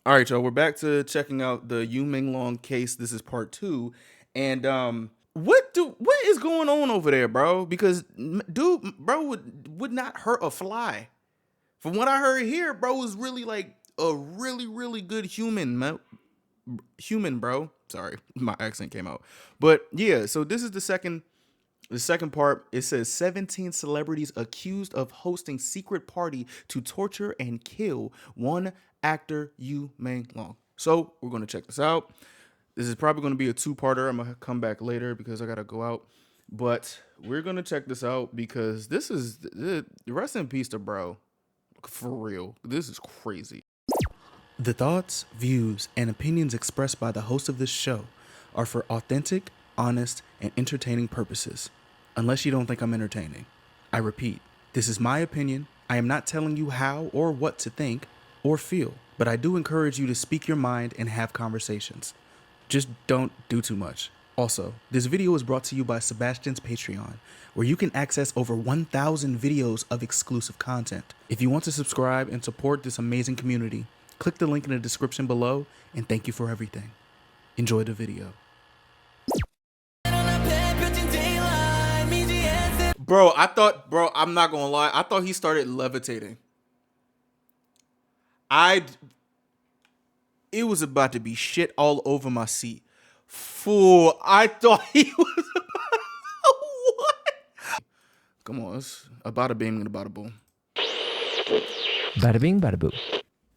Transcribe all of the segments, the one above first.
All right, y'all. We're back to checking out the Menglong case. This is part two, and what is going on over there, bro? Because dude, bro would not hurt a fly. From what I heard here, bro was really like a really good human, bro. Sorry, my accent came out, but yeah. So this is the second part. It says 17 celebrities accused of hosting secret party to torture and kill one actor Yu Meng Long. So we're gonna check this out. This is probably gonna be a two-parter. I'm gonna come back later because I gotta go out. But we're gonna check this out because this is rest in peace to bro. For real. This is crazy. The thoughts, views, and opinions expressed by the host of this show are for authentic, honest, and entertaining purposes. Unless you don't think I'm entertaining. I repeat, this is my opinion. I am not telling you how or what to think or feel, but I do encourage you to speak your mind and have conversations. Just don't do too much. Also, this video is brought to you by Sebastine's Patreon, where you can access over 1,000 videos of exclusive content. If you want to subscribe and support this amazing community, click the link in the description below, and thank you for everything. Enjoy the video. Bro, I'm not gonna lie, I thought he started levitating. It was about to be shit all over my seat. Fool, I thought he was about what? Come on, it's about a bing and about a boom. Bada bing, bada boom.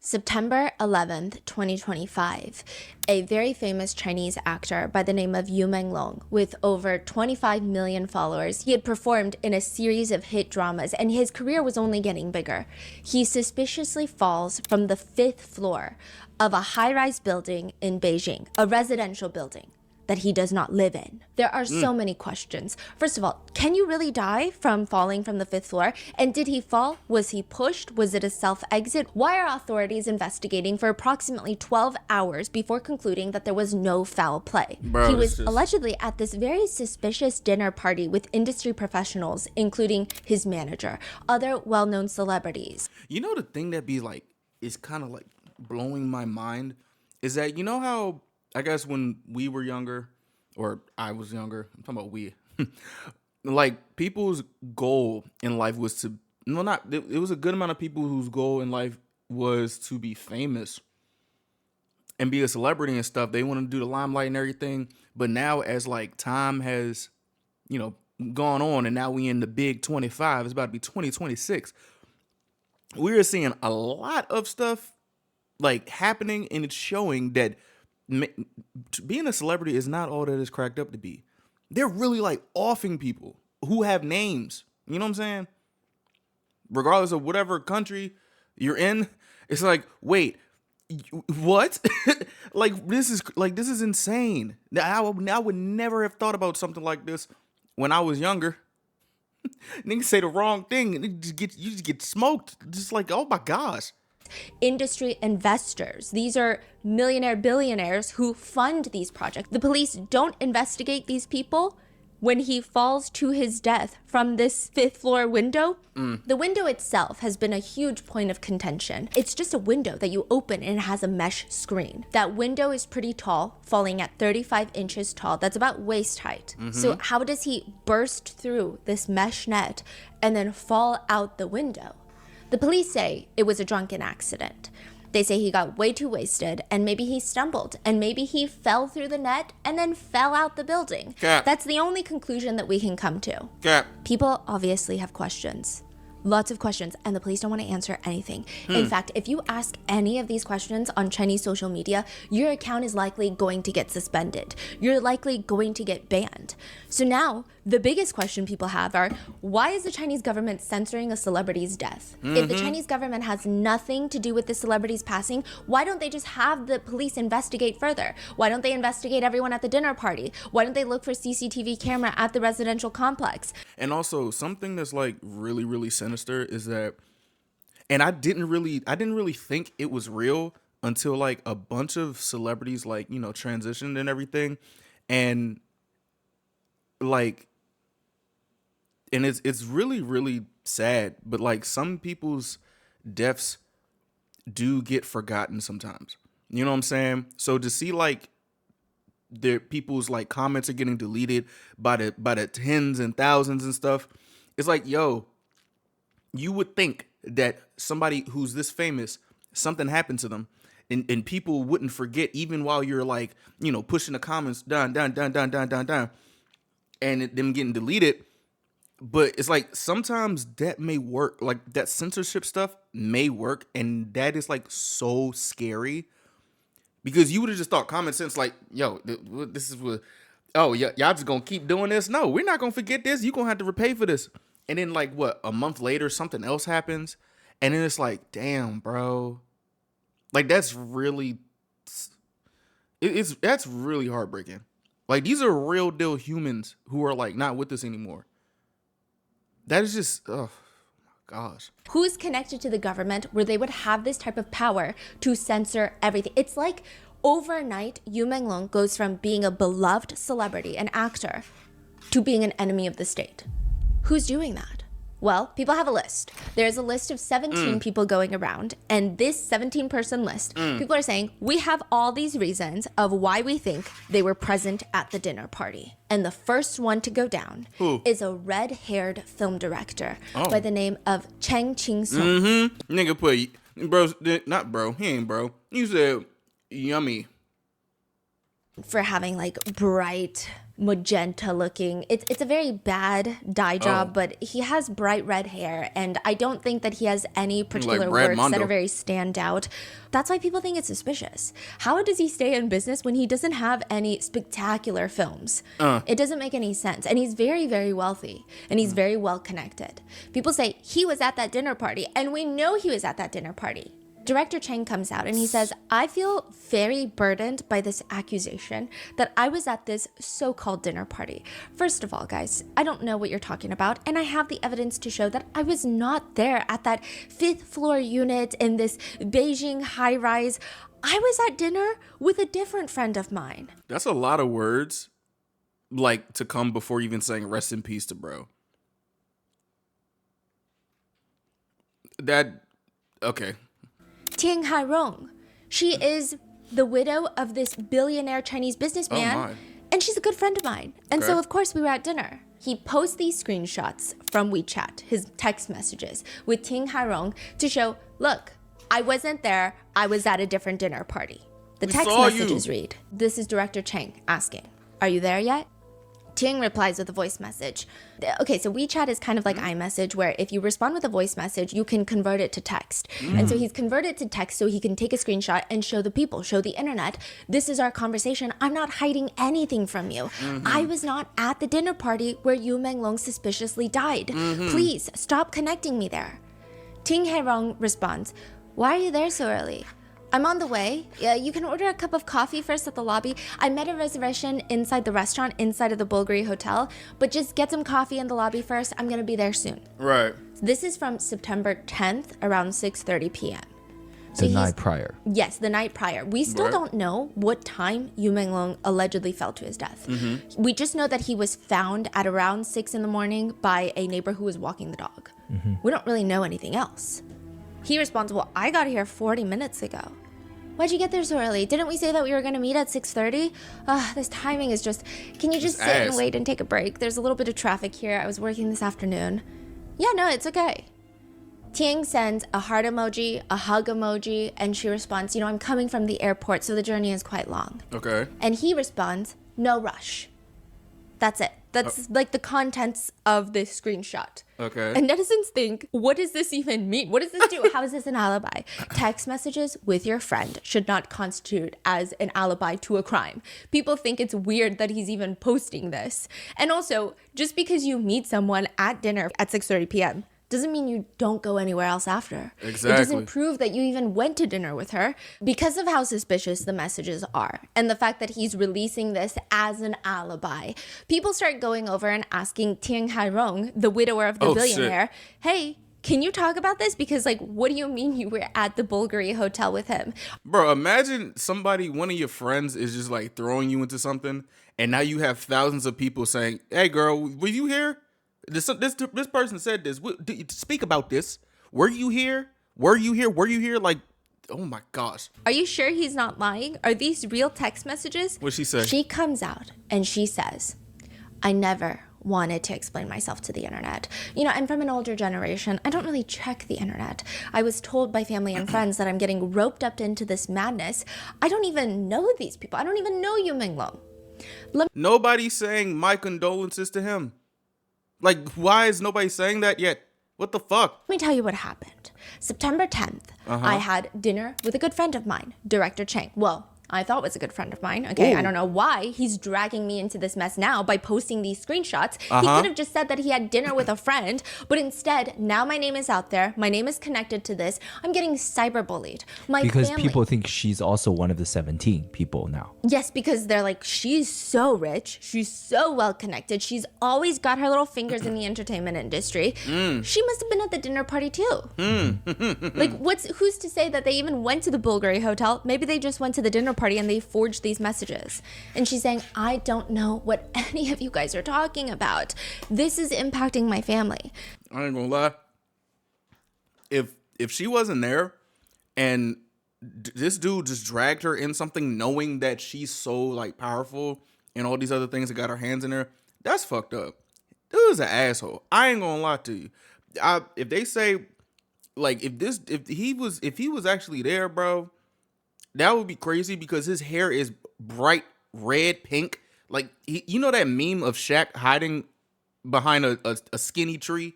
September 11th, 2025, a very famous Chinese actor by the name of Yu Menglong, with over 25 million followers, he had performed in a series of hit dramas and his career was only getting bigger. He suspiciously falls from the 5th floor of a high-rise building in Beijing, a residential building that he does not live in. There are so many questions. First of all, can you really die from falling from the 5th floor? And did he fall? Was he pushed? Was it a self-exit? Why are authorities investigating for approximately 12 hours before concluding that there was no foul play? Bro, he was allegedly at this very suspicious dinner party with industry professionals, including his manager, other well-known celebrities. You know the thing that be like, is kind of like blowing my mind, is that you know how, I guess when we were younger, or I was younger, I'm talking about we, like people's goal in life was to, no, not, it was a good amount of people whose goal in life was to be famous and be a celebrity and stuff. They want to do the limelight and everything. But now as like time has, gone on and now we in the big 25, it's about to be 2026. We're seeing a lot of stuff like happening and it's showing that being a celebrity is not all that it's cracked up to be. They're really like offing people who have names. You know what I'm saying? Regardless of whatever country you're in, it's like, wait, what? this is insane. Now, I would never have thought about something like this when I was younger. Niggas say the wrong thing and you just get smoked. Just like, oh my gosh. Industry investors. These are millionaire billionaires who fund these projects. The police don't investigate these people when he falls to his death from this 5th floor window. The window itself has been a huge point of contention. It's just a window that you open and it has a mesh screen. That window is pretty tall, falling at 35 inches tall. That's about waist height. So how does he burst through this mesh net and then fall out the window? The police say it was a drunken accident. They say he got way too wasted and maybe he stumbled and maybe he fell through the net and then fell out the building. Cap. That's the only conclusion that we can come to. Cap. People obviously have questions. Lots of questions, and the police don't want to answer anything. In fact, if you ask any of these questions on Chinese social media, your account is likely going to get suspended. You're likely going to get banned. So now, the biggest question people have are, why is the Chinese government censoring a celebrity's death? If the Chinese government has nothing to do with the celebrity's passing, why don't they just have the police investigate further? Why don't they investigate everyone at the dinner party? Why don't they look for CCTV camera at the residential complex? And also something that's like really sinister is that, and I didn't really think it was real until like a bunch of celebrities like, transitioned and everything. And like, and it's really sad, but like some people's deaths do get forgotten sometimes. You know what I'm saying? So to see like their people's like comments are getting deleted by the tens and thousands and stuff, it's like, yo, you would think that somebody who's this famous, something happened to them, and people wouldn't forget even while you're like, pushing the comments down, down, down, down, down, down, down, and them getting deleted. But it's like sometimes that may work, like that censorship stuff may work, and that is like so scary because you would have just thought common sense, like, yo, this is what, oh yeah, y'all just gonna keep doing this? No, we're not gonna forget this. You gonna have to repay for this. And then like what, a month later, something else happens, and then it's like, damn, bro, like that's really, that's really heartbreaking. Like these are real deal humans who are like not with us anymore. That is just, oh my gosh. Who's connected to the government where they would have this type of power to censor everything? It's like overnight, Menglong goes from being a beloved celebrity, an actor, to being an enemy of the state. Who's doing that? Well, people have a list. There's a list of 17 people going around, and this 17-person list, people are saying, we have all these reasons of why we think they were present at the dinner party. And the first one to go down is a red-haired film director by the name of Chang Ching-sung. Nigga put, bro, not bro, he ain't bro. You said yummy. For having like bright magenta looking, it's a very bad dye job, but he has bright red hair, and I don't think that he has any particular Like Brad works Mondo. that are very stand out. That's why people think it's suspicious. How does he stay in business when he doesn't have any spectacular films? It doesn't make any sense. And he's very, very wealthy, and he's very well connected. People say he was at that dinner party, and we know he was at that dinner party. Director Chang comes out and he says, I feel very burdened by this accusation that I was at this so-called dinner party. First of all, guys, I don't know what you're talking about, and I have the evidence to show that I was not there at that 5th floor unit in this Beijing high-rise. I was at dinner with a different friend of mine. That's a lot of words, like, to come before even saying rest in peace to bro. That, okay. Tian Hairong. She is the widow of this billionaire Chinese businessman, Oh my. and she's a good friend of mine. And Okay. so, of course, we were at dinner. He posts these screenshots from WeChat, his text messages, with Tian Hairong to show, look, I wasn't there. I was at a different dinner party. The We text saw you. messages read, this is Director Chang asking, are you there yet? Ting replies with a voice message. Okay, so WeChat is kind of like iMessage, where if you respond with a voice message, you can convert it to text. And so he's converted to text so he can take a screenshot and show the people, show the internet, this is our conversation. I'm not hiding anything from you. I was not at the dinner party where Menglong suspiciously died. Please stop connecting me there. Ting Hairong responds, why are you there so early? I'm on the way. Yeah, you can order a cup of coffee first at the lobby. I made a reservation inside the restaurant, inside of the Bulgari Hotel, but just get some coffee in the lobby first. I'm gonna be there soon. Right. This is from September 10th, around 6:30 p.m. So The night prior. Yes, the night prior. We still Right. don't know what time Menglong allegedly fell to his death. We just know that he was found at around 6 in the morning by a neighbor who was walking the dog. We don't really know anything else. He responds, well, I got here 40 minutes ago. Why'd you get there so early? Didn't we say that we were going to meet at 6:30? This timing is just... Can you just sit and ass. wait and take a break? There's a little bit of traffic here. I was working this afternoon. Yeah, no, it's okay. Tiang sends a heart emoji, a hug emoji, and she responds, I'm coming from the airport, so the journey is quite long. Okay. And he responds, no rush. That's it. That's like the contents of this screenshot. Okay. And netizens think, what does this even mean? What does this do? How is this an alibi? Text messages with your friend should not constitute as an alibi to a crime. People think it's weird that he's even posting this. And also, just because you meet someone at dinner at 6:30 p.m. doesn't mean you don't go anywhere else after. Exactly. It doesn't prove that you even went to dinner with her because of how suspicious the messages are and the fact that he's releasing this as an alibi. People start going over and asking Tian Hairong, the widower of the Oh, billionaire, hey, can you talk about this? Because, what do you mean you were at the Bulgari Hotel with him? Bro, imagine one of your friends is just like throwing you into something, and now you have thousands of people saying, hey girl, were you here? This person said this. Speak about this. Were you here? Were you here? Were you here? Like, Oh my gosh. Are you sure he's not lying? Are these real text messages? What'd she say? She comes out and she says, I never wanted to explain myself to the internet. You know, I'm from an older generation. I don't really check the internet. I was told by family and friends that I'm getting roped up into this madness. I don't even know these people. I don't even know you, Menglong. Nobody's saying my condolences to him. Like, why is nobody saying that yet? What the fuck? Let me tell you what happened. September 10th, I had dinner with a good friend of mine, Director Chang. Well, I thought was a good friend of mine. Okay, Ooh. I don't know why he's dragging me into this mess now by posting these screenshots. He could have just said that he had dinner with a friend, but instead, now my name is out there. My name is connected to this. I'm getting cyberbullied. Because people think she's also one of the 17 people now. Yes, because they're like, she's so rich. She's so well connected. She's always got her little fingers in the entertainment industry. She must have been at the dinner party too. Like, who's to say that they even went to the Bulgari hotel? Maybe they just went to the dinner party and they forged these messages. And she's saying, I don't know what any of you guys are talking about. This is impacting my family. I ain't gonna lie. If she wasn't there and this dude just dragged her in something knowing that she's so like powerful and all these other things that got her hands in there, that's fucked up. Dude's an asshole. I ain't gonna lie to you. If they say like if he was actually there, bro, that would be crazy because his hair is bright red, pink. Like, you know that meme of Shaq hiding behind a skinny tree?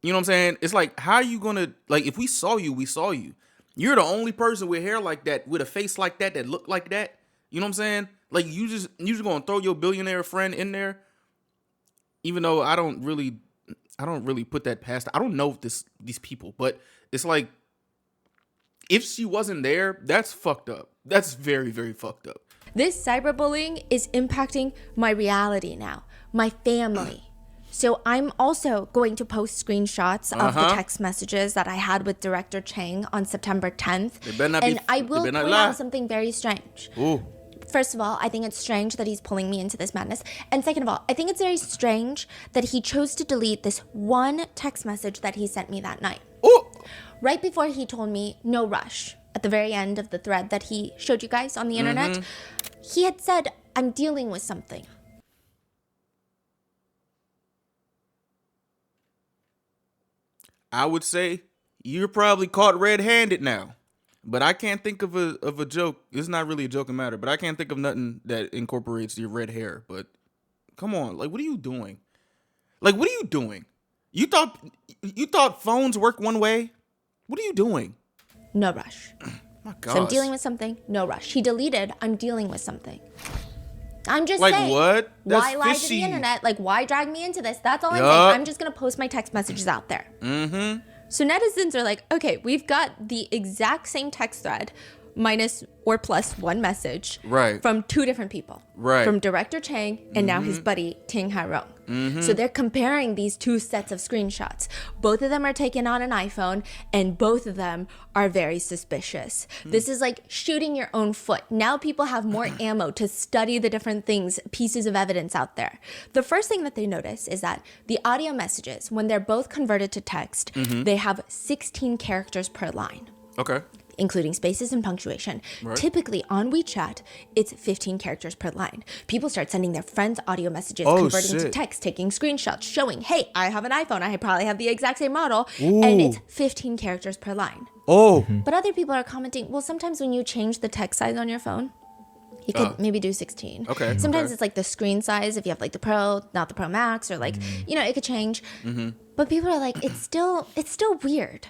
You know what I'm saying? It's like, how are you going to, like, if we saw you, we saw you. You're the only person with hair like that, with a face like that look like that. You know what I'm saying? Like, you just going to throw your billionaire friend in there? Even though I don't really put that past. I don't know these people, but it's like, if she wasn't there, that's fucked up. That's very, very fucked up. This cyberbullying is impacting my reality now, my family. So I'm also going to post screenshots of the text messages that I had with Director Chang on September 10th. And I will point out something very strange. Ooh. First of all, I think it's strange that he's pulling me into this madness. And second of all, I think it's very strange that he chose to delete this one text message that he sent me that night. Ooh. Right before he told me, no rush, at the very end of the thread that he showed you guys on the internet, he had said, I'm dealing with something. I would say you're probably caught red-handed now. But I can't think of a joke. It's not really a joking matter, but I can't think of nothing that incorporates your red hair. But come on, like, what are you doing? Like, what are you doing? You thought phones work one way? What are you doing? No rush. My God. So I'm dealing with something. No rush. He deleted, I'm dealing with something. I'm just like saying. What? That's why lie to fishy. the internet? Like, why drag me into this? That's all I'm saying. I'm just going to post my text messages out there. So netizens are like, okay, we've got the exact same text thread minus or plus one message from two different people. From Director Chang and now his buddy Ting Hairong. So they're comparing these two sets of screenshots. Both of them are taken on an iPhone and both of them are very suspicious. This is like shooting your own foot. Now people have more ammo to study the different things, pieces of evidence out there. The first thing that they notice is that the audio messages, when they're both converted to text, they have 16 characters per line. Okay. Including spaces and punctuation. Typically on WeChat, it's 15 characters per line. People start sending their friends audio messages, converting to text, taking screenshots, showing, hey, I have an iPhone. I probably have the exact same model. And it's 15 characters per line. But other people are commenting, well, sometimes when you change the text size on your phone, you could maybe do 16. Okay. Sometimes it's like the screen size, if you have like the Pro, not the Pro Max, or like, you know, it could change. But people are like, it's still weird.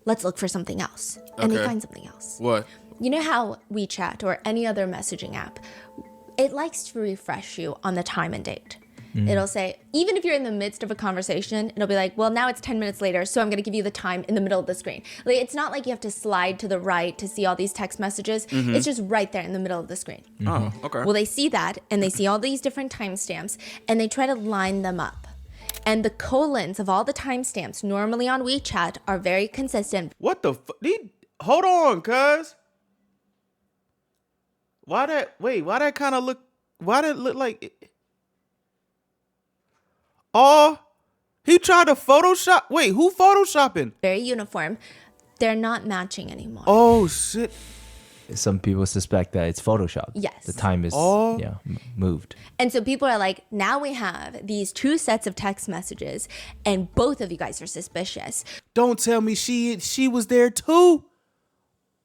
Let's look for something else. And they find something else. What? You know how WeChat or any other messaging app, it likes to refresh you on the time and date. It'll say, even if you're in the midst of a conversation, it'll be like, well, now it's 10 minutes later, so I'm going to give you the time in the middle of the screen. Like, it's not like you have to slide to the right to see all these text messages. It's just right there in the middle of the screen. Oh, okay. Well, they see that, and they see all these different timestamps, and they try to line them up. And the colons of all the timestamps normally on WeChat are very consistent. What the fuck? Hold on, cuz. Why that kind of look, why that look like, oh, he tried to Photoshop. Wait, who Photoshopping? Very uniform. They're not matching anymore. Oh shit. Some people suspect that it's Photoshop. Yes. The time is Oh. moved. And so people are like, now we have these 2 sets of text messages and both of you guys are suspicious. Don't tell me she was there too.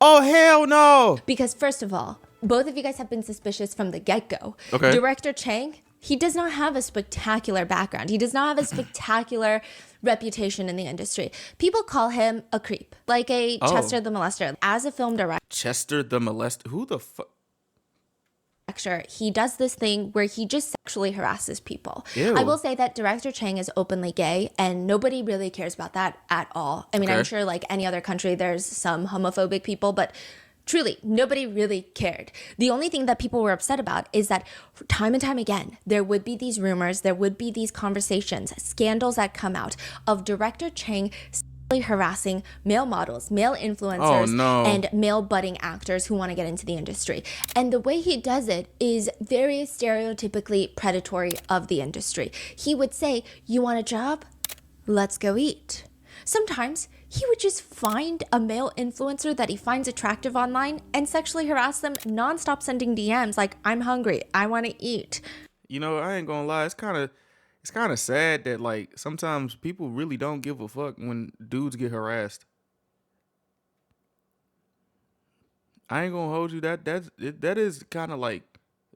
Oh hell no. Because first of all, both of you guys have been suspicious from the get-go. Okay. Director Chang, he does not have a spectacular background. He does not have a spectacular reputation in the industry. People call him a creep, like a Chester the Molester. As a film director, Chester the Molester. Who the fuck? he does this thing where he just sexually harasses people. Ew. I will say that Director Chang is openly gay and nobody really cares about that at all. I mean, Okay. I'm sure like any other country, there's some homophobic people, but truly, nobody really cared. The only thing that people were upset about is that time and time again, there would be these rumors, there would be these conversations, scandals that come out of Director Chang sexually harassing male models, male influencers, Oh, no. and male budding actors who want to get into the industry. And the way he does it is very stereotypically predatory of the industry. He would say, "You want a job? Let's go eat." Sometimes he would just find a male influencer that he finds attractive online and sexually harass them nonstop, sending DMs like, "I'm hungry, I want to eat." You know, I ain't gonna lie. It's kind of sad that like sometimes people really don't give a fuck when dudes get harassed. I ain't gonna hold you. That is kind of like,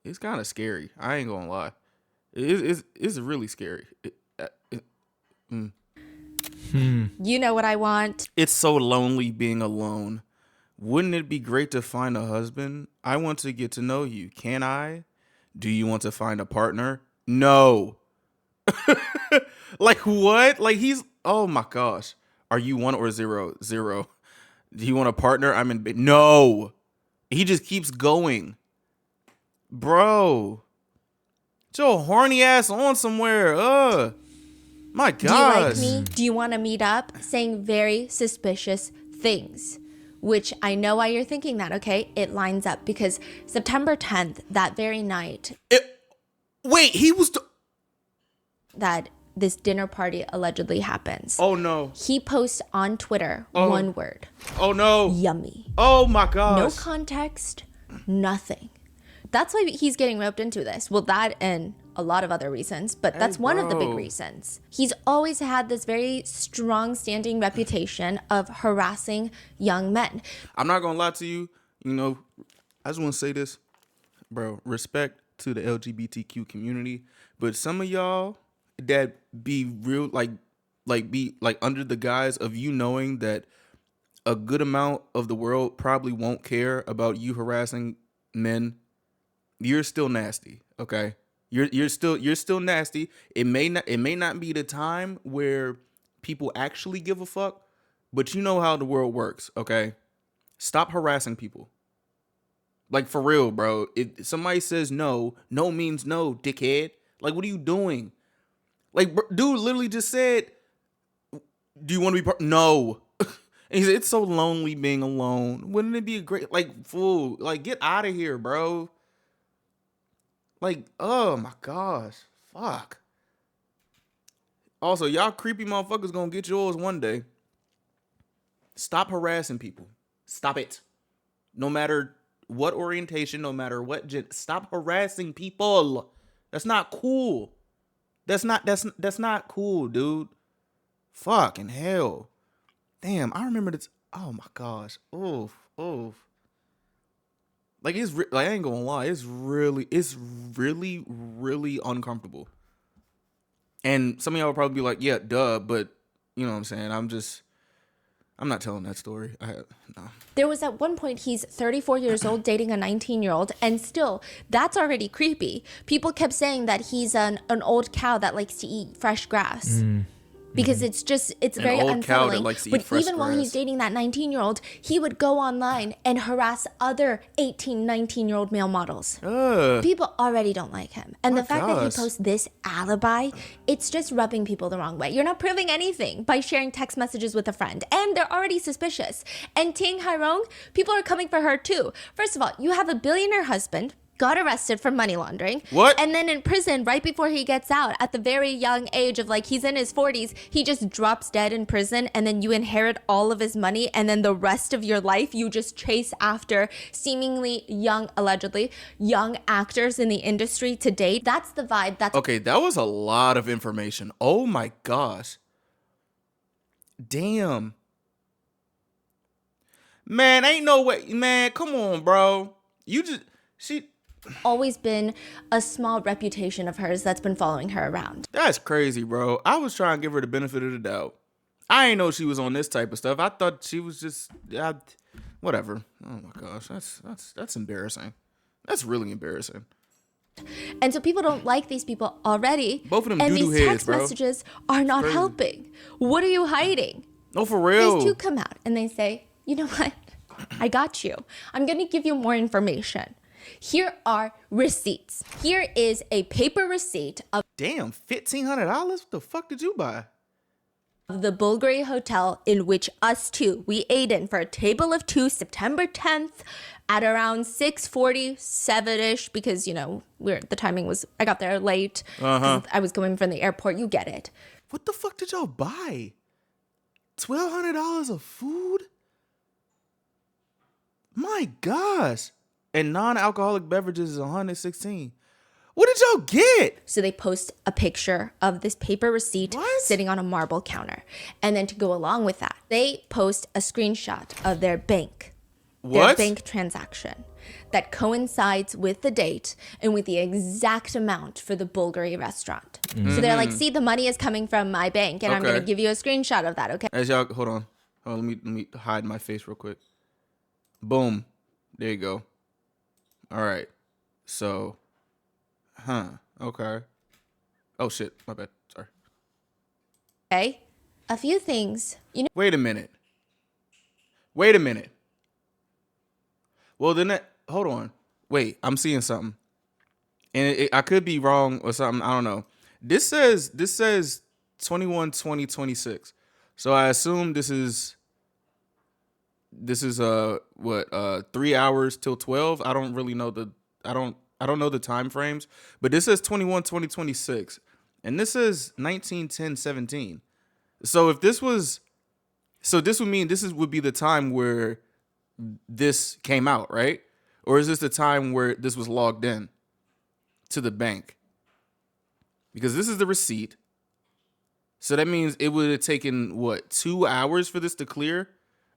it's kind of scary. I ain't gonna lie. It's really scary. You know what I want? It's so lonely being alone. Wouldn't it be great to find a husband? I want to get to know you. Can I? Do you want to find a partner? No. Like what? Like oh my gosh. Are you 1 or 0? 0. Do you want a partner? I'm in bed. No. He just keeps going. Bro. Get your horny ass on somewhere. My Do you like gosh. me? Do you want to meet up? Saying very suspicious things, which I know why you're thinking that, okay? It lines up because September 10th, that very night Wait, he was. that this dinner party allegedly happens, Oh no. he posts on Twitter one word: Oh no. yummy. Oh my gosh. No context, nothing. That's why he's getting roped into this. Well, that and a lot of other reasons, but that's one of the big bro. reasons. He's always had this very strong standing reputation of harassing young men. I'm not gonna lie to you. You know, I just want to say this, bro. Respect to the LGBTQ community, but some of y'all that be real, be like under the guise of you knowing that a good amount of the world probably won't care about you harassing men. You're still nasty, okay? You're still nasty. It may not be the time where people actually give a fuck, but you know how the world works, okay? Stop harassing people. Like for real, bro. If somebody says no, no means no, dickhead. Like what are you doing? Like dude literally just said, "Do you want to be part?" No. And he said, "It's so lonely being alone. Wouldn't it be a great fool? Like get out of here, bro." Like, oh my gosh. Fuck. Also, y'all creepy motherfuckers gonna get yours one day. Stop harassing people. Stop it. No matter what orientation, no matter what stop harassing people. That's not cool. That's not cool, dude. Fucking hell. Damn, I remember this. Oh my gosh. Oof. Like I ain't gonna lie, it's really uncomfortable. And some of y'all will probably be like, "Yeah, duh," but you know what I'm saying. I'm not telling that story. No. There was at one point, he's 34 years old dating a 19-year-old, and still, that's already creepy. People kept saying that he's an old cow that likes to eat fresh grass. Because it's very old cow that unsettling. likes to eat But fresh even while grass. he's dating that 19-year-old, he would go online and harass other 18, 19-year-old male models. People already don't like him. And the fact that he gosh. posts this alibi, it's just rubbing people the wrong way. You're not proving anything by sharing text messages with a friend. And they're already suspicious. And Ting Hairong, people are coming for her too. First of all, you have a billionaire husband got arrested for money laundering. What? And then in prison, right before he gets out, at the very young age of like, he's in his 40s, he just drops dead in prison, and then you inherit all of his money, and then the rest of your life, you just chase after seemingly young, allegedly, young actors in the industry to date. That's the vibe. That's Okay, that was a lot of information. Oh my gosh. Damn. Man, ain't no way. Man, come on, bro. She... always been a small reputation of hers that's been following her around. That's crazy, bro. I was trying to give her the benefit of the doubt. I ain't know she was on this type of stuff. I thought she was just whatever. Oh my gosh, that's embarrassing. That's really embarrassing. And so people don't like these people already. Both of them and doo-doo these heads, text bro. messages are not crazy. helping. What are you hiding? No, for real. These two come out and they say, you know what? I got you. I'm going to give you more information. Here are receipts. Here is a paper receipt of Damn, $1,500? What the fuck did you buy? the Bulgari Hotel in which us two, we ate in for a table of two, September 10th at around 6:47-ish, because, you know, the timing was, I got there late. I was going from the airport. You get it. What the fuck did y'all buy? $1,200 of food? My gosh. And non-alcoholic beverages is $116. What did y'all get? So they post a picture of this paper receipt What? sitting on a marble counter. And then to go along with that, they post a screenshot of their bank. Their What? bank transaction that coincides with the date and with the exact amount for the Bulgari restaurant. So they're like, see, the money is coming from my bank, and I'm Okay. going to give you a screenshot of that, okay? As y'all, hold on. Let me hide my face real quick. Boom. There you go. All right. So, okay. Oh shit, my bad. Sorry. Okay? A few things. You know, Wait a minute. Well, then hold on. Wait, I'm seeing something. And I could be wrong or something. I don't know. This says 21/20/26. So I assume this is what 3 hours till 12. I don't really know I don't know the time frames, but this says 21/20/26, and this is 19/10/17. So if this was, so this would mean would be the time where this came out, right? Or is this the time where this was logged in to the bank? Because this is the receipt. So that means it would have taken what, 2 hours for this to clear?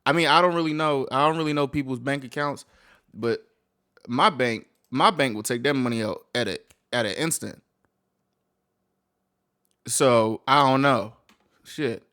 I mean, I don't really know people's bank accounts, but my bank will take that money out at an instant. So I don't know. Shit.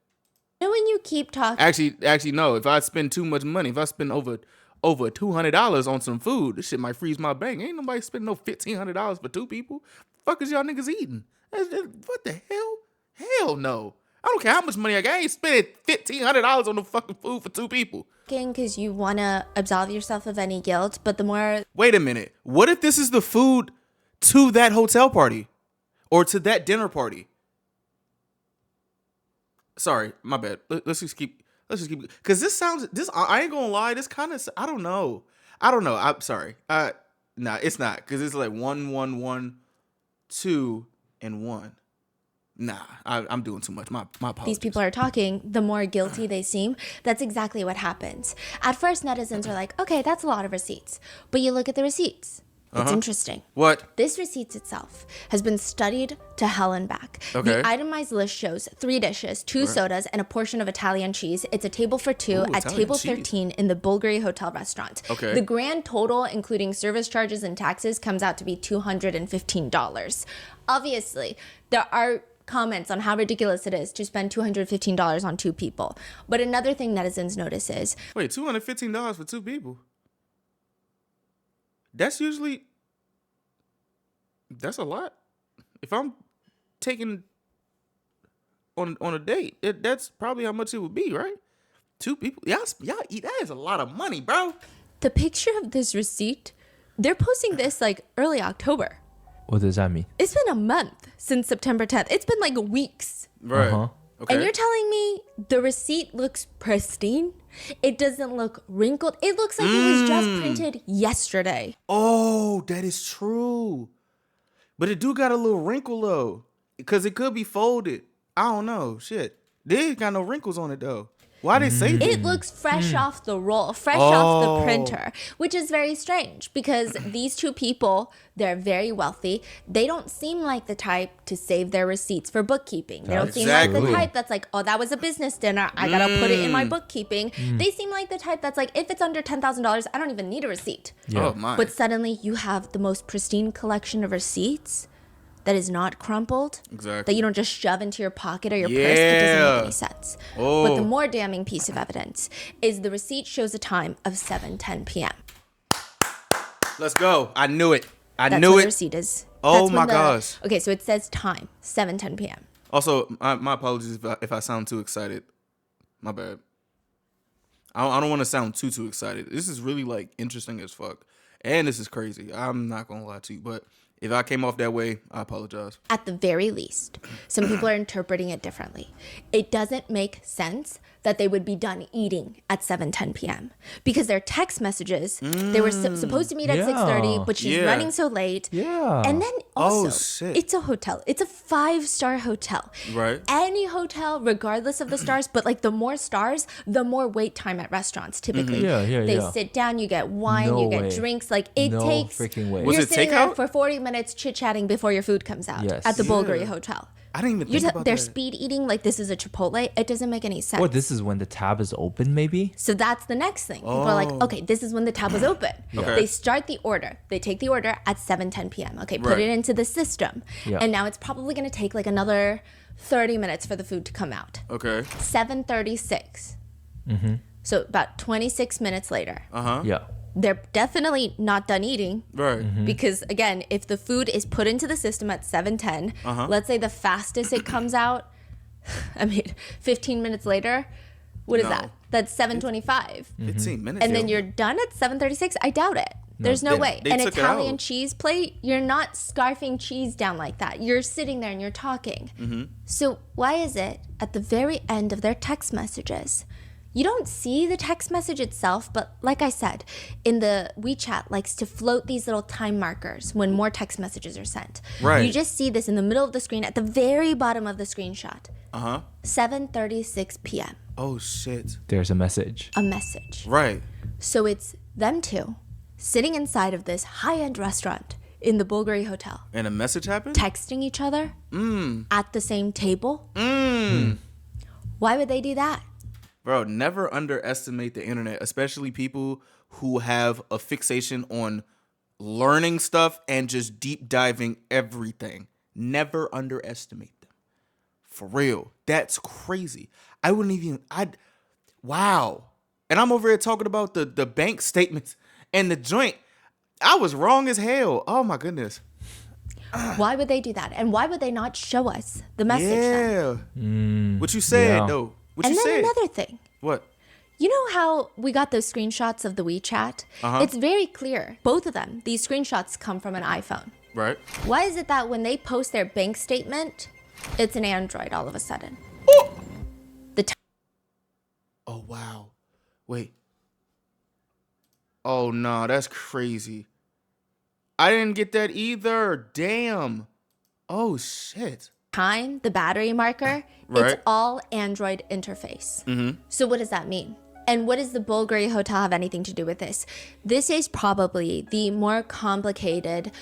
when you keep talking Actually, no. If I spend too much money, if I spend over $200 on some food, this shit might freeze my bank. Ain't nobody spending no $1,500 for two people. Fuck is y'all niggas eating? What the hell? Hell no. I don't care how much money I got. I ain't spending $1,500 on the fucking food for two people. because you want to absolve yourself of any guilt, but the more Wait a minute. What if this is the food to that hotel party or to that dinner party? Sorry, my bad. Let's just keep because I ain't gonna lie, this kind of, I don't know. I'm sorry. Nah, it's not, because it's like 1 1 1 2 and 1. Nah, I'm doing too much. My apologies. these people are talking, the more guilty they seem. That's exactly what happens. At first, netizens are like, okay, that's a lot of receipts. But you look at the receipts. It's interesting. What? This receipt itself has been studied to hell and back. Okay. The itemized list shows 3 dishes, 2 sodas, and a portion of Italian cheese. It's a table for 2 at Italian table cheese. 13 in the Bulgari Hotel restaurant. Okay. The grand total, including service charges and taxes, comes out to be $215. Obviously, there are comments on how ridiculous it is to spend $215 on 2 people. But another thing netizens notice is Wait, $215 for 2 people? That's a lot. If I'm taking on a date, that's probably how much it would be, right? 2 people. Y'all eat. That is a lot of money, bro. the picture of this receipt, they're posting this like early October. What does that mean? It's been a month since September 10th. It's been like weeks. Right. Uh-huh. Okay. And you're telling me the receipt looks pristine? It doesn't look wrinkled. It looks like it was just printed yesterday. Oh, that is true. But it do got a little wrinkle though, because it could be folded. I don't know. Shit, they ain't got no wrinkles on it though. Why they say that? It looks fresh off the roll, fresh off the Oh. printer, which is very strange because these two people, they're very wealthy. They don't seem like the type to save their receipts for bookkeeping. They don't seem like the Exactly. type that's like, oh, that was a business dinner. I got to put it in my bookkeeping. They seem like the type that's like, if it's under $10,000, I don't even need a receipt. Yeah. Oh my. But suddenly you have the most pristine collection of receipts that is not crumpled, Exactly. that you don't just shove into your pocket or your purse. It doesn't Yeah. make any sense. Oh. But the more damning piece of evidence is the receipt shows a time of 7:10 p.m. Let's go. I knew it. I That's knew when the it. receipt is. Oh That's when my gosh. Okay, so it says time, 7:10 p.m. Also, my apologies if I sound too excited. My bad. I don't want to sound too excited. This is really like interesting as fuck, and this is crazy. I'm not gonna lie to you, but if I came off that way, I apologize. At the very least, some people are interpreting it differently. It doesn't make sense that they would be done eating at 7:10 p.m. because their text messages, they were supposed to meet at Yeah. 6:30, but she's Yeah. running so late. Yeah. And then also, shit. it's a hotel. It's a 5-star hotel. Right. Any hotel, regardless of the stars, but like the more stars, the more wait time at restaurants typically. Yeah, They yeah. sit down, you get wine, No you get way. drinks. Like it No takes. freaking way. Was You're it sitting there takeout? for 40 minutes chit-chatting before your food comes out Yes. at the Bulgari Yeah. Hotel. I didn't even You're think about they're that. speed eating like this is a Chipotle. It doesn't make any sense. Or this is when the tab is open, maybe? So that's the next thing. People are like, okay, this is when the tab was open. Okay. They start the order. They take the order at 7:10 p.m. Okay, put Right. it into the system. Yeah. And now it's probably going to take like another 30 minutes for the food to come out. Okay. 7:36. So about 26 minutes later. Yeah. They're definitely not done eating. Right. Because again, if the food is put into the system at 7:10, let's say the fastest it comes out, I mean, 15 minutes later, what is No. that? That's 7:25. 15 minutes. And then yo. you're done at 7:36? I doubt it. There's no They- way. they An took it Italian out. cheese plate, you're not scarfing cheese down like that. You're sitting there and you're talking. So why is it at the very end of their text messages, you don't see the text message itself, but like I said, in the WeChat likes to float these little time markers when more text messages are sent. Right. You just see this in the middle of the screen at the very bottom of the screenshot. 7:36 p.m. Oh shit. There's a message. A message. Right. So it's them two sitting inside of this high-end restaurant in the Bulgari Hotel, And a message happened? texting each other at the same table. Why would they do that? Bro, never underestimate the internet, especially people who have a fixation on learning stuff and just deep diving everything. Never underestimate them. For real. That's crazy. I wouldn't even, wow. And I'm over here talking about the bank statements and the joint. I was wrong as hell. Oh my goodness. Why would they do that? And why would they not show us the message then? Yeah. What you said yeah. though. What And you then said. another thing. What? You know how we got those screenshots of the WeChat? It's very clear. Both of them, these screenshots come from an iPhone. Right. Why is it that when they post their bank statement, it's an Android all of a sudden? Oh wow. Wait. Oh no, that's crazy. I didn't get that either. Damn. Oh shit. Time, the battery marker, Right. it's all Android interface. So what does that mean? And what does the Bulgari Hotel have anything to do with this? This is probably the more complicated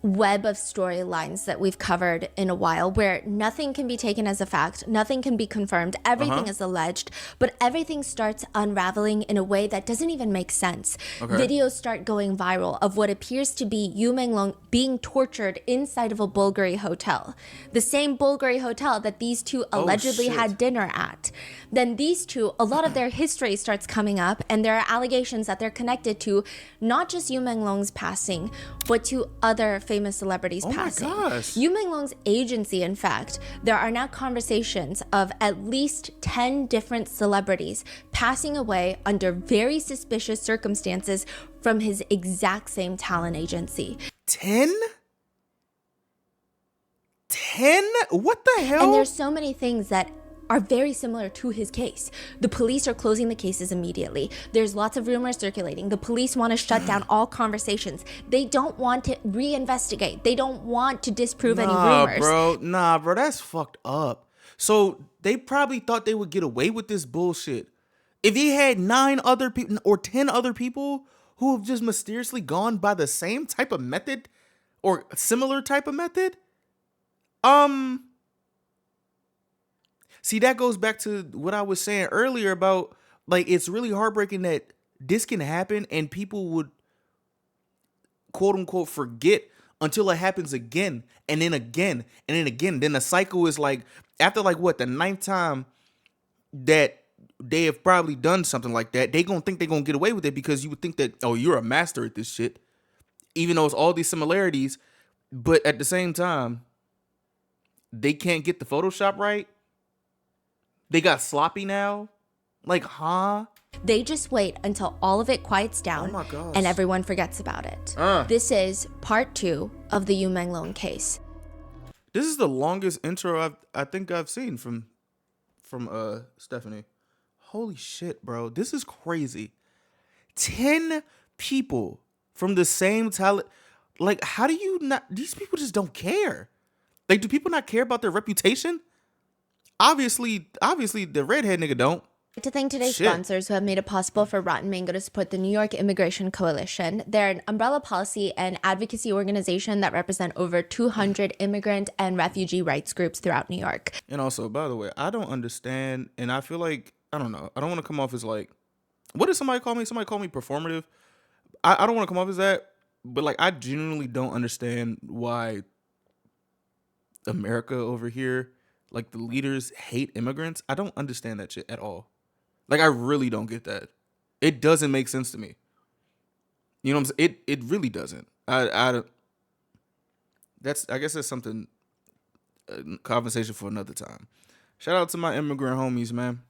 web of storylines that we've covered in a while, where nothing can be taken as a fact, nothing can be confirmed, everything is alleged, but everything starts unraveling in a way that doesn't even make sense. Videos start going viral of what appears to be Yu Menglong being tortured inside of a Bulgari hotel, the same Bulgari hotel that these two allegedly shit. had dinner at. Then these two, a lot of their history starts coming up, and there are allegations that they're connected to not just Yu Menglong's passing, but to other famous celebrities Oh my passing. gosh. Yu Menglong's agency, in fact, there are now conversations of at least 10 different celebrities passing away under very suspicious circumstances from his exact same talent agency. 10? 10? What the hell? And there's so many things that are very similar to his case. The police are closing the cases immediately. There's lots of rumors circulating. The police want to shut down all conversations. They don't want to reinvestigate. They don't want to disprove any rumors. Nah, bro, that's fucked up. So they probably thought they would get away with this bullshit. If he had 9 other people or 10 other people who have just mysteriously gone by the same type of method or similar type of method, see, that goes back to what I was saying earlier about, like, it's really heartbreaking that this can happen and people would, quote unquote, forget until it happens again and then again and then again. Then the cycle is like, after like what, the 9th time that they have probably done something like that, they gonna think they gonna get away with it because you would think that, oh, you're a master at this shit, even though it's all these similarities. But at the same time, they can't get the Photoshop right. They got sloppy now. Like, huh? They just wait until all of it quiets down Oh my gosh. and everyone forgets about it. This is part 2 of the Menglong case. This is the longest intro I think I've seen from Stephanie. Holy shit, bro. This is crazy. 10 people from the same talent. Like, how do you not? These people just don't care. Like, do people not care about their reputation? Obviously, the redhead nigga don't. I'd like to thank today's Shit. sponsors who have made it possible for Rotten Mango to support the New York Immigration Coalition. They're an umbrella policy and advocacy organization that represent over 200 immigrant and refugee rights groups throughout New York. And also, by the way, I don't understand, and I feel like, I don't know, I don't want to come off as like, what did somebody call me? Somebody called me performative. I don't want to come off as that, but like, I genuinely don't understand why America over here, like the leaders hate immigrants. I don't understand that shit at all. Like, I really don't get that. It doesn't make sense to me. You know what I'm saying? It really doesn't. I guess that's something, conversation for another time. Shout out to my immigrant homies, man.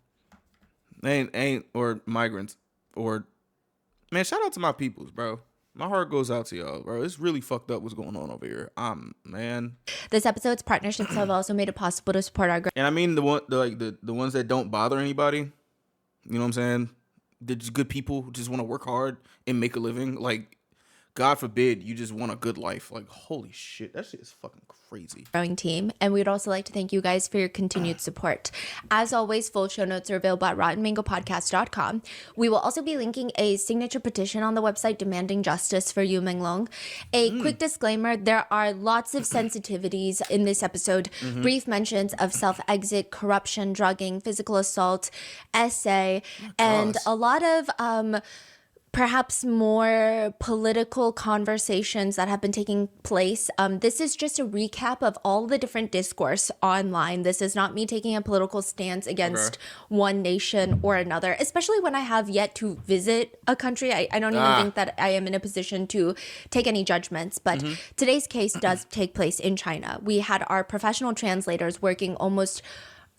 Ain't or migrants, or man, shout out to my peoples, bro. My heart goes out to y'all, bro. It's really fucked up what's going on over here. Man. This episode's partnerships have also made it possible to support our And I mean the ones that don't bother anybody. You know what I'm saying? They're just good people who just want to work hard and make a living. Like, God forbid you just want a good life. Like, holy shit, that shit is fucking crazy. growing team, and we'd also like to thank you guys for your continued support. As always, full show notes are available at rottenmangopodcast.com. We will also be linking a signature petition on the website demanding justice for Menglong. A quick disclaimer, there are lots of sensitivities in this episode. Brief mentions of self-exit, corruption, drugging, physical assault, essay, and a lot of perhaps more political conversations that have been taking place. This is just a recap of all the different discourse online. This is not me taking a political stance against one nation or another, especially when I have yet to visit a country. I don't even think that I am in a position to take any judgments, but today's case does take place in China. We had our professional translators working almost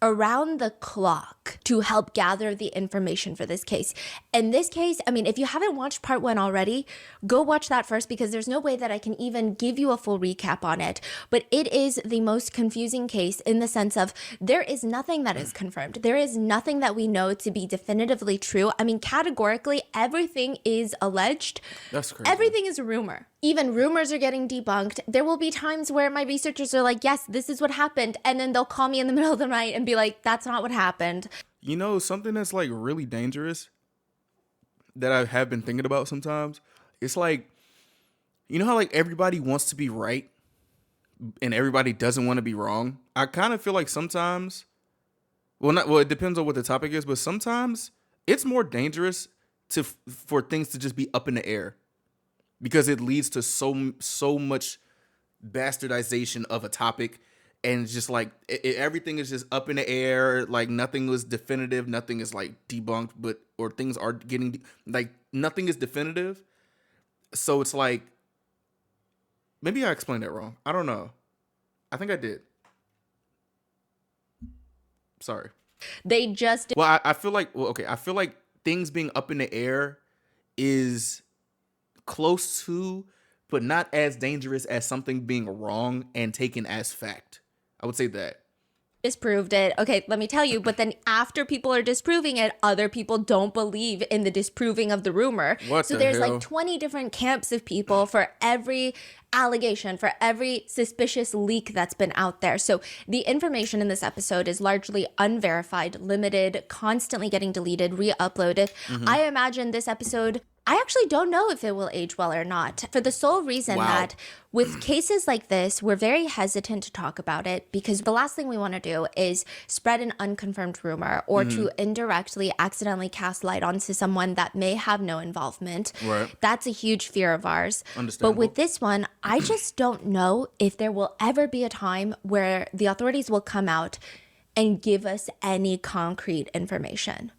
around the clock to help gather the information for this case. In this case, I mean, if you haven't watched part 1 already, go watch that first, because there's no way that I can even give you a full recap on it. But it is the most confusing case in the sense of there is nothing that is confirmed. There is nothing that we know to be definitively true. I mean, categorically, everything is alleged. That's crazy. Everything is a rumor. Even rumors are getting debunked. There will be times where my researchers are like, yes, this is what happened. And then they'll call me in the middle of the night and be like, that's not what happened. You know, something that's like really dangerous that I have been thinking about sometimes. It's like, you know how like everybody wants to be right and everybody doesn't want to be wrong? I kind of feel like sometimes, it depends on what the topic is, but sometimes it's more dangerous for things to just be up in the air, because it leads to so much bastardization of a topic, and it's just like everything is just up in the air. Like, nothing was definitive, nothing is like debunked, or things are getting like, nothing is definitive. So it's like, maybe I explained that wrong. I don't know. I think I did. Sorry. They just Well, I feel like, I feel like things being up in the air is close to, but not as dangerous as something being wrong and taken as fact. I would say that. disproved it. Okay, let me tell you. But then after people are disproving it, other people don't believe in the disproving of the rumor. What so the there's hell? like 20 different camps of people for every allegation, for every suspicious leak that's been out there. So the information in this episode is largely unverified, limited, constantly getting deleted, re-uploaded. I imagine this episode, I actually don't know if it will age well or not, for the sole reason Wow. that with cases like this, we're very hesitant to talk about it because the last thing we want to do is spread an unconfirmed rumor or to indirectly accidentally cast light onto someone that may have no involvement. Right. That's a huge fear of ours. But Understandable. with this one, I just don't know if there will ever be a time where the authorities will come out and give us any concrete information.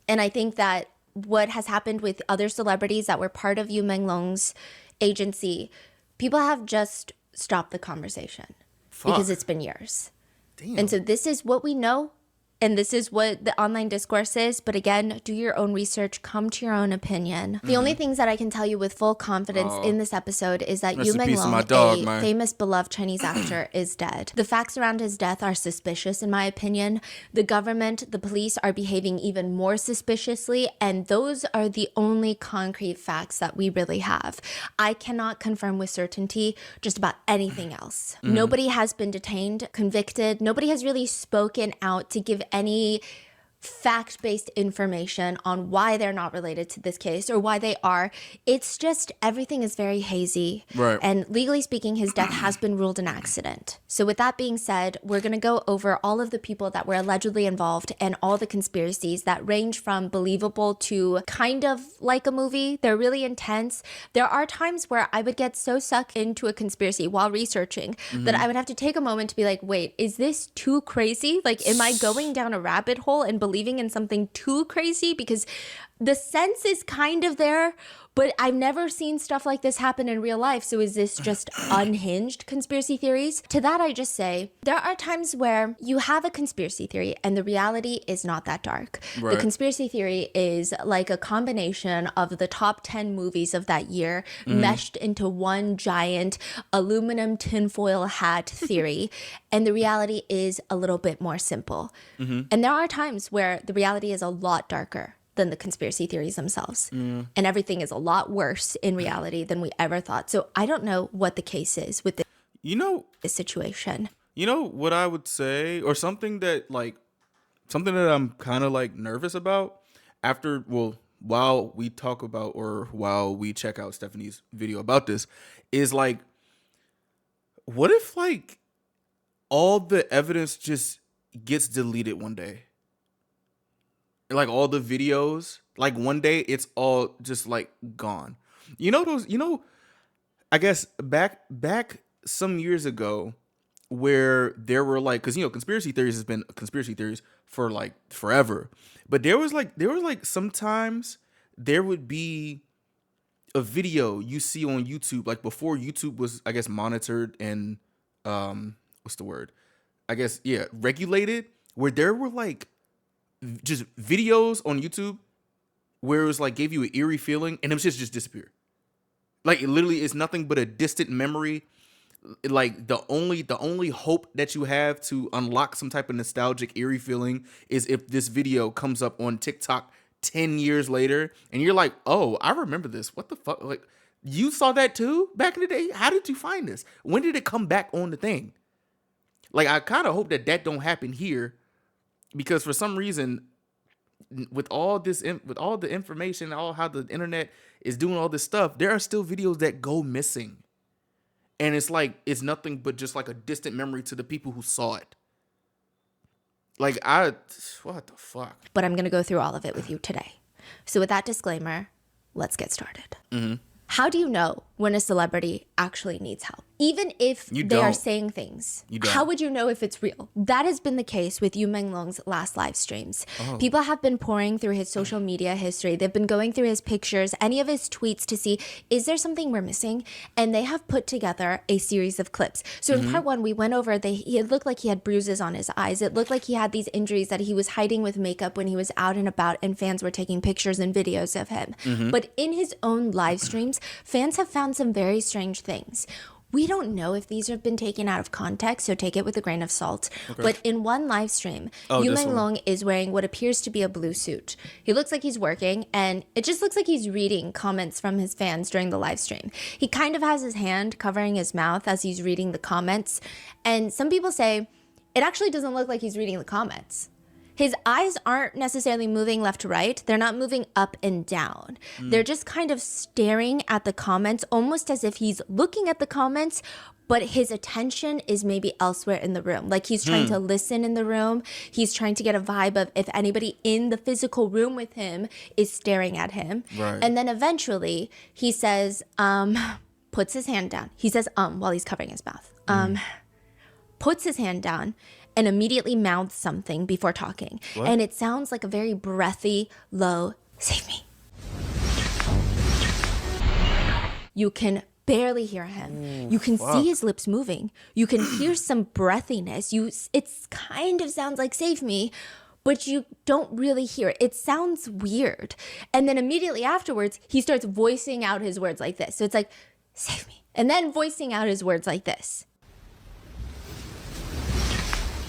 And I think that what has happened with other celebrities that were part of Yu Menglong's agency, people have just stopped the conversation because Fuck. it's been years. Damn. And so this is what we know. And this is what the online discourse is. But again, do your own research, come to your own opinion. The only things that I can tell you with full confidence in this episode is that Rest Yu in peace to my Menglong, dog, a man. famous beloved Chinese actor, is dead. The facts around his death are suspicious, in my opinion. The government, the police are behaving even more suspiciously. And those are the only concrete facts that we really have. I cannot confirm with certainty just about anything else. Nobody has been detained, convicted. Nobody has really spoken out to give any fact-based information on why they're not related to this case or why they are. It's just everything is very hazy. Right. And legally speaking, his death has been ruled an accident. So with that being said, we're going to go over all of the people that were allegedly involved and all the conspiracies that range from believable to kind of like a movie. They're really intense. There are times where I would get so sucked into a conspiracy while researching that I would have to take a moment to be like, wait, is this too crazy? Like, am I going down a rabbit hole and believing in something too crazy? Because the sense is kind of there, but I've never seen stuff like this happen in real life. So is this just unhinged conspiracy theories? To that, I just say there are times where you have a conspiracy theory and the reality is not that dark. Right. The conspiracy theory is like a combination of the top 10 movies of that year meshed into one giant aluminum tinfoil hat theory. And the reality is a little bit more simple. And there are times where the reality is a lot darker than the conspiracy theories themselves. And everything is a lot worse in reality than we ever thought. So I don't know what the case is with You know, this situation. you know what I would say, or something that I'm kind of like nervous about after, well, while we talk about or while we check out Stephanie's video about this, is like, what if like all the evidence just gets deleted one day? Like all the videos, like one day it's all just like gone. You know those, I guess back some years ago where there were like, because conspiracy theories has been conspiracy theories for like forever, but there was like sometimes there would be a video you see on YouTube, like before YouTube was, I guess, monitored and what's the word, I guess, yeah, regulated, where there were like just videos on YouTube where it was like gave you an eerie feeling and it was just disappeared. Like it literally is nothing but a distant memory. Like the only hope that you have to unlock some type of nostalgic eerie feeling is if this video comes up on TikTok 10 years later and you're like, oh, I remember this. What the fuck? Like, you saw that too back in the day? How did you find this? When did it come back on the thing? Like, I kind of hope that don't happen here, because for some reason, with all the information, all how the internet is doing all this stuff, there are still videos that go missing. And it's like, it's nothing but just like a distant memory to the people who saw it. Like, what the fuck? But I'm going to go through all of it with you today. So with that disclaimer, let's get started. How do you know when a celebrity actually needs help? Even if You they are don't. saying things, You don't. how would you know if it's real? That has been the case with Yu Menglong's last live streams. People have been pouring through his social media history. They've been going through his pictures, any of his tweets to see, is there something we're missing? And they have put together a series of clips. So in part one, we went over, it looked like he had bruises on his eyes. It looked like he had these injuries that he was hiding with makeup when he was out and about and fans were taking pictures and videos of him. But in his own live streams, fans have found some very strange things. We don't know if these have been taken out of context, so take it with a grain of salt. But in one live stream, Yu this one. Menglong is wearing what appears to be a blue suit. He looks like he's working, and it just looks like he's reading comments from his fans during the live stream. He kind of has his hand covering his mouth as he's reading the comments, and some people say it actually doesn't look like he's reading the comments. His eyes aren't necessarily moving left to right. They're not moving up and down. They're just kind of staring at the comments, almost as if he's looking at the comments, but his attention is maybe elsewhere in the room. Like he's trying to listen in the room. He's trying to get a vibe of if anybody in the physical room with him is staring at him. Right. And then eventually he says, puts his hand down. He says, while he's covering his mouth. Puts his hand down and immediately mouths something before talking. What? And it sounds like a very breathy, low, save me. You can barely hear him. You can see his lips moving. You can hear some breathiness. It kind of sounds like save me, but you don't really hear it. It sounds weird. And then immediately afterwards, he starts voicing out his words like this. So it's like, save me. And then voicing out his words like this.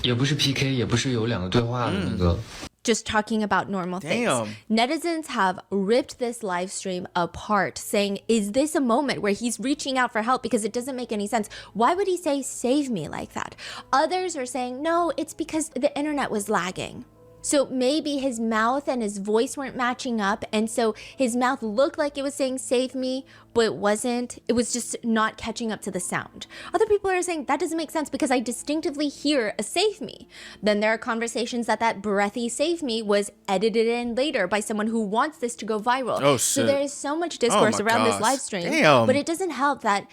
也不是 PK， 也不是有两个对话的那个。 Just talking about normal things. Damn. Netizens have ripped this live stream apart, saying, is this a moment where he's reaching out for help? Because it doesn't make any sense. Why would he say, save me like that? Others are saying, no, it's because the internet was lagging. So maybe his mouth and his voice weren't matching up. And so his mouth looked like it was saying save me, but it wasn't. It was just not catching up to the sound. Other people are saying that doesn't make sense because I distinctively hear a save me. Then there are conversations that breathy save me was edited in later by someone who wants this to go viral. Oh, So shit. there is so much discourse my around this gosh. live stream. Damn. But it doesn't help that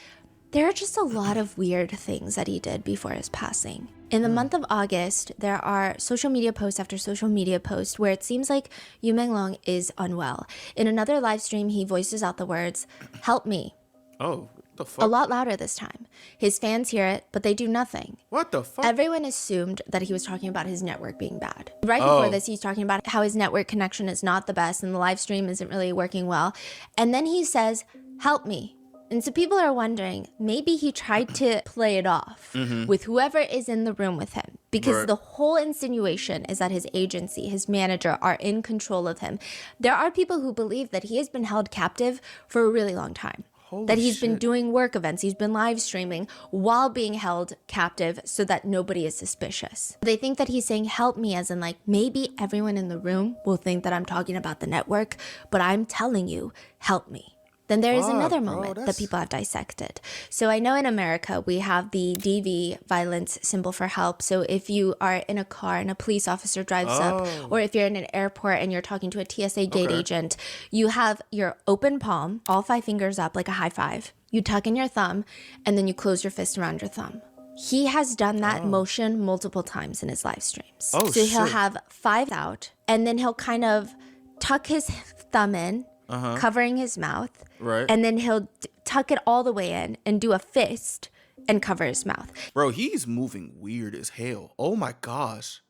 there are just a lot of weird things that he did before his passing. In the month of August, there are social media posts after social media posts where it seems like Yu Menglong is unwell. In another live stream, he voices out the words, help me, Oh, what the fuck? a lot louder this time. His fans hear it, but they do nothing. What the fuck? Everyone assumed that he was talking about his network being bad. Right before this, he's talking about how his network connection is not the best and the live stream isn't really working well. And then he says, help me. And so people are wondering, maybe he tried to play it off with whoever is in the room with him. Because Right. the whole insinuation is that his agency, his manager, are in control of him. There are people who believe that he has been held captive for a really long time. That he's been doing work events, he's been live streaming while being held captive so that nobody is suspicious. They think that he's saying, help me, as in like, maybe everyone in the room will think that I'm talking about the network, but I'm telling you, help me. Then there is Fuck, another bro, moment that's- that people have dissected. So I know in America, we have the DV violence symbol for help. So if you are in a car and a police officer drives up, or if you're in an airport and you're talking to a TSA gate agent, you have your open palm, all 5 fingers up like a high five. You tuck in your thumb, and then you close your fist around your thumb. He has done that motion multiple times in his live streams. Oh, so he'll shit. have 5 out, and then he'll kind of tuck his thumb in, covering his mouth. Right. And then he'll tuck it all the way in and do a fist and cover his mouth. Bro, he's moving weird as hell. Oh my gosh.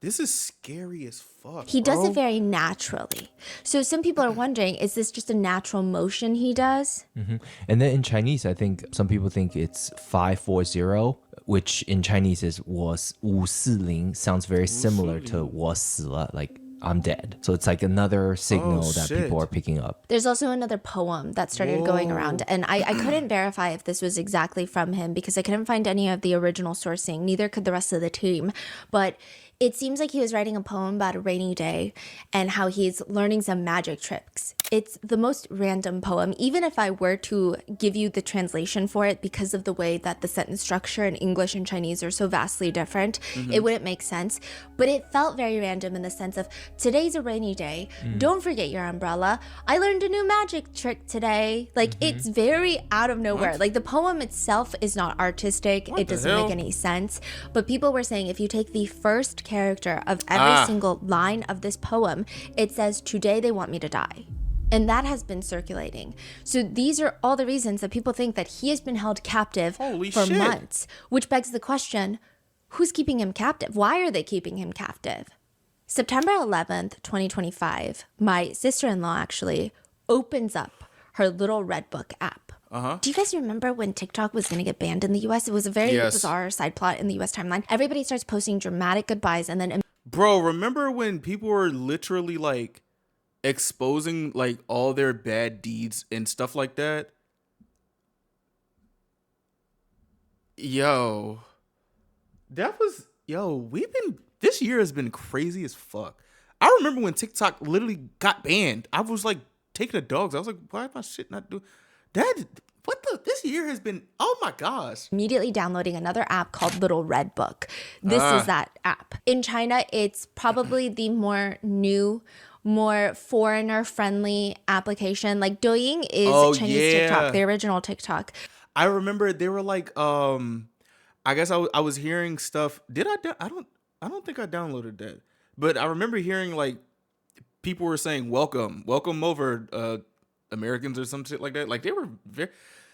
This is scary as fuck. He does bro. it very naturally. So some people are wondering, is this just a natural motion he does? And then in Chinese, I think some people think it's 540, which in Chinese is 540, sounds very similar to 我死了, like I'm dead. So it's like another signal that shit. people are picking up. There's also another poem that started going around, and I couldn't verify if this was exactly from him because I couldn't find any of the original sourcing, neither could the rest of the team. But it seems like he was writing a poem about a rainy day and how he's learning some magic tricks. It's the most random poem, even if I were to give you the translation for it because of the way that the sentence structure in English and Chinese are so vastly different, it wouldn't make sense. But it felt very random in the sense of, today's a rainy day, don't forget your umbrella. I learned a new magic trick today. Like, it's very out of nowhere. Like, the poem itself is not artistic. It the doesn't hell? make any sense. But people were saying if you take the first character of every single line of this poem, it says, today they want me to die. And that has been circulating. So these are all the reasons that people think that he has been held captive Holy for shit. months, which begs the question, who's keeping him captive? Why are they keeping him captive? September 11th, 2025, my sister-in-law actually opens up her little Red Book app. Do you guys remember when TikTok was going to get banned in the US? It was a very Yes. bizarre side plot in the US timeline. Everybody starts posting dramatic goodbyes, and then Bro, remember when people were literally like exposing like all their bad deeds and stuff like that? Yo, this year has been crazy as fuck. I remember when TikTok literally got banned. I was like taking the dogs. I was like, why my shit not doing that? This year has been, oh my gosh. immediately downloading another app called Little Red Book. This is that app. In China, it's probably the more new, more foreigner-friendly application. Like Douyin is Chinese TikTok, the original TikTok. I remember they were like, I guess I was hearing stuff. I don't think I downloaded that, but I remember hearing like people were saying welcome over Americans or some shit like that. Like they were very,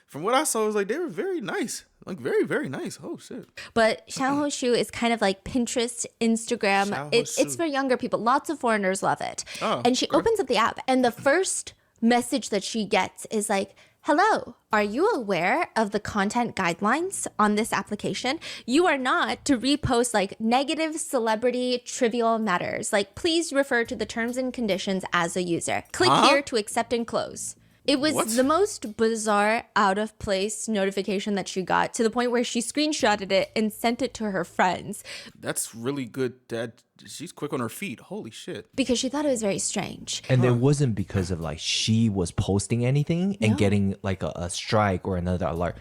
from what I saw, it was like they were very nice, like very very nice. Oh shit! But Xiaohongshu is kind of like Pinterest, Instagram. It's for younger people. Lots of foreigners love it. Oh, and she okay. opens up the app, and the first message that she gets is like, hello, are you aware of the content guidelines on this application? You are not to repost like negative celebrity trivial matters. Like, please refer to the terms and conditions as a user. Click here to accept and close. It was the most bizarre, out of place notification that she got, to the point where she screenshotted it and sent it to her friends That's really good. That she's quick on her feet. Holy shit! because she thought it was very strange. And it wasn't because of like she was posting anything and getting like a strike or another alert.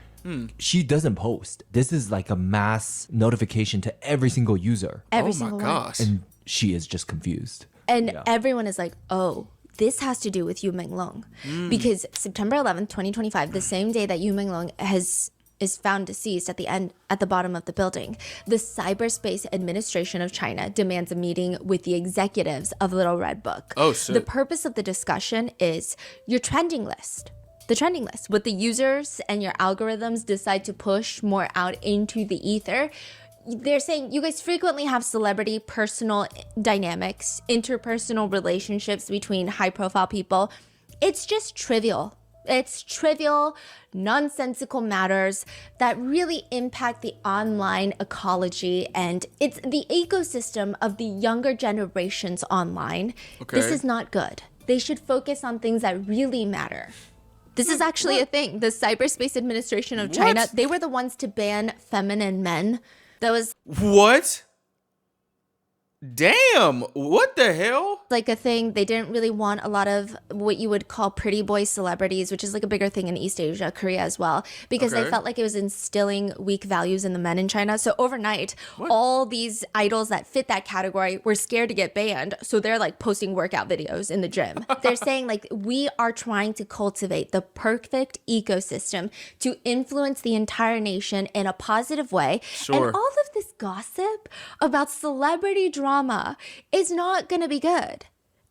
She doesn't post. This is like a mass notification to every single user. Every Oh my single one. gosh! And she is just confused. And everyone is like, oh, this has to do with Yu Menglong. Because September 11th, 2025, the same day that Yu Menglong is found deceased at the bottom of the building, the Cyberspace Administration of China demands a meeting with the executives of Little Red Book. Oh, shit. The purpose of the discussion is your trending list. The trending list. What the users and your algorithms decide to push more out into the ether. They're saying you guys frequently have celebrity personal dynamics, interpersonal relationships between high profile people. It's just trivial. It's trivial, nonsensical matters that really impact the online ecology, and it's the ecosystem of the younger generations online. Okay. This is not good. They should focus on things that really matter. This is actually a thing. The Cyberspace Administration of China, they were the ones to ban feminine men. That was What? Damn! What the hell? like a thing. They didn't really want a lot of what you would call pretty boy celebrities, which is like a bigger thing in East Asia, Korea as well, because they Okay. felt like it was instilling weak values in the men in China. So overnight, all these idols that fit that category were scared to get banned. So they're like posting workout videos in the gym. They're saying like, we are trying to cultivate the perfect ecosystem to influence the entire nation in a positive way. Sure. And all of this gossip about celebrity drama is not going to be good.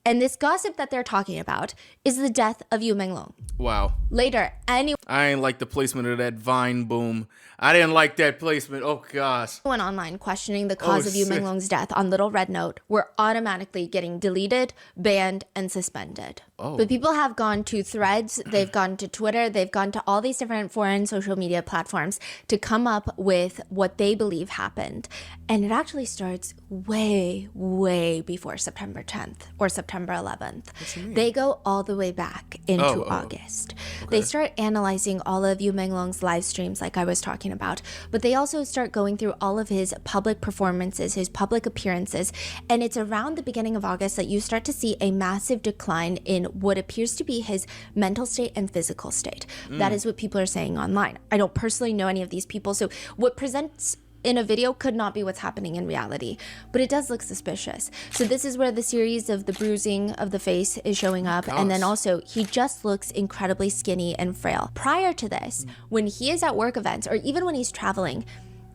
And this gossip that they're talking about is the death of Yu Menglong. Wow. Later, anyone I ain't like the placement of that Vine boom. I didn't like that placement. Oh gosh. online questioning the cause of Yu shit. Menglong's death on Little Red Note were automatically getting deleted, banned, and suspended. But people have gone to Threads, they've gone to Twitter, they've gone to all these different foreign social media platforms to come up with what they believe happened. And it actually starts way, way before September 10th or September 11th. They go all the way back into August. They start analyzing all of Yu Menglong's live streams like I was talking about, but they also start going through all of his public performances, his public appearances, and it's around the beginning of August that you start to see a massive decline in what appears to be his mental state and physical state. That is what people are saying online. I don't personally know any of these people, so what presents in a video could not be what's happening in reality, but it does look suspicious. So this is where the series of the bruising of the face is showing up, and then also he just looks incredibly skinny and frail. Prior to this, when he is at work events or even when he's traveling,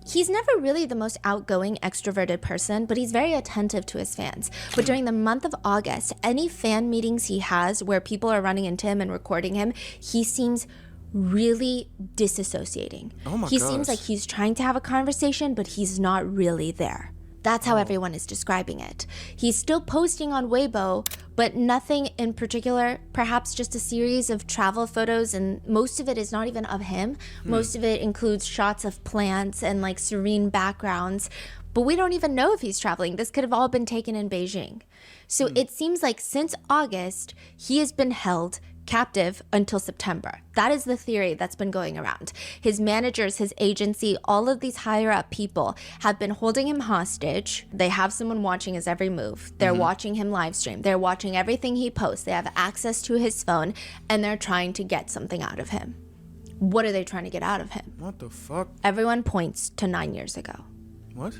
he's never really the most outgoing, extroverted person, but he's very attentive to his fans. But during the month of August, any fan meetings he has where people are running into him and recording him, he seems really disassociating. Oh my He gosh. seems like he's trying to have a conversation, but he's not really there. That's how everyone is describing it. He's still posting on Weibo, but nothing in particular, perhaps just a series of travel photos, and most of it is not even of him. Most of it includes shots of plants and like serene backgrounds, but we don't even know if he's traveling. This could have all been taken in Beijing. So it seems like since August, he has been held captive until September. That is the theory that's been going around. His managers, his agency, all of these higher up people have been holding him hostage. They have someone watching his every move. They're watching him live stream. They're watching everything he posts. They have access to his phone, and they're trying to get something out of him. What are they trying to get out of him? What the fuck? Everyone points to 9 years ago. What?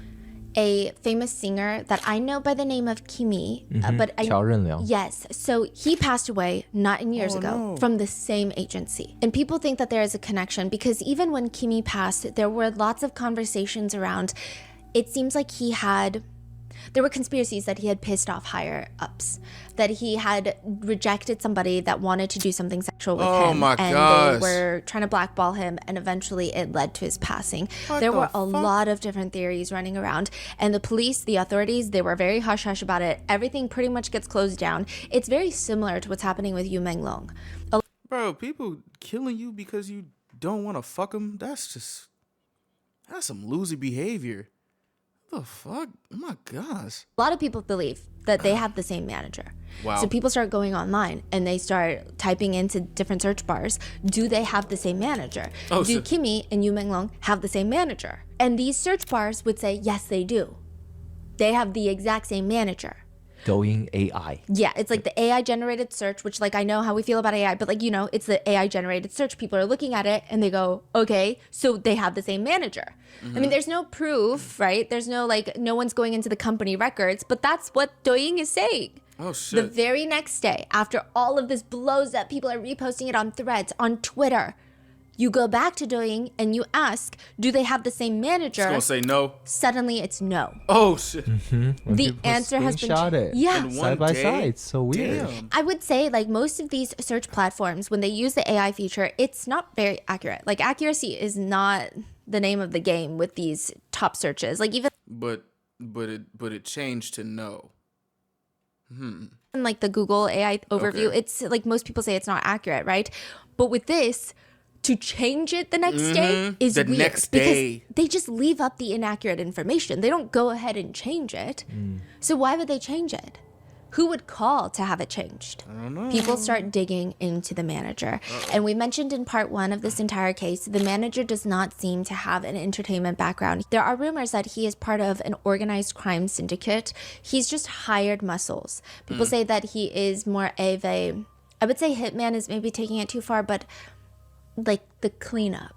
A famous singer that I know by the name of Kimi, but I 乔任梁. yes, so he passed away 9 years ago from the same agency. And people think that there is a connection because even when Kimi passed, there were lots of conversations around. It seems like there were conspiracies that he had pissed off higher ups, that he had rejected somebody that wanted to do something sexual with him. My and gosh. they were trying to blackball him, and eventually it led to his passing. There the were a fuck? lot of different theories running around, and the police, the authorities, they were very hush-hush about it. Everything pretty much gets closed down. It's very similar to what's happening with Yu Menglong. Bro, people killing you because you don't want to fuck them, that's some loser behavior. What the fuck? Oh my gosh. A lot of people believe that they have the same manager. Wow. So people start going online and they start typing into different search bars, do they have the same manager? Oh, do so- Kimi and Yu Menglong have the same manager? And these search bars would say, yes, they do. They have the exact same manager. Douyin AI. Yeah, it's like the AI generated search, which like I know how we feel about AI, but like, you know, it's the AI generated search. People are looking at it and they go, okay, so they have the same manager. I mean, there's no proof, right? There's no like, no one's going into the company records, but that's what Douyin is saying. Oh The shit. very next day, after all of this blows up, people are reposting it on Threads, on Twitter. You go back to Douyin and you ask, do they have the same manager? It's gonna say no. Suddenly it's no. Oh shit. The answer has been Screenshot it. Yeah. In one Side by day? side. It's so weird. Damn. I would say like most of these search platforms, when they use the AI feature, it's not very accurate. Like accuracy is not the name of the game with these top searches. Like even But it changed to no. in like the Google AI overview, Okay. it's like most people say it's not accurate, right? But with this, to change it the next day is The weird next because day. they just leave up the inaccurate information. They don't go ahead and change it. So why would they change it? Who would call to have it changed? I don't know. People start digging into the manager. And we mentioned in part 1 of this entire case, the manager does not seem to have an entertainment background. There are rumors that he is part of an organized crime syndicate. He's just hired muscles. People say that he is more of a, I would say hitman is maybe taking it too far, but like the cleanup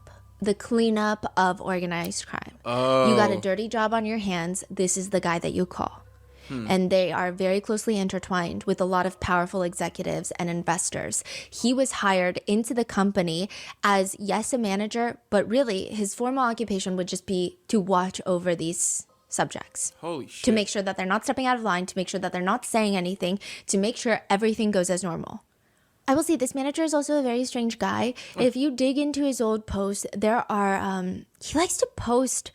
of organized crime. You got a dirty job on your hands. This is the guy that you call. And they are very closely intertwined with a lot of powerful executives and investors. He was hired into the company as, yes, a manager, but really his formal occupation would just be to watch over these subjects, Holy shit. to make sure that they're not stepping out of line, to make sure that they're not saying anything, to make sure everything goes as normal. I will say this manager is also a very strange guy. If you dig into his old posts, there are, he likes to post,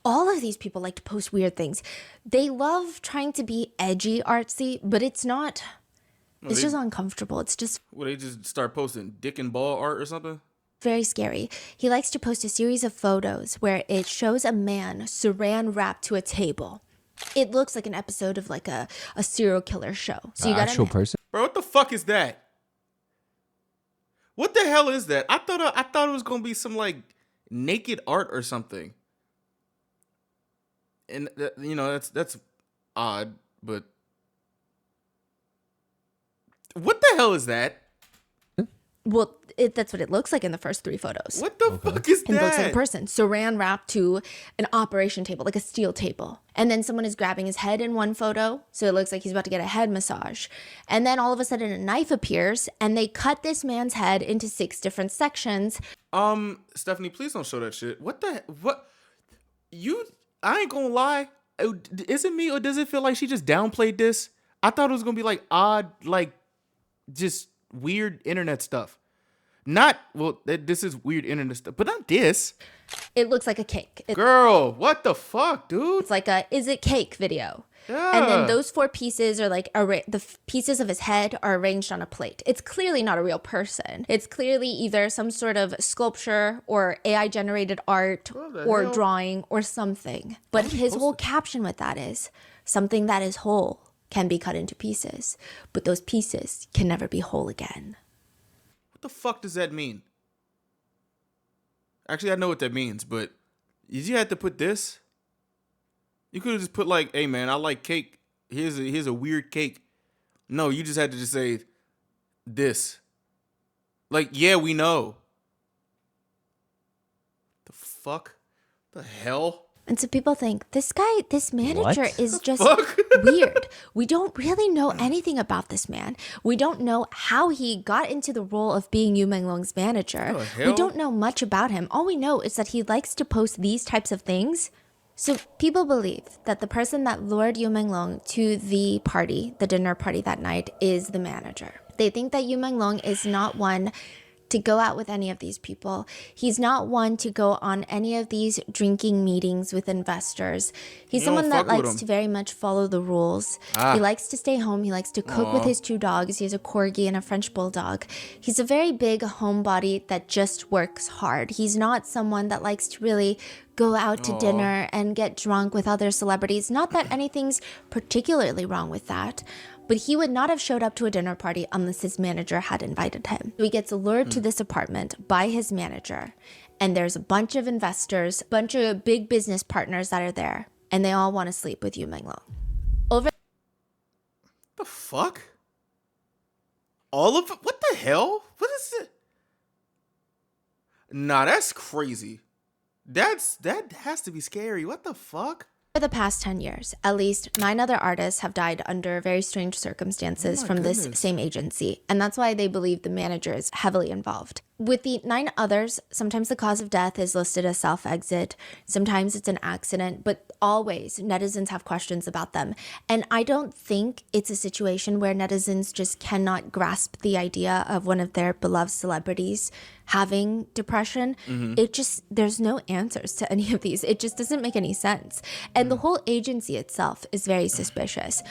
all of these people like to post weird things. They love trying to be edgy, artsy, but it's not, it's just uncomfortable. It's just Well, they just start posting dick and ball art or something? very scary. He likes to post a series of photos where it shows a man saran wrapped to a table. It looks like an episode of like a serial killer show. So you got Actual person. Bro, what the fuck is that? What the hell is that? I thought it was gonna be some like naked art or something. And that's odd, but what the hell is that? Well, that's what it looks like in the first 3 photos. What the fuck is And it looks like a that? person saran wrapped to an operation table, like a steel table. And then someone is grabbing his head in one photo, so it looks like he's about to get a head massage. And then all of a sudden a knife appears and they cut this man's head into 6 different sections. Stephanie, please don't show that shit. What? I ain't gonna lie. Is it me or does it feel like she just downplayed this? I thought it was gonna be like odd, like just weird internet stuff. Not well. This is weird internet stuff, but not this. It looks like a cake. Girl, what the fuck, dude? It's like a "is it cake" video. Yeah. And then those 4 pieces are like pieces of his head are arranged on a plate. It's clearly not a real person. It's clearly either some sort of sculpture or AI generated art or hell? drawing or something. But his whole caption with that is something that is whole can be cut into pieces, but those pieces can never be whole again. What the fuck does that mean? Actually, I know what that means, but did you have to put this? You could have just put like, "Hey man, I like cake. Here's a weird cake." No, you just had to just say this. Like, yeah, we know. The fuck? The hell? And so people think this manager What? is just Fuck? weird. We don't really know anything about this man. We don't know how he got into the role of being Yu Menglong's manager. What the hell? We don't know much about him. All we know is that he likes to post these types of things. So people believe that the person that lured Yu Menglong to the party, the dinner party that night, is the manager. They think that Yu Menglong is not one to go out with any of these people. He's not one to go on any of these drinking meetings with investors. He's You don't someone that fuck with likes him. to very much follow the rules. He likes to stay home. He likes to cook with his 2 dogs. He has a corgi and a French bulldog. He's a very big homebody that just works hard. He's not someone that likes to really go out to dinner and get drunk with other celebrities. Not that anything's particularly wrong with that, but he would not have showed up to a dinner party unless his manager had invited him. So he gets lured to this apartment by his manager, and there's a bunch of investors, a bunch of big business partners that are there, and they all want to sleep with Yu Menglong. Over The fuck? All of it? What the hell? What is it? Nah, that's crazy. That has to be scary. What the fuck? the past 10 years, at least 9 other artists have died under very strange circumstances from this same agency. And that's why they believe the manager is heavily involved. With the 9 others, sometimes the cause of death is listed as self-exit. Sometimes it's an accident, but always netizens have questions about them. And I don't think it's a situation where netizens just cannot grasp the idea of one of their beloved celebrities having depression. It just, there's no answers to any of these. It just doesn't make any sense. And the whole agency itself is very suspicious.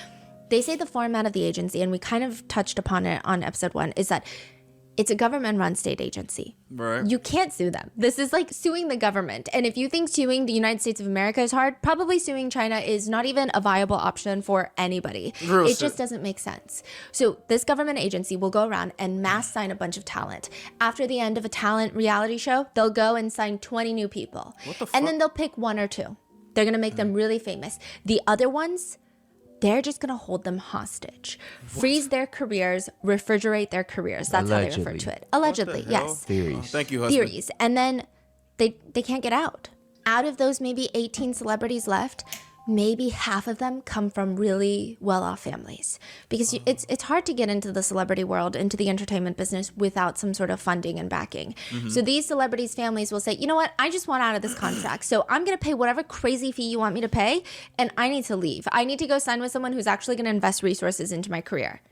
They say the format of the agency, and we kind of touched upon it on episode 1, is that it's a government-run state agency. Right. You can't sue them. This is like suing the government. And if you think suing the United States of America is hard, probably suing China is not even a viable option for anybody. Real It shit. just doesn't make sense. So this government agency will go around and mass sign a bunch of talent. After the end of a talent reality show, they'll go and sign 20 new people. What the And fuck? then they'll pick 1 or 2. They're going to make them really famous. The other ones, they're just going to hold them hostage, freeze their careers, refrigerate their careers. That's how they refer Allegedly. to it. Allegedly, What the hell? yes. Theories. Thank you, husband. Theories. And then they can't get out. Out of those maybe 18 celebrities left, maybe half of them come from really well-off families. Because it's hard to get into the celebrity world, into the entertainment business without some sort of funding and backing. So these celebrities' families will say, you know what, I just want out of this contract. So I'm going to pay whatever crazy fee you want me to pay, and I need to leave. I need to go sign with someone who's actually going to invest resources into my career.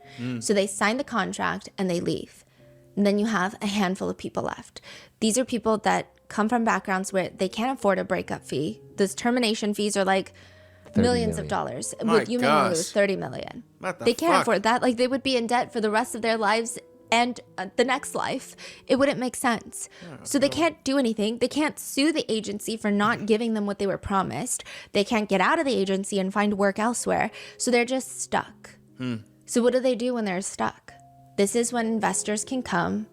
So they sign the contract and they leave. And then you have a handful of people left. These are people that come from backgrounds where they can't afford a breakup fee. Those termination fees are like millions of million. dollars. My With Yu Menglong, it was gosh. 30 million. What the They can't fuck? afford that. Like, they would be in debt for the rest of their lives and the next life. It wouldn't make sense. So they can't do anything. They can't sue the agency for not giving them what they were promised. They can't get out of the agency and find work elsewhere. So they're just stuck. So what do they do when they're stuck? This is when investors can come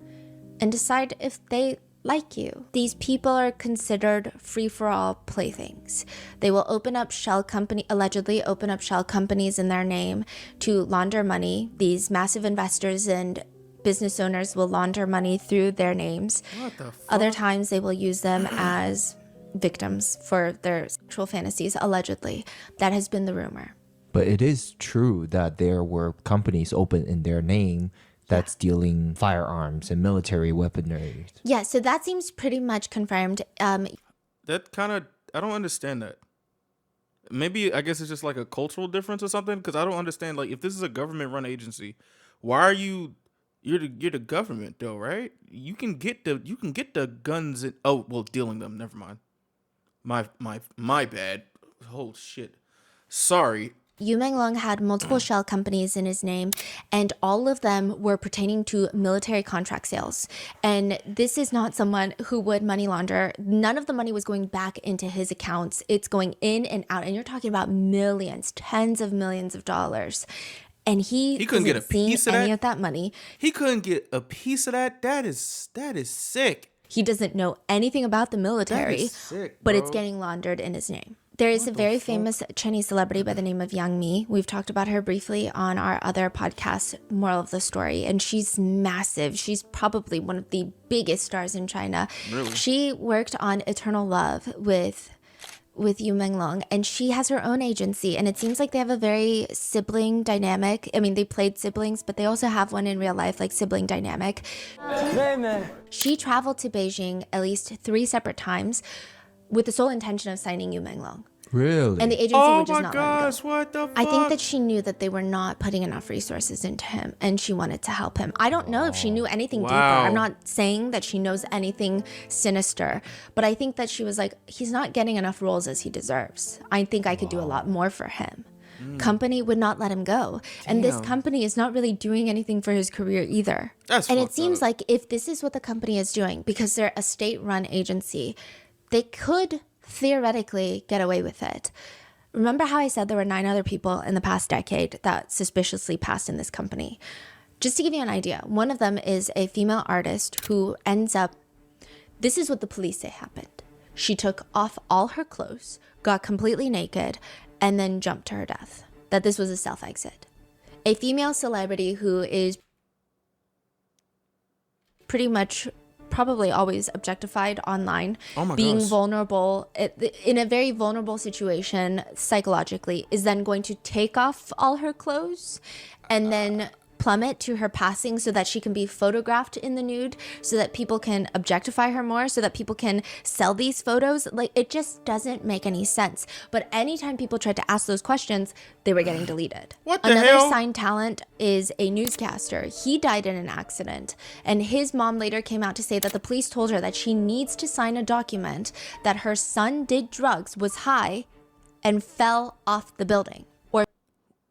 and decide if they like you. These people are considered free-for-all playthings. They will allegedly open up shell companies in their name to launder money. These massive investors and business owners will launder money through their names. What the fuck? Other times they will use them as victims for their sexual fantasies, allegedly. That has been the rumor. But it is true that there were companies open in their name that's dealing firearms and military weaponry. Yeah, so that seems pretty much confirmed. That kind of, I don't understand that. Maybe, I guess it's just like a cultural difference or something, because I don't understand, like, if this is a government-run agency, why are you You're the government though, right? You can get the guns and dealing them. Never mind. My bad. Oh shit. Sorry. Menglong had multiple shell companies in his name, and all of them were pertaining to military contract sales. And this is not someone who would money launder. None of the money was going back into his accounts. It's going in and out. And you're talking about millions, tens of millions of dollars. And he couldn't get a isn't seeing piece of any that? of that money. He couldn't get a piece of that. That is sick. He doesn't know anything about the military, That is sick, but it's bro. getting laundered in his name. There is a very famous Chinese celebrity by the name of Yang Mi. We've talked about her briefly on our other podcast, Moral of the Story, and she's massive. She's probably one of the biggest stars in China. Really? She worked on Eternal Love with Menglong, and she has her own agency, and it seems like they have a very sibling dynamic. I mean, they played siblings, but they also have one in real life, like sibling dynamic. She traveled to Beijing at least 3 separate times with the sole intention of signing Menglong. Really? And the agency Oh would just my not let him go. gosh, what the fuck? I think that she knew that they were not putting enough resources into him, and she wanted to help him. I don't know if she knew anything deeper. Wow. I'm not saying that she knows anything sinister, but I think that she was like, he's not getting enough roles as he deserves. I think I could do a lot more for him. Company would not let him go. And this company is not really doing anything for his career either. That's and it fucked seems up. like if this is what the company is doing, because they're a state-run agency, they could theoretically get away with it. Remember how I said there were 9 other people in the past decade that suspiciously passed in this company? Just to give you an idea, one of them is a female artist who ends up, this is what the police say happened. She took off all her clothes, got completely naked, and then jumped to her death. That this was a self-exit. A female celebrity who is pretty much probably always objectified online, Oh my being gosh. vulnerable in a very vulnerable situation psychologically, is then going to take off all her clothes and then plummet to her passing so that she can be photographed in the nude, so that people can objectify her more, so that people can sell these photos. Like, it just doesn't make any sense. But anytime people tried to ask those questions, they were getting deleted. What the Another hell? signed talent is a newscaster. He died in an accident, and his mom later came out to say that the police told her that she needs to sign a document that her son did drugs, was high, and fell off the building, or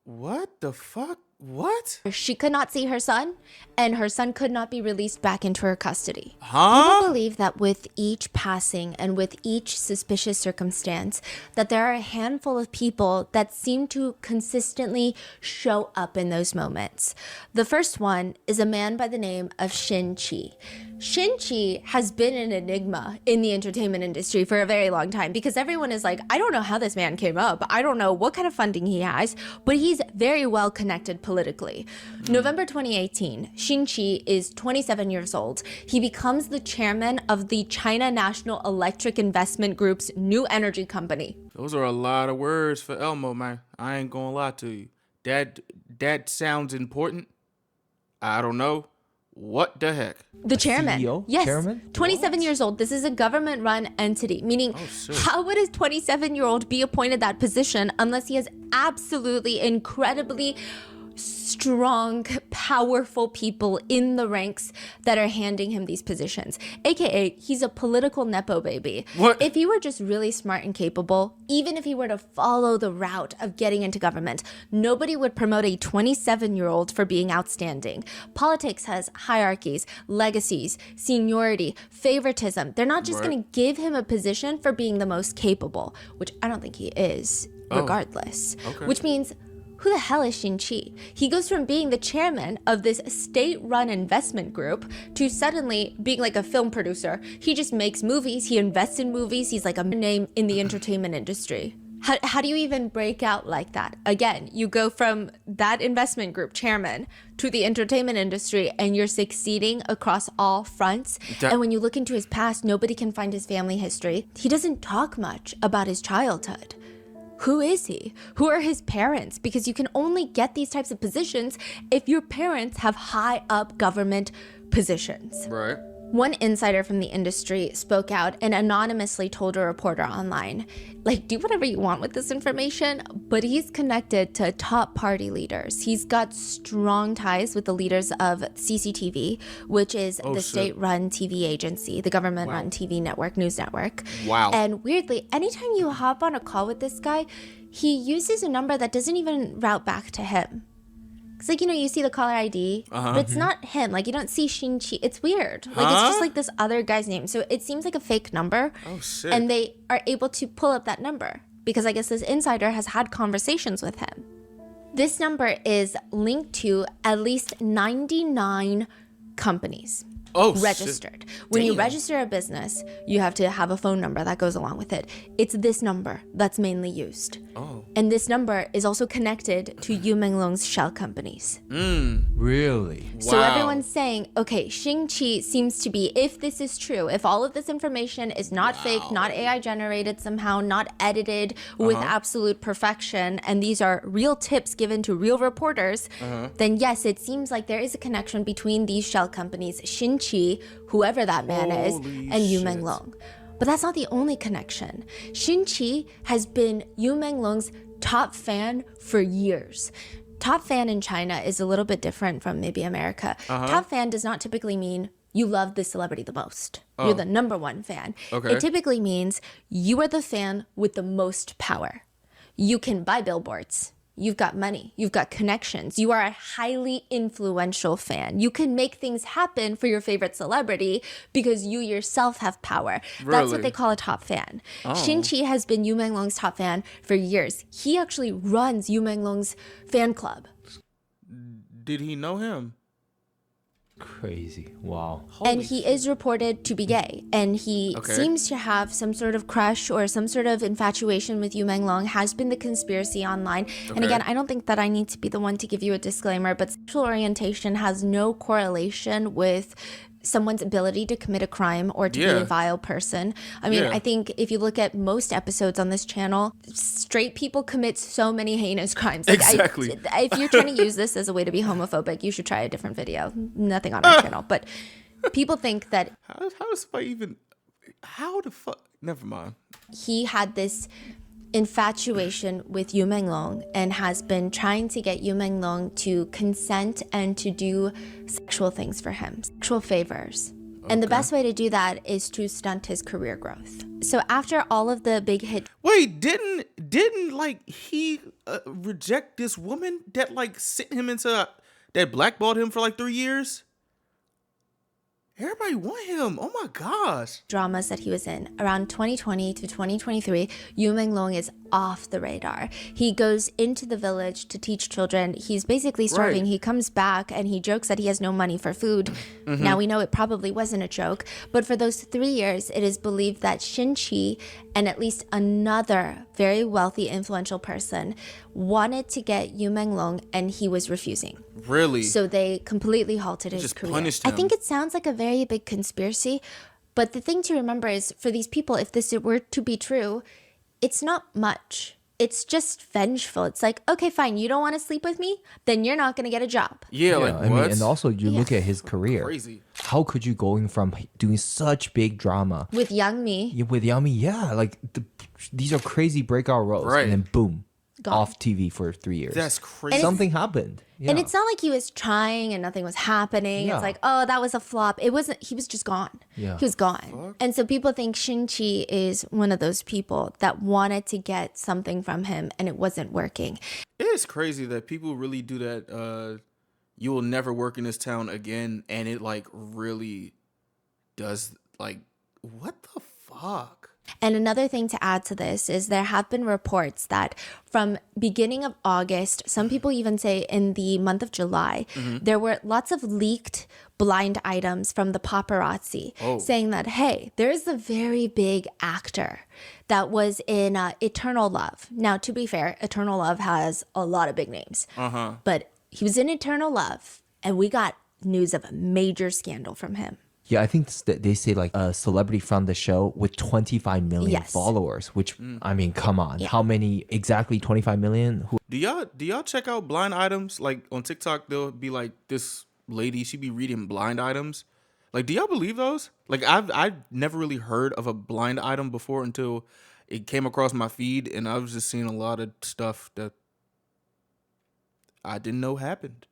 What the fuck? What? she could not see her son, and her son could not be released back into her custody. Huh? People believe that with each passing and with each suspicious circumstance, that there are a handful of people that seem to consistently show up in those moments. The first one is a man by the name of Shin Chi. Shin Chi has been an enigma in the entertainment industry for a very long time because everyone is like, I don't know how this man came up. I don't know what kind of funding he has, but he's very well connected politically. November 2018, Shin Chi is 27 years old. He becomes the chairman of the China National Electric Investment Group's new energy company. Those are a lot of words for Elmo, man. I ain't gonna lie to you. That sounds important. I don't know. What the heck? The chairman. CEO? Yes. Chairman? 27 years old. This is a government-run entity, meaning how would a 27-year-old be appointed that position unless he has absolutely incredibly strong, powerful people in the ranks that are handing him these positions? AKA, he's a political nepo baby. What? If he were just really smart and capable, even if he were to follow the route of getting into government, nobody would promote a 27-year-old for being outstanding. Politics has hierarchies, legacies, seniority, favoritism. They're not just Right. going to give him a position for being the most capable, which I don't think he is, regardless. okay. Which means, who the hell is Shin Chi? He goes from being the chairman of this state-run investment group to suddenly being like a film producer. He just makes movies. He invests in movies. He's like a name in the entertainment industry. How do you even break out like that? Again, you go from that investment group chairman to the entertainment industry, and you're succeeding across all fronts. And when you look into his past, nobody can find his family history. He doesn't talk much about his childhood. Who is he? Who are his parents? Because you can only get these types of positions if your parents have high up government positions. Right. One insider from the industry spoke out and anonymously told a reporter online, like, do whatever you want with this information, but he's connected to top party leaders. He's got strong ties with the leaders of CCTV, which is the state-run TV agency, the government-run TV network, news network. Wow. And weirdly, anytime you hop on a call with this guy, he uses a number that doesn't even route back to him. It's like, you see the caller ID, but it's not him. Like, you don't see Xinqi. It's weird. Like, it's just like this other guy's name. So it seems like a fake number. Oh, shit. And they are able to pull up that number because I guess this insider has had conversations with him. This number is linked to at least 99 companies. Registered. When you register a business, you have to have a phone number that goes along with it. It's this number that's mainly used. And this number is also connected to Yu Menglong's shell companies. Really? So everyone's saying, okay, Xingqi seems to be, if this is true, if all of this information is not fake, not AI generated somehow, not edited with absolute perfection, and these are real tips given to real reporters, then yes, it seems like there is a connection between these shell companies, Xinqi, whoever that man is, and Yu Menglong. But that's not the only connection. Xinqi has been Yu Menglong's top fan for years. Top fan in China is a little bit different from maybe America. Top fan does not typically mean you love this celebrity the most. You're the number one fan. It typically means you are the fan with the most power. You can buy billboards. You've got money. You've got connections. You are a highly influential fan. You can make things happen for your favorite celebrity because you yourself have power. That's what they call a top fan. Xinqi has been Yu Menglong's top fan for years. He actually runs Yu Menglong's fan club. Did he know him? Crazy. Wow. And he is reported to be gay. And he seems to have some sort of crush or some sort of infatuation with Yu Menglong, has been the conspiracy online. And again, I don't think that I need to be the one to give you a disclaimer, but sexual orientation has no correlation with someone's ability to commit a crime or to be a vile person. I mean, I think if you look at most episodes on this channel, straight people commit so many heinous crimes. Like, exactly. If you're trying to use this as a way to be homophobic, you should try a different video. Nothing on our channel. But people think that How does somebody even... How the fuck... Never mind. he had this infatuation with Yu Menglong and has been trying to get Yu Menglong to consent and to do sexual things for him, sexual favors. And the best way to do that is to stunt his career growth. So after all of the big hit... Wait, didn't like he reject this woman that like sent him into... that blackballed him for like 3 years? Everybody want him. Oh my gosh. dramas that he was in. Around 2020 to 2023, Yu Menglong is off the radar. He goes into the village to teach children. He's basically starving. He comes back and he jokes that he has no money for food. Now we know it probably wasn't a joke, but for those 3 years, it is believed that Xinqi and at least another very wealthy, influential person wanted to get Yu Menglong and he was refusing. Really? So they completely halted his just career. punished I him. think it sounds like a very big conspiracy, but the thing to remember is for these people, if this were to be true, it's not much. It's just vengeful. It's like, okay, fine, you don't want to sleep with me? Then you're not going to get a job. Yeah, like I what? mean, and also you look at his career. Crazy. How could you going from doing such big drama With Yang Mi, with Yami? Yeah, like these are crazy breakout roles, and then boom, Gone. off TV for 3 years. That's crazy. Something happened. Yeah. and it's not like he was trying and nothing was happening. Yeah. It's like, oh, that was a flop. It wasn't, he was just gone. Yeah. He was gone. And so people think Xinqi is one of those people that wanted to get something from him and it wasn't working. It's crazy that people really do that. You will never work in this town again, and it like really does. Like, what the fuck? And another thing to add to this is there have been reports that from beginning of August, some people even say in the month of July, there were lots of leaked blind items from the paparazzi saying that, hey, there's a very big actor that was in Eternal Love. Now, to be fair, Eternal Love has a lot of big names. But he was in Eternal Love, and we got news of a major scandal from him. Yeah, I think they say like a celebrity from the show with 25 million Yes. followers, which I mean, come on. How many exactly 25 million? Who Do y'all check out blind items? Like on TikTok, there'll be like this lady. She be reading blind items. Like, do y'all believe those? Like, I've never really heard of a blind item before until it came across my feed, and I was just seeing a lot of stuff that I didn't know happened.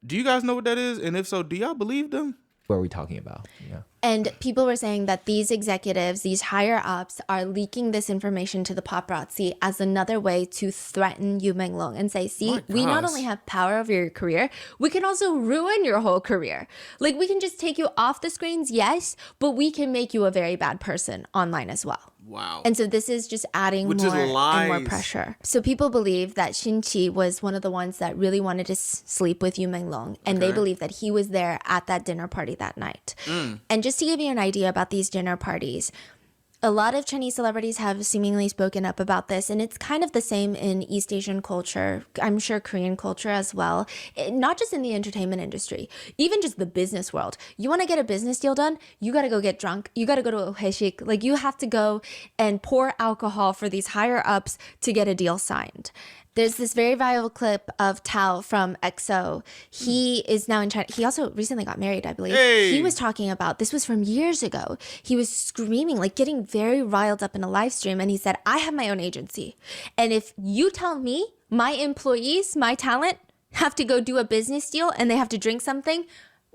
Do you guys know what that is? And if so, do y'all believe them? What are we talking about? Yeah. And people were saying that these executives, these higher ups, are leaking this information to the paparazzi as another way to threaten Yu Menglong and say, see, My we not gosh. only have power over your career, we can also ruin your whole career. Like, we can just take you off the screens, yes, but we can make you a very bad person online as well. Wow. And so this is just adding Which more is and more lies. pressure. So people believe that Xinqi was one of the ones that really wanted to sleep with Yu Menglong. And they Okay. believe that he was there at that dinner party that night. And just to give you an idea about these dinner parties, a lot of Chinese celebrities have seemingly spoken up about this, and it's kind of the same in East Asian culture. I'm sure Korean culture as well. Not just in the entertainment industry, even just the business world. You want to get a business deal done, you got to go get drunk. You got to go to a haeshik. Like, you have to go and pour alcohol for these higher ups to get a deal signed. There's this very viral clip of Tao from EXO. He is now in China. He also recently got married, I believe. Hey. He was talking about, this was from years ago. He was screaming, like getting very riled up in a live stream. And he said, I have my own agency. And if you tell me my employees, my talent, have to go do a business deal and they have to drink something,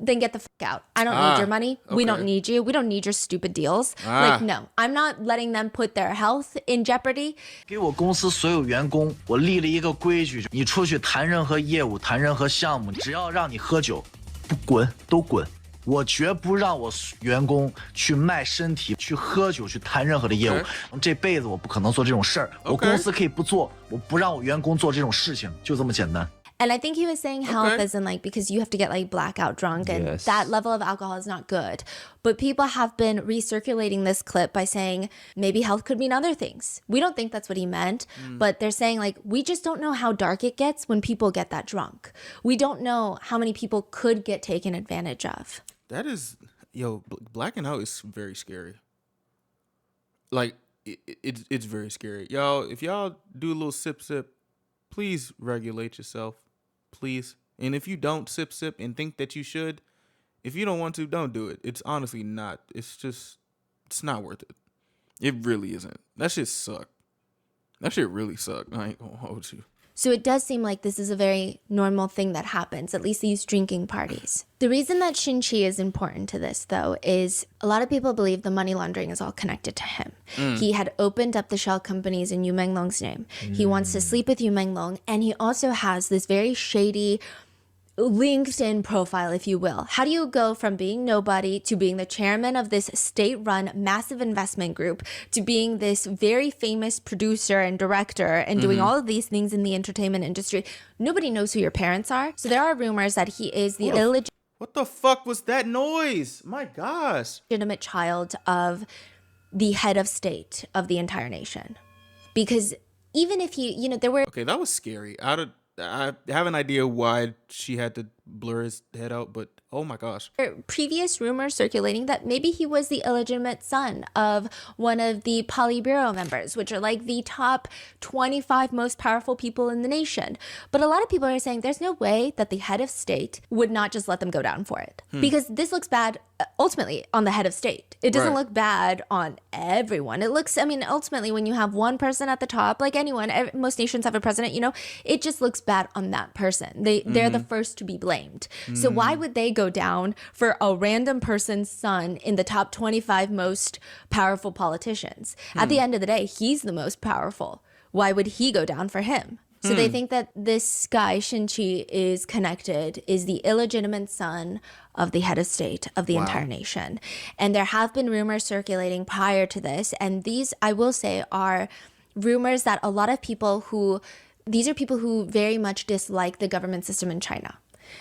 then get the fuck out. I don't need your money. We don't okay. need you. We don't need your stupid deals. Like, no, I'm not letting them put their health in jeopardy. 给我公司所有员工，我立了一个规矩：你出去谈任何业务、谈任何项目，只要让你喝酒，不滚都滚。我绝不让我员工去卖身体、去喝酒、去谈任何的业务。这辈子我不可能做这种事儿。我公司可以不做，我不让我员工做这种事情，就这么简单。 And I think he was saying health Okay. as in like, because you have to get like blackout drunk and Yes. that level of alcohol is not good. But people have been recirculating this clip by saying maybe health could mean other things. We don't think that's what he meant, but they're saying like, we just don't know how dark it gets when people get that drunk. We don't know how many people could get taken advantage of. That is, blacking out is very scary. Like, it's very scary. Y'all, if y'all do a little sip, please regulate yourself. Please. And if you don't sip and think that you should, if you don't want to, don't do it. It's honestly not. It's not worth it. It really isn't. That shit sucked. That shit really sucked. I ain't gonna hold you. So it does seem like this is a very normal thing that happens, at least these drinking parties. The reason that Xinqi is important to this, though, is a lot of people believe the money laundering is all connected to him. He had opened up the shell companies in Yu Menglong's name. He wants to sleep with Yu Menglong, and he also has this very shady LinkedIn profile, if you will. How do you go from being nobody to being the chairman of this state-run massive investment group to being this very famous producer and director and doing all of these things in the entertainment industry? Nobody knows who your parents are. So there are rumors that he is the What the fuck was that noise? My gosh. illegitimate child of the head of state of the entire nation. Because even if he, there were Okay, that was scary. I have an idea why she had to blur his head out, but oh my gosh. previous rumors circulating that maybe he was the illegitimate son of one of the Politburo members, which are like the top 25 most powerful people in the nation. But a lot of people are saying there's no way that the head of state would not just let them go down for it. Because this looks bad ultimately on the head of state. It doesn't Right. look bad on everyone. It looks, ultimately when you have one person at the top, like anyone, most nations have a president, it just looks bad on that person. They're the first to be blamed. So why would they go down for a random person's son in the top 25 most powerful politicians? At the end of the day, he's the most powerful. Why would he go down for him? So they think that this guy, Xinqi, is connected, is the illegitimate son of the head of state of the entire nation. And there have been rumors circulating prior to this. And these, I will say, are rumors that a lot of people these are people who very much dislike the government system in China.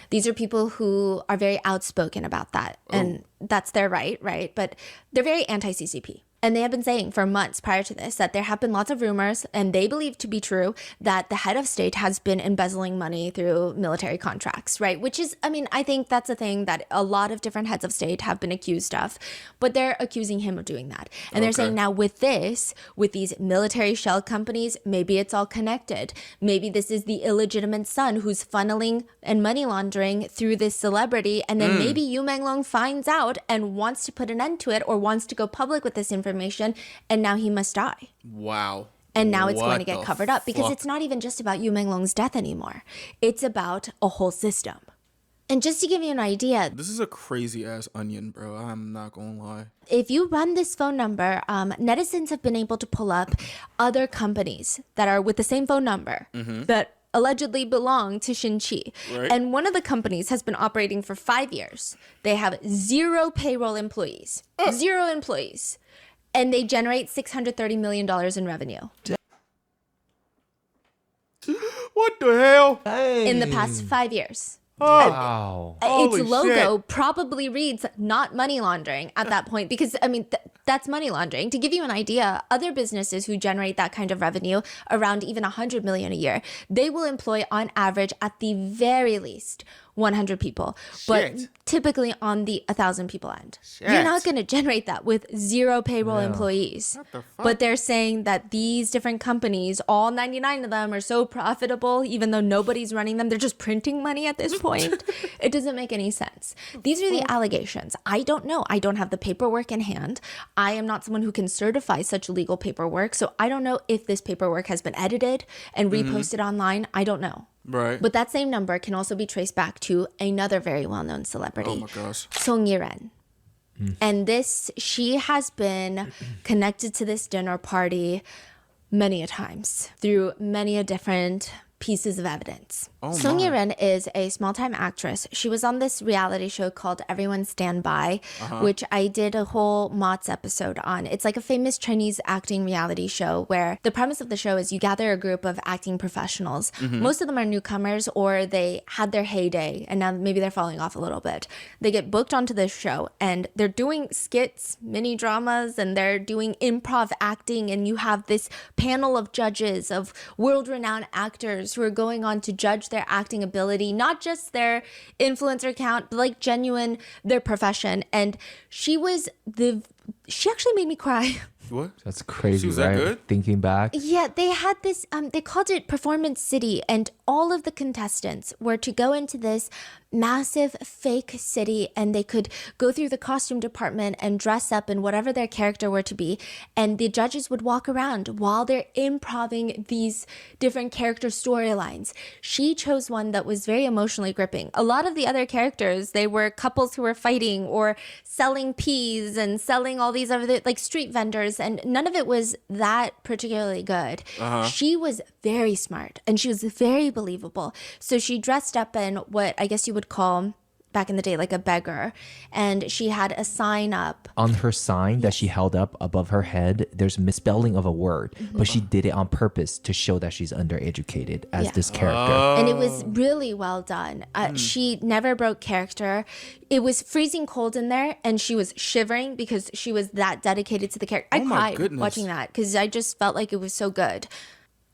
These are people who are very outspoken about that. And that's their right? But they're very anti-CCP. And they have been saying for months prior to this that there have been lots of rumors, and they believe to be true, that the head of state has been embezzling money through military contracts, right? Which is, I mean, I think that's a thing that a lot of different heads of state have been accused of, but they're accusing him of doing that. And they're saying now with this, with these military shell companies, maybe it's all connected. Maybe this is the illegitimate son who's funneling and money laundering through this celebrity. And then maybe Yu Menglong finds out and wants to put an end to it or wants to go public with this information. And now he must die. Wow. And now it's What going to get the covered up because fuck? it's not even just about Yu Menglong's death anymore. It's about a whole system. And just to give you an idea, This is a crazy ass onion, bro. I'm not gonna lie. if you run this phone number, netizens have been able to pull up other companies that are with the same phone number that allegedly belong to Shinchi. Right. And one of the companies has been operating for 5 years. They have 0 payroll employees. 0 employees. And they generate $630 million in revenue What the hell? in the past 5 years. Wow. Holy Its logo shit. probably reads not money laundering at that point because, I mean, that's money laundering. To give you an idea, other businesses who generate that kind of revenue, around even 100 million a year, they will employ on average at the very least 100 people, but Shit. typically on the 1,000 people end. You're Shit. not going to generate that with 0 payroll employees. the fuck? But they're saying that these different companies, all 99 of them, are so profitable, even though nobody's running them. They're just printing money at this point. It doesn't make any sense. These are the allegations. I don't know. I don't have the paperwork in hand. I am not someone who can certify such legal paperwork. So I don't know if this paperwork has been edited and reposted online. I don't know. Right. But that same number can also be traced back to another very well-known celebrity, Oh my gosh. Song Yiren. And she has been connected to this dinner party many a times through many a different pieces of evidence. Song Yiren is a small-time actress. She was on this reality show called Everyone Stand By, which I did a whole Mott's episode on. It's like a famous Chinese acting reality show where the premise of the show is you gather a group of acting professionals. Most of them are newcomers or they had their heyday and now maybe they're falling off a little bit. They get booked onto this show and they're doing skits, mini dramas, and they're doing improv acting, and you have this panel of judges of world-renowned actors who are going on to judge their acting ability, not just their influencer count, but like genuine their profession. And she actually made me cry. What? That's crazy, She was that right? good? Thinking back. Yeah, they had this, they called it Performance City, and all of the contestants were to go into this massive fake city and they could go through the costume department and dress up in whatever their character were to be. And the judges would walk around while they're improving these different character storylines. She chose one that was very emotionally gripping. A lot of the other characters, they were couples who were fighting or selling peas and selling all these other like street vendors, and none of it was that particularly good. She was very smart and she was very believable. So she dressed up in what I guess you would call back in the day like a beggar, and she had a sign up. On her sign that she held up above her head, there's misspelling of a word, but she did it on purpose to show that she's undereducated as Yeah. this character. And it was really well done. She never broke character. It was freezing cold in there, and she was shivering because she was that dedicated to the character. I Oh my cried goodness. watching that because I just felt like it was so good.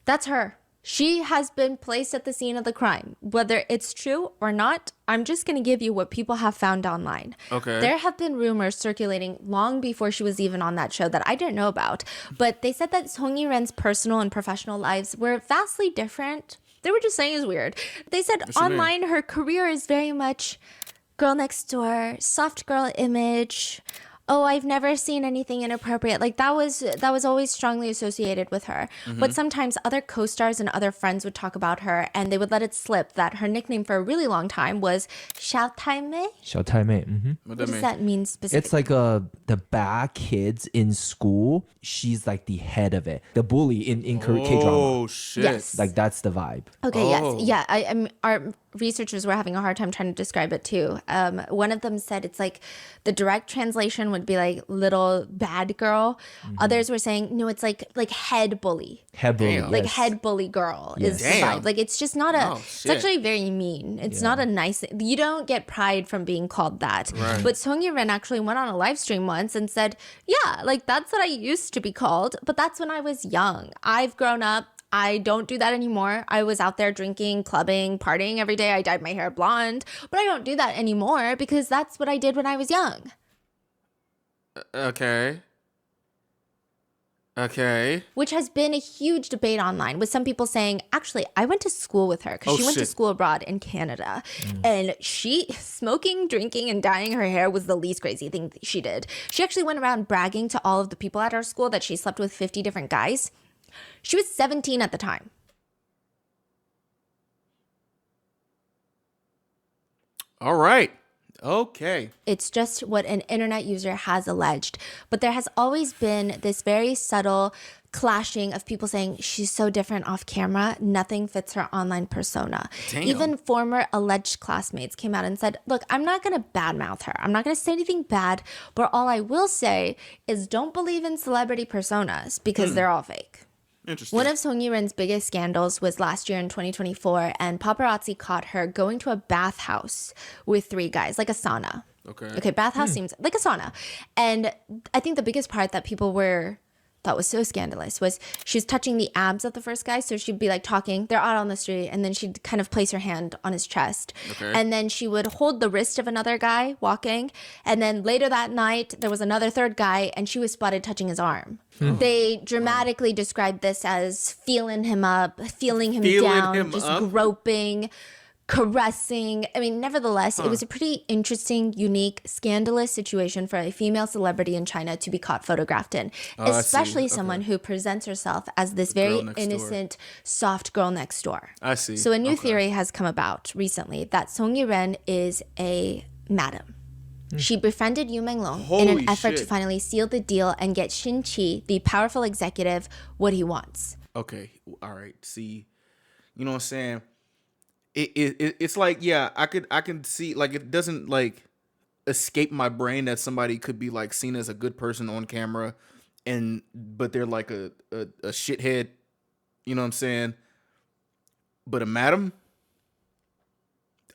That's her. She has been placed at the scene of the crime. Whether it's true or not, I'm just going to give you what people have found online. Okay. There have been rumors circulating long before she was even on that show that I didn't know about. But they said that Song Yiren's personal and professional lives were vastly different. They were just saying it's weird. They said you mean? online her career is very much girl next door, soft girl image. Oh, I've never seen anything inappropriate. Like that was always strongly associated with her. But sometimes other co-stars and other friends would talk about her and they would let it slip that her nickname for a really long time was Xiao Taimei. 小太妹, mhm. What What does that mean specifically? It's like the bad kids in school. She's like the head of it. The bully in K-drama. Oh shit. Yes. Like that's the vibe. Okay, Oh. yes. Yeah, I'm researchers were having a hard time trying to describe it too. One of them said it's like the direct translation would be like little bad girl. Others were saying no, it's like head bully. Head bully, Damn. Like yes. head bully girl is the Damn. vibe. Like it's just not a. Oh, it's shit. actually very mean. It's not a nice. You don't get pride from being called that. Right. But Song Yi-ren actually went on a live stream once and said, "Yeah, like that's what I used to be called, but that's when I was young. I've grown up. I don't do that anymore. I was out there drinking, clubbing, partying every day. I dyed my hair blonde, but I don't do that anymore because that's what I did when I was young." Okay. Which has been a huge debate online with some people saying, actually, I went to school with her because Oh, she went to shit. school abroad in Canada. And she, smoking, drinking, and dyeing her hair was the least crazy thing that she did. She actually went around bragging to all of the people at our school that she slept with 50 different guys. She was 17 at the time. All right. Okay. It's just what an internet user has alleged. But there has always been this very subtle clashing of people saying she's so different off camera, nothing fits her online persona. Damn. Even former alleged classmates came out and said, look, I'm not going to badmouth her. I'm not going to say anything bad, but all I will say is don't believe in celebrity personas because they're all fake. Interesting. One of Song Yi-ren's biggest scandals was last year in 2024, and paparazzi caught her going to a bathhouse with 3 guys, like a sauna. Okay, bathhouse seems like a sauna. And I think the biggest part that people thought was so scandalous was she was touching the abs of the first guy. So she'd be like talking, they're out on the street, and then she'd kind of place her hand on his chest. Okay. And then she would hold the wrist of another guy walking. And then later that night, there was another third guy, and she was spotted touching his arm. They dramatically described this as feeling him up, feeling him down, just groping, caressing. I mean, nevertheless, it was a pretty interesting, unique, scandalous situation for a female celebrity in China to be caught photographed in, especially someone who presents herself as this very innocent, soft girl next door. I see. So a new theory has come about recently that Song Yi-ren is a madam. She befriended Yu Menglong in Holy an effort to shit. finally seal the deal and get Shin Qi, the powerful executive, what he wants. Okay. All right. See, you know what I'm saying? It's like, yeah, I can see, like, it doesn't like escape my brain that somebody could be like seen as a good person on camera, but they're like a shithead. You know what I'm saying? But a madam.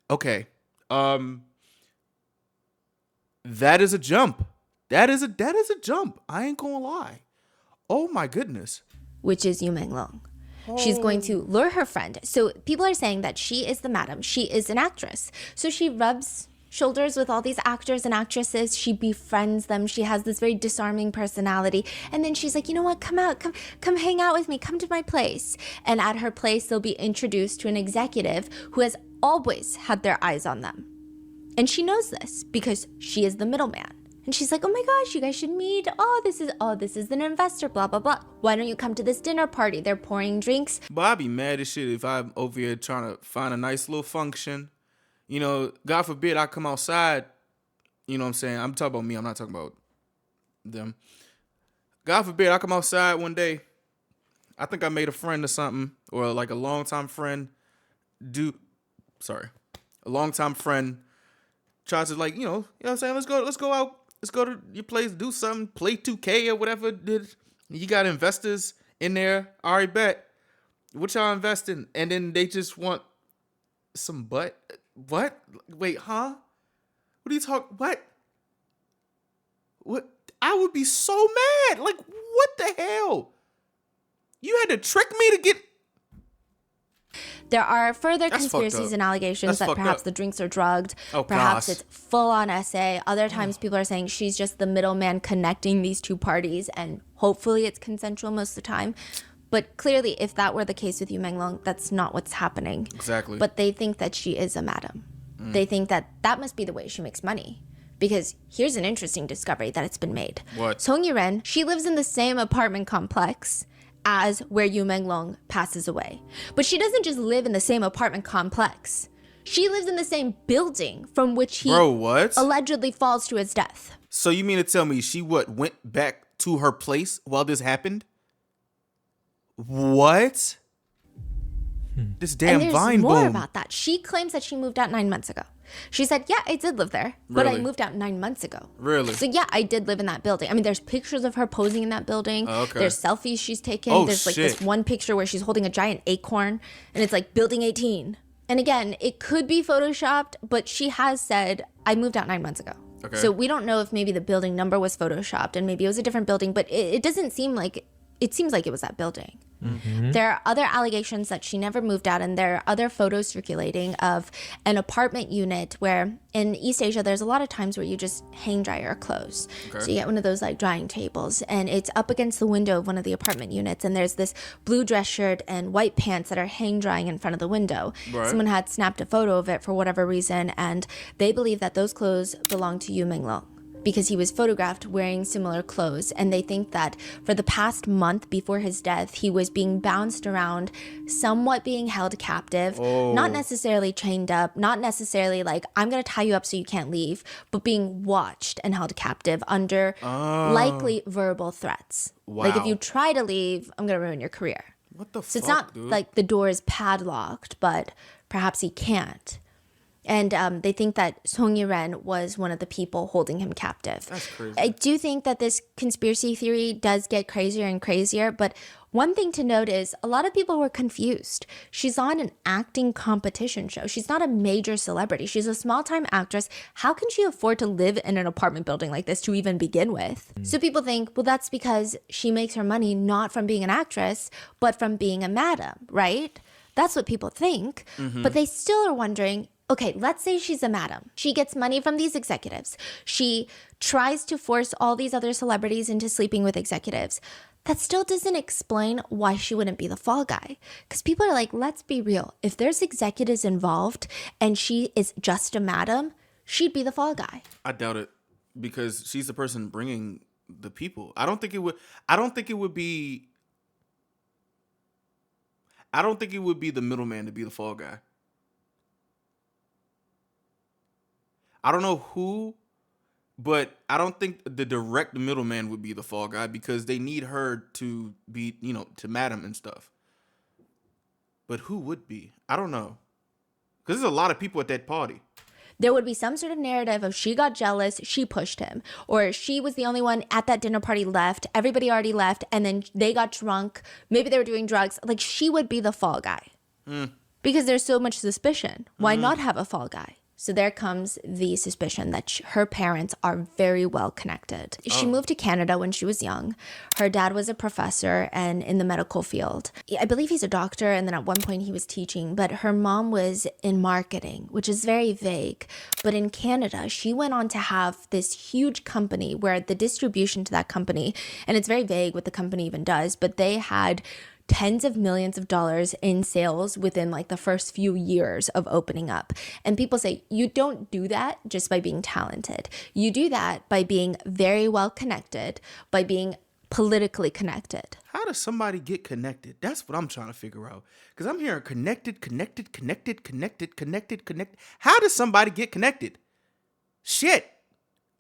Okay. That is a jump. That is a jump. I ain't gonna lie. Oh my goodness. Which is Yu Menglong. She's going to lure her friend. So people are saying that she is the madam. She is an actress. So she rubs shoulders with all these actors and actresses. She befriends them. She has this very disarming personality. And then she's like, you know what? Come out. Come hang out with me. Come to my place. And at her place, they'll be introduced to an executive who has always had their eyes on them. And she knows this because she is the middleman. And she's like, oh my gosh, you guys should meet. This is an investor, blah, blah, blah. Why don't you come to this dinner party? They're pouring drinks. But I'd be mad as shit if I'm over here trying to find a nice little function. You know, God forbid I come outside. You know what I'm saying? I'm talking about me. I'm not talking about them. God forbid I come outside one day. I think I made a friend or something, or like a longtime friend. A longtime friend tries to, like, you know what I'm saying? Let's go out. Let's go to your place, do something, play 2K or whatever. You got investors in there. All right, bet. What y'all investing? And then they just want some butt. What? Wait, huh? What are you talking? What? I would be so mad. Like, what the hell? You had to trick me to get... There are further That's conspiracies fucked up. and allegations That's that fucked perhaps up. the drinks are drugged. Oh, perhaps gosh. it's full-on essay. Other times people are saying she's just the middleman connecting these two parties, and hopefully it's consensual most of the time. But clearly, if that were the case with Yu Menglong, that's not what's happening. Exactly. But they think that she is a madam. They think that that must be the way she makes money. Because here's an interesting discovery that it's been made. What? Song Yi-ren, she lives in the same apartment complex as where Yu Menglong passes away. But she doesn't just live in the same apartment complex. She lives in the same building from which he Bro, what? allegedly falls to his death. So you mean to tell me she went back to her place while this happened? What? This damn And there's Vine more boom. about that. She claims that she moved out 9 months ago. She said, yeah, I did live there, but I Really? moved out 9 months ago. Really? So yeah, I did live in that building. I mean, there's pictures of her posing in that building. Oh, okay. There's selfies she's taken. Oh, there's like shit. this one picture where she's holding a giant acorn and it's like building 18. And again, it could be photoshopped, but she has said, I moved out 9 months ago. Okay. So we don't know if maybe the building number was photoshopped and maybe it was a different building, but it doesn't seem like, it seems like it was that building. There are other allegations that she never moved out, and there are other photos circulating of an apartment unit where in East Asia, there's a lot of times where you just hang dry your clothes. So you get one of those like drying tables, and it's up against the window of one of the apartment units, and there's this blue dress shirt and white pants that are hang drying in front of the window. Right. Someone had snapped a photo of it for whatever reason, and they believe that those clothes belong to Menglong, because he was photographed wearing similar clothes, and they think that for the past month before his death, he was being bounced around, somewhat being held captive, not necessarily chained up, not necessarily like, I'm gonna tie you up so you can't leave, but being watched and held captive under likely verbal threats. Like, if Wow. you try to leave, I'm gonna ruin your career. What the fuck, So it's not dude? like the door is padlocked, but perhaps he can't. And they think that Song Yiren was one of the people holding him captive. That's crazy. I do think that this conspiracy theory does get crazier and crazier, but one thing to note is a lot of people were confused. She's on an acting competition show. She's not a major celebrity. She's a small-time actress. How can she afford to live in an apartment building like this to even begin with? So people think, well, that's because she makes her money not from being an actress, but from being a madam, right? That's what people think. But they still are wondering, okay, let's say she's a madam. She gets money from these executives. She tries to force all these other celebrities into sleeping with executives. That still doesn't explain why she wouldn't be the fall guy. Because people are like, let's be real. If there's executives involved and she is just a madam, she'd be the fall guy. I doubt it, because she's the person bringing the people. I don't think it would be the middleman to be the fall guy. I don't know who, but I don't think the direct middleman would be the fall guy, because they need her to be, to madam and stuff. But who would be? I don't know. Because there's a lot of people at that party. There would be some sort of narrative of she got jealous, she pushed him, or she was the only one at that dinner party left, everybody already left, and then they got drunk, maybe they were doing drugs. Like, she would be the fall guy. Because there's so much suspicion. Why not have a fall guy? So there comes the suspicion that her parents are very well connected. She moved to Canada when she was young. Her dad was a professor and in the medical field. I believe he's a doctor, and then at one point he was teaching, but her mom was in marketing, which is very vague. But in Canada, she went on to have this huge company where the distribution to that company, and it's very vague what the company even does, but they had tens of millions of dollars in sales within like the first few years of opening up. And people say, you don't do that just by being talented. You do that by being very well connected, by being politically connected. How does somebody get connected? That's what I'm trying to figure out. Because I'm hearing connected. How does somebody get connected? Shit.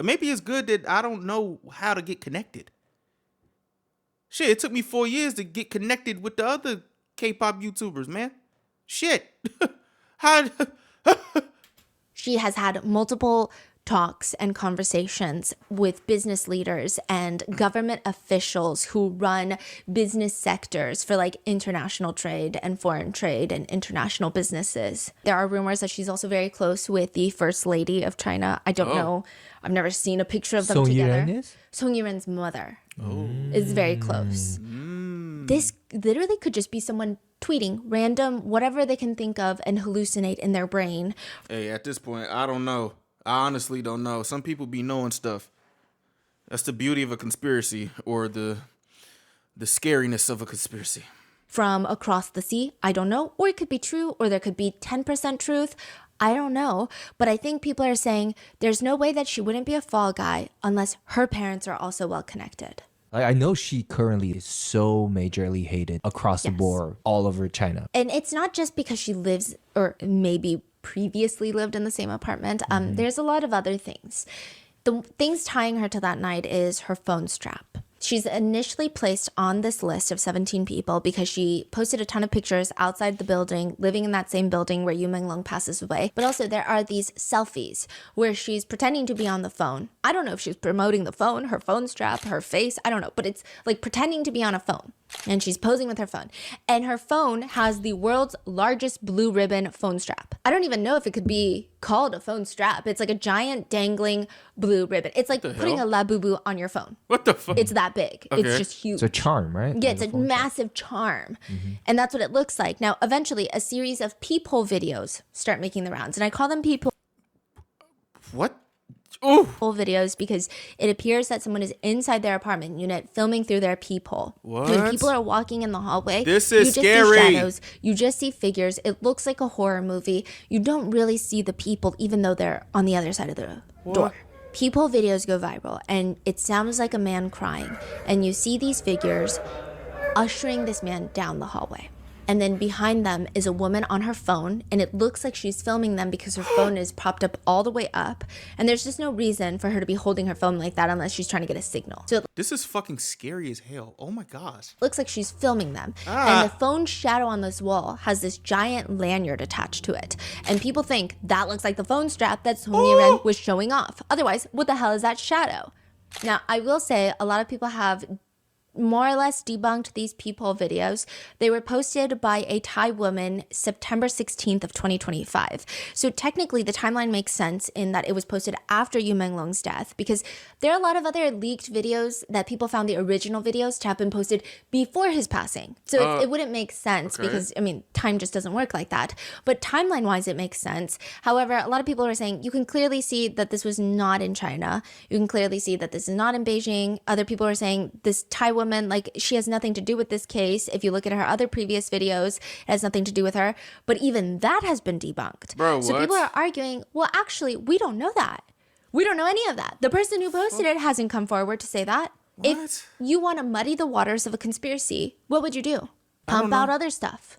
Maybe it's good that I don't know how to get connected. Shit, it took me 4 years to get connected with the other K-pop YouTubers, man. Shit. How? She has had multiple talks and conversations with business leaders and government officials who run business sectors for like international trade and foreign trade and international businesses. There are rumors that she's also very close with the First Lady of China. I don't know. I've never seen a picture of them Song together. Yiren is? Song Yiren's mother is very close. This literally could just be someone tweeting random, whatever they can think of and hallucinate in their brain. Hey, at this point, I don't know. I honestly don't know. Some people be knowing stuff. That's the beauty of a conspiracy, or the scariness of a conspiracy. From across the sea, I don't know. Or it could be true, or there could be 10% truth. I don't know. But I think people are saying there's no way that she wouldn't be a fall guy unless her parents are also well connected. I know she currently is so majorly hated across the board all over China. And it's not just because she lives, or maybe previously lived in the same apartment. There's a lot of other things. The things tying her to that night is her phone strap. She's initially placed on this list of 17 people because she posted a ton of pictures outside the building, living in that same building where Yu Menglong passes away. But also there are these selfies where she's pretending to be on the phone. I don't know if she's promoting the phone, her phone strap, her face, I don't know. But it's like pretending to be on a phone. And she's posing with her phone. And her phone has the world's largest blue ribbon phone strap. I don't even know if it could be called a phone strap. It's like a giant dangling blue ribbon. It's like putting a labubu on your phone. What the fuck? It's that big. Okay. It's just huge. It's a charm, right? Yeah, it's a massive charm. And that's what it looks like. Now, eventually, a series of peephole videos start making the rounds. And I call them peephole What? Ooh. videos because it appears that someone is inside their apartment unit filming through their peephole. What? When people are walking in the hallway, This is you just scary. see shadows, you just see figures. It looks like a horror movie. You don't really see the people even though they're on the other side of the door. Peephole videos go viral and it sounds like a man crying. And you see these figures ushering this man down the hallway. And then behind them is a woman on her phone, and it looks like she's filming them because her phone is propped up all the way up. And there's just no reason for her to be holding her phone like that unless she's trying to get a signal. So it This is fucking scary as hell. Oh my gosh. looks like she's filming them. And the phone shadow on this wall has this giant lanyard attached to it. And people think that looks like the phone strap that Song Yiren was showing off. Otherwise, what the hell is that shadow? Now, I will say a lot of people have more or less debunked these peephole videos. They were posted by a Thai woman September 16th of 2025. So technically the timeline makes sense in that it was posted after Yu Menglong's death because there are a lot of other leaked videos that people found the original videos to have been posted before his passing. So it wouldn't make sense because, I mean, time just doesn't work like that. But timeline-wise, it makes sense. However, a lot of people are saying you can clearly see that this was not in China. You can clearly see that this is not in Beijing. Other people are saying this Thai woman, like, she has nothing to do with this case. If you look at her other previous videos, it has nothing to do with her. But even that has been debunked. Bro, so what? people are arguing, well, actually, we don't know that. We don't know any of that. The person who posted it hasn't come forward to say that. What? If you want to muddy the waters of a conspiracy, what would you do? Pump out other stuff.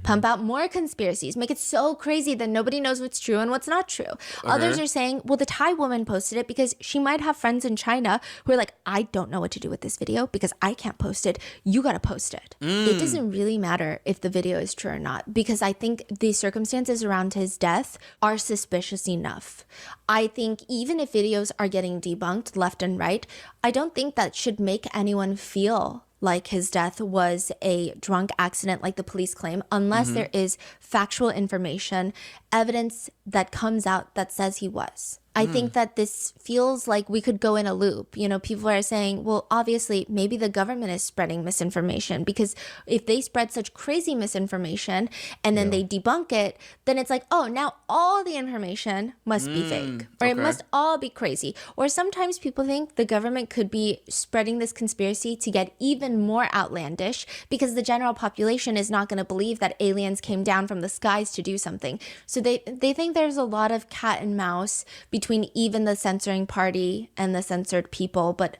Pump out more conspiracies. Make it so crazy that nobody knows what's true and what's not true. Others are saying, well, the Thai woman posted it because she might have friends in China who are like, I don't know what to do with this video because I can't post it. You got to post it. It doesn't really matter if the video is true or not because I think the circumstances around his death are suspicious enough. I think even if videos are getting debunked left and right, I don't think that should make anyone feel like his death was a drunk accident like the police claim, unless there is factual information, evidence that comes out that says he was. I think that this feels like we could go in a loop. You know, people are saying, well, obviously, maybe the government is spreading misinformation because if they spread such crazy misinformation and then they debunk it, then it's like, oh, now all the information must be fake or it must all be crazy. Or sometimes people think the government could be spreading this conspiracy to get even more outlandish because the general population is not going to believe that aliens came down from the skies to do something. So they think there's a lot of cat and mouse between even the censoring party and the censored people, but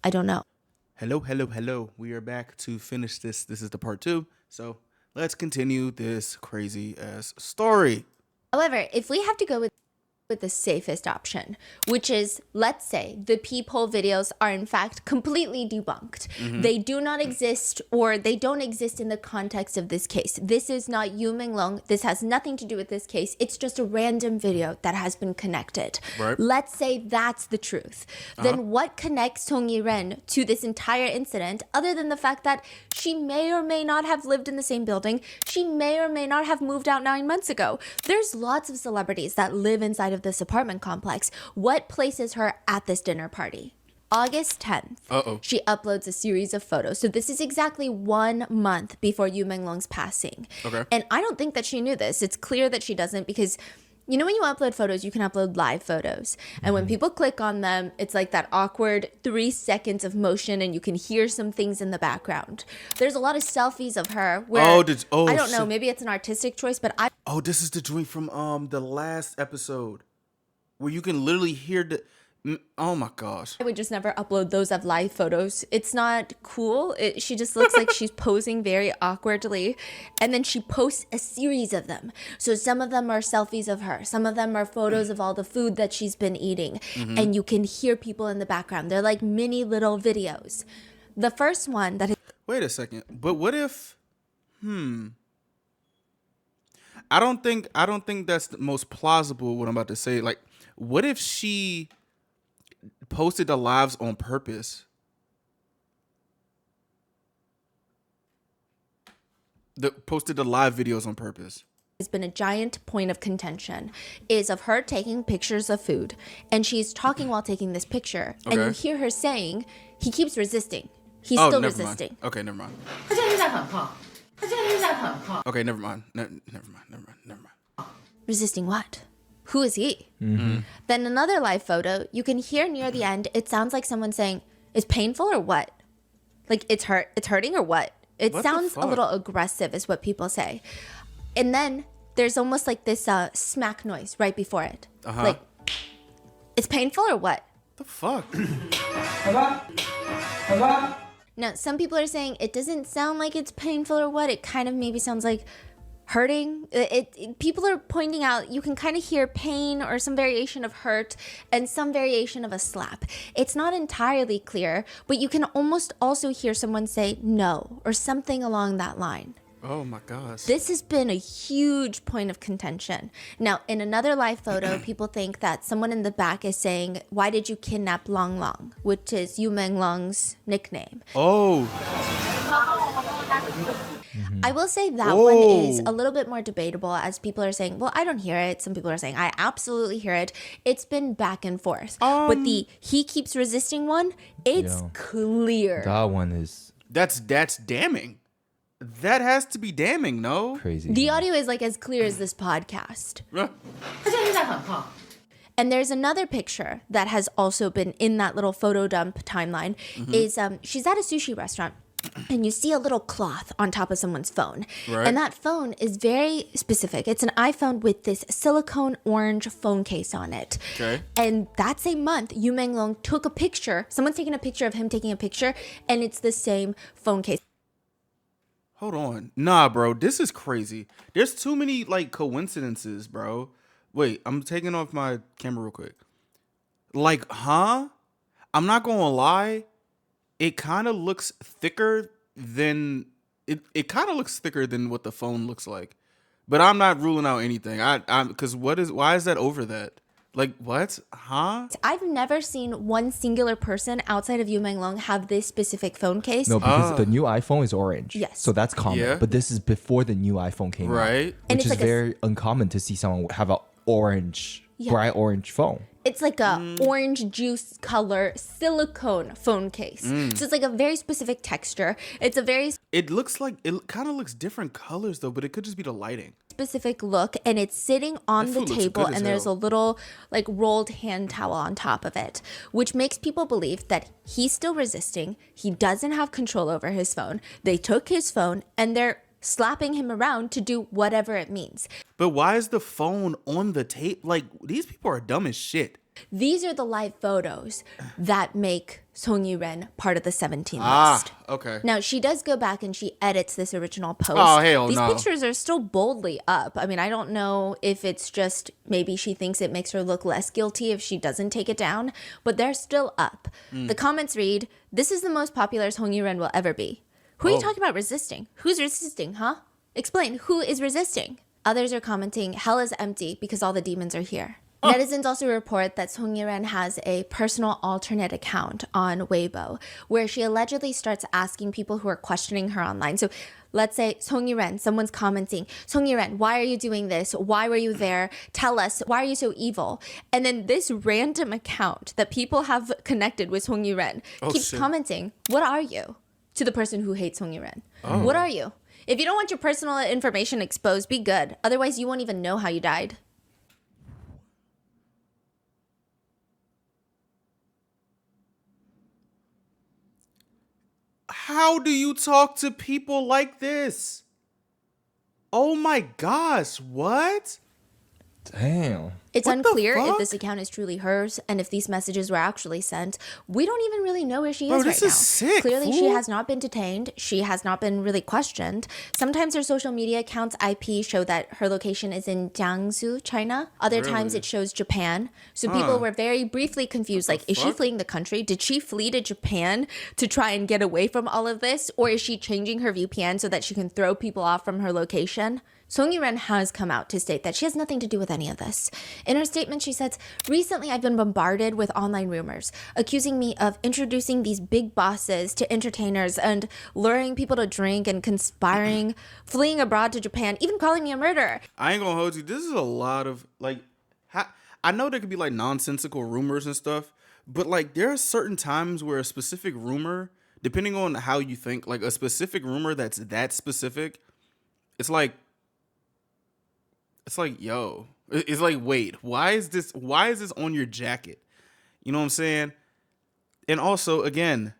I don't know. Hello. We are back to finish this. This is the part 2. So let's continue this crazy ass story. However, if we have to go with the safest option, which is, let's say the peephole videos are in fact completely debunked. They do not exist or they don't exist in the context of this case. This is not Yu Menglong. This has nothing to do with this case. It's just a random video that has been connected. Right. Let's say that's the truth. Then what connects Song Yiren to this entire incident other than the fact that she may or may not have lived in the same building? She may or may not have moved out 9 months ago. There's lots of celebrities that live inside of this apartment complex. What places her at this dinner party? August 10th, she uploads a series of photos. So this is exactly 1 month before Yu Menglong's passing. Okay. And I don't think that she knew this. It's clear that she doesn't because you know when you upload photos, you can upload live photos. And when people click on them, it's like that awkward 3 seconds of motion and you can hear some things in the background. There's a lot of selfies of her where I don't know, maybe it's an artistic choice, but This is the joint from the last episode where you can literally hear the oh my gosh. I would just never upload those of live photos. It's not cool. She just looks like she's posing very awkwardly. And then she posts a series of them. So some of them are selfies of her. Some of them are photos of all the food that she's been eating. And you can hear people in the background. They're like mini little videos. The first one that Wait a second. But what if I don't think that's the most plausible what I'm about to say. Like, what if she posted the lives on purpose? Posted the live videos on purpose. has been a giant point of contention is of her taking pictures of food, and she's talking while taking this picture, and you Okay. hear her saying he keeps resisting. He's Oh, still never resisting. mind. Okay, never mind. 他现在在反抗，他现在在反抗。 Okay, never mind. Never mind. Resisting what? Who is he? Then another live photo, you can hear near the end, it sounds like someone saying, "It's painful or what? Like it's hurting or what?" It What the sounds a fuck? little aggressive, is what people say. And then there's almost like this smack noise right before it. Like, it's painful or what? The fuck? Now, some people are saying it doesn't sound like it's painful or what. It kind of maybe sounds like hurting. People are pointing out you can kind of hear pain or some variation of hurt and some variation of a slap. It's not entirely clear, but you can almost also hear someone say no or something along that line. Oh my gosh. This has been a huge point of contention. Now, in another live photo, people think that someone in the back is saying, "Why did you kidnap Long Long?" which is Yu Menglong's nickname. Oh. I will say that one is Whoa. a little bit more debatable, as people are saying, well, I don't hear it. Some people are saying, I absolutely hear it. It's been back and forth. But the he keeps resisting one, it's Yeah. clear. That one is That's damning. That has to be damning, no? crazy. The audio is like as clear as this podcast. 他现在在反抗。 And there's another picture that has also been in that little photo dump timeline. Is she's at a sushi restaurant, and you see a little cloth on top of someone's phone. Right. And that phone is very specific. It's an iPhone with this silicone orange phone case on it. Okay. And that same month, Yu Menglong took a picture. Someone's taking a picture of him taking a picture, and it's the same phone case. Hold on. Nah, bro. This is crazy. There's too many, like, coincidences, bro. Wait, I'm taking off my camera real quick. Like, huh? I'm not gonna lie. It kind of looks thicker than... It kind of looks thicker than what the phone looks like. But I'm not ruling out anything. Because why is that over that? Like, what? Huh? I've never seen one singular person outside of Yu Menglong have this specific phone case. No, because the new iPhone is orange. Yes. So that's common. Yeah. But this is before the new iPhone came out. Right. And Which it's is like a- very uncommon to see someone have a orange, bright orange phone. It's like a orange juice color silicone phone case. So it's like a very specific texture. It's a very It kind of looks different colors, though, but it could just be the lighting. specific look, and it's sitting on That the food looks table, good as and there's hell. a little like rolled hand towel on top of it, which makes people believe that he's still resisting. He doesn't have control over his phone. They took his phone and they're slapping him around to do whatever it means. But why is the phone on the tape? Like, these people are dumb as shit. These are the live photos that make Song Yi-ren part of the 17 Ah, list. okay. Now, she does go back and she edits this original post. Oh, hell These no. pictures are still boldly up. I mean, I don't know if it's just maybe she thinks it makes her look less guilty if she doesn't take it down, but they're still up. The comments read, "This is the most popular Song Yi-ren will ever be." Who are you talking about resisting? Who's resisting, huh? Explain, who is resisting? Others are commenting, "Hell is empty because all the demons are here." Netizens also report that Song Yi-ren has a personal alternate account on Weibo, where she allegedly starts asking people who are questioning her online. So let's say Song Yi-ren, someone's commenting, "Song Yi-ren, why are you doing this? Why were you there? Tell us, why are you so evil?" And then this random account that people have connected with Song Yi-ren keeps shit. commenting, "What are you?" to the person who hates Song Yi-ren. What are you? If you don't want your personal information exposed, be good. Otherwise, you won't even know how you died. How do you talk to people like this? Oh my gosh, what? Damn. It's What the unclear if fuck? this account is truly hers and if these messages were actually sent. We don't even really know where she Bro, is this right is now. sick, Clearly, she fool. has not been detained. She has not been really questioned. Sometimes her social media accounts IP show that her location is in Jiangsu, China. Other times Really? it shows Japan. So people were very briefly confused. Like, is she fuck? fleeing the country? Did she flee to Japan to try and get away from all of this? Or is she changing her VPN so that she can throw people off from her location? Song Yiren has come out to state that she has nothing to do with any of this. In her statement, she says, "Recently, I've been bombarded with online rumors, accusing me of introducing these big bosses to entertainers and luring people to drink and conspiring, fleeing abroad to Japan, even calling me a murderer." I ain't gonna hold you. This is a lot of like, I know there could be like nonsensical rumors and stuff, but like there are certain times where a specific rumor, depending on how you think, like a specific rumor that's that specific, it's like, yo, it's like, wait, why is this on your jacket? You know what I'm saying? And also, again,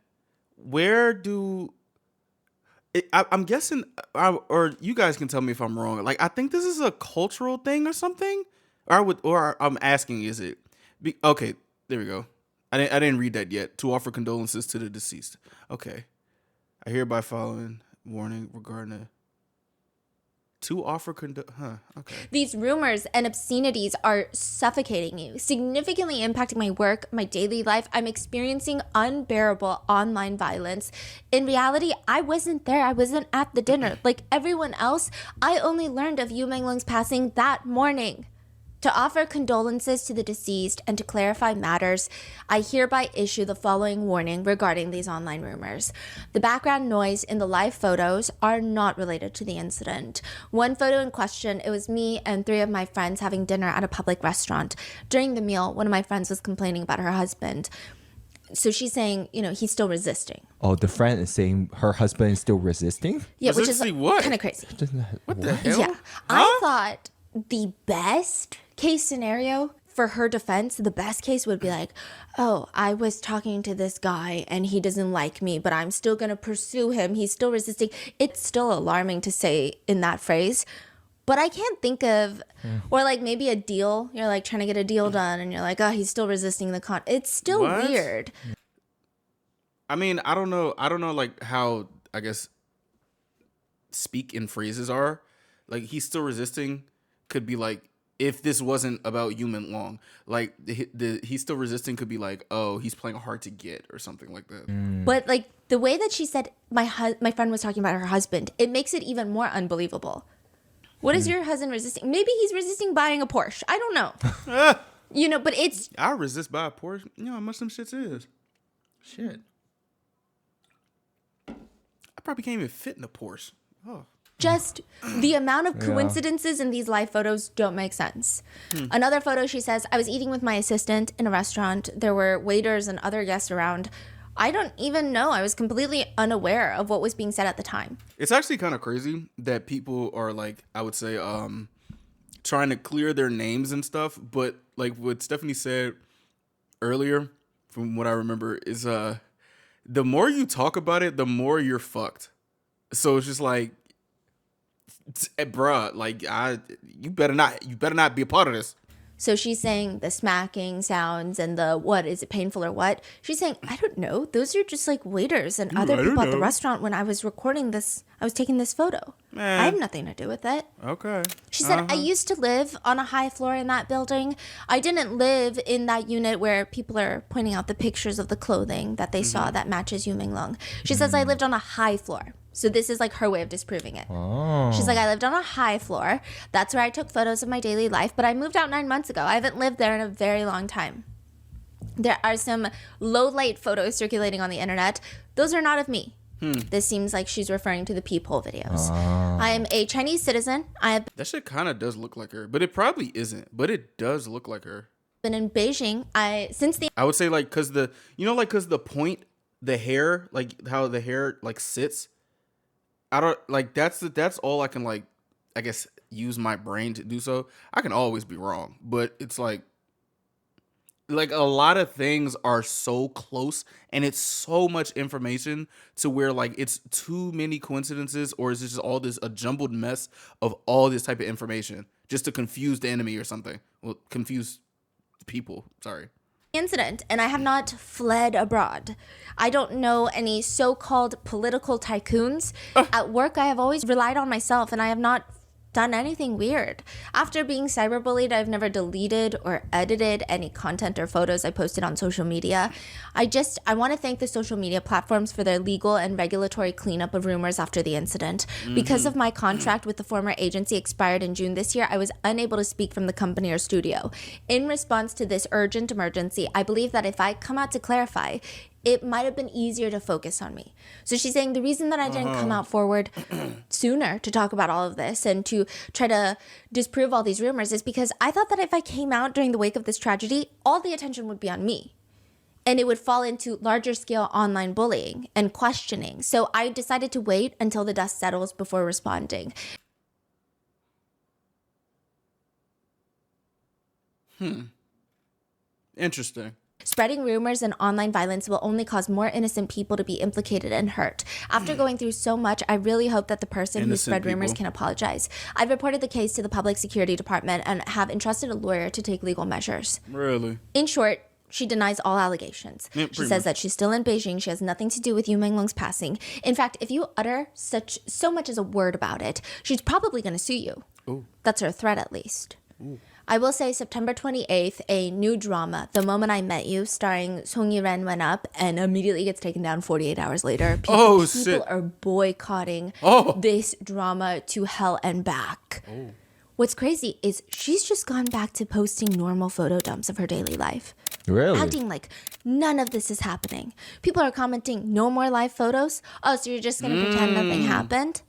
where do I'm guessing, or you guys can tell me if I'm wrong. Like, I think this is a cultural thing or something. I'm asking, is it? Okay, there we go. I didn't read that yet. To offer condolences to the deceased. Okay, I hereby following warning regarding to offer okay. These rumors and obscenities are suffocating you, significantly impacting my work, my daily life. I'm experiencing unbearable online violence. In reality, I wasn't there. I wasn't at the dinner. Like everyone else, I only learned of Yu Menglong's passing that morning. To offer condolences to the deceased and to clarify matters, I hereby issue the following warning regarding these online rumors. The background noise in the live photos are not related to the incident. One photo in question, it was me and 3 of my friends having dinner at a public restaurant. During the meal, one of my friends was complaining about her husband. So she's saying, he's still resisting. Oh, the friend is saying her husband is still resisting? Yeah, which is Resisting what? kind of crazy. What the hell? Yeah. I thought the best case scenario for her defense, the best case would be like, oh, I was talking to this guy and he doesn't like me, but I'm still going to pursue him. He's still resisting. It's still alarming to say in that phrase. But I can't think of, or like maybe a deal. You're like trying to get a deal done and you're like, oh, he's still resisting the con. It's still What? weird. I mean, I don't know like how, I guess, speak in phrases are. Like, he's still resisting could be like, if this wasn't about Yu Menglong, like the he's still resisting could be like, oh, he's playing hard to get or something like that. But like the way that she said my friend was talking about her husband, it makes it even more unbelievable. What is your husband resisting? Maybe he's resisting buying a Porsche. I don't know. But it's I resist by a Porsche. You know how much them shits is. Shit. I probably can't even fit in a Porsche. Oh. just the amount of coincidences in these live photos don't make sense. Another photo, she says, I was eating with my assistant in a restaurant. There were waiters and other guests around. I don't even know. I was completely unaware of what was being said at the time. It's actually kind of crazy that people are like, I would say, trying to clear their names and stuff. But like what Stephanie said earlier, from what I remember, is the more you talk about it, the more you're fucked. So it's just like, bruh, like you better not be a part of this. So she's saying the smacking sounds and the what, is it painful or what? She's saying, I don't know. Those are just like waiters and other I don't people at the know. restaurant when I was recording this. I was taking this photo. I have nothing to do with it. Okay. She said, I used to live on a high floor in that building. I didn't live in that unit where people are pointing out the pictures of the clothing that they saw that matches Yu Menglong. She says, I lived on a high floor. So this is like her way of disproving it. She's like, I lived on a high floor. That's where I took photos of my daily life. But I moved out 9 months ago. I haven't lived there in a very long time. There are some low light photos circulating on the internet. Those are not of me. This seems like she's referring to the peephole videos. I am a Chinese citizen. I have That shit kind of does look like her, but it probably isn't. But it does look like her. been in Beijing. Since the I would say like cause the point, the hair, like how the hair like sits. I don't like that's all I can like, I guess, use my brain to do so. I can always be wrong, but it's like like a lot of things are so close and it's so much information to where like it's too many coincidences, or is it just all this a jumbled mess of all this type of information just to confuse the enemy or something? Well, confuse people. Sorry. Incident, and I have not fled abroad. I don't know any so-called political tycoons. At work, I have always relied on myself, and I have not done anything weird. After being cyberbullied, I've never deleted or edited any content or photos I posted on social media. I want to thank the social media platforms for their legal and regulatory cleanup of rumors after the incident. Because of my contract with the former agency expired in June this year, I was unable to speak from the company or studio. In response to this urgent emergency, I believe that if I come out to clarify, it might have been easier to focus on me. So she's saying the reason that I didn't come out forward sooner to talk about all of this and to try to disprove all these rumors is because I thought that if I came out during the wake of this tragedy, all the attention would be on me. And it would fall into larger scale online bullying and questioning. So I decided to wait until the dust settles before responding. Interesting. Spreading rumors and online violence will only cause more innocent people to be implicated and hurt. After going through so much, I really hope that the person who spread rumors can apologize. I've reported the case to the Public Security Department and have entrusted a lawyer to take legal measures. Really? In short, she denies all allegations. She says that she's still in Beijing. She has nothing to do with Yu Menglong's passing. In fact, if you utter so much as a word about it, she's probably going to sue you. Ooh. That's her threat, at least. Ooh. I will say September 28th, a new drama, The Moment I Met You, starring Song Yi-ren, went up and immediately gets taken down 48 hours later. People are boycotting this drama to hell and back. Oh. What's crazy is she's just gone back to posting normal photo dumps of her daily life. Really? Acting like none of this is happening. People are commenting, no more live photos? Oh, so you're just going to pretend nothing happened?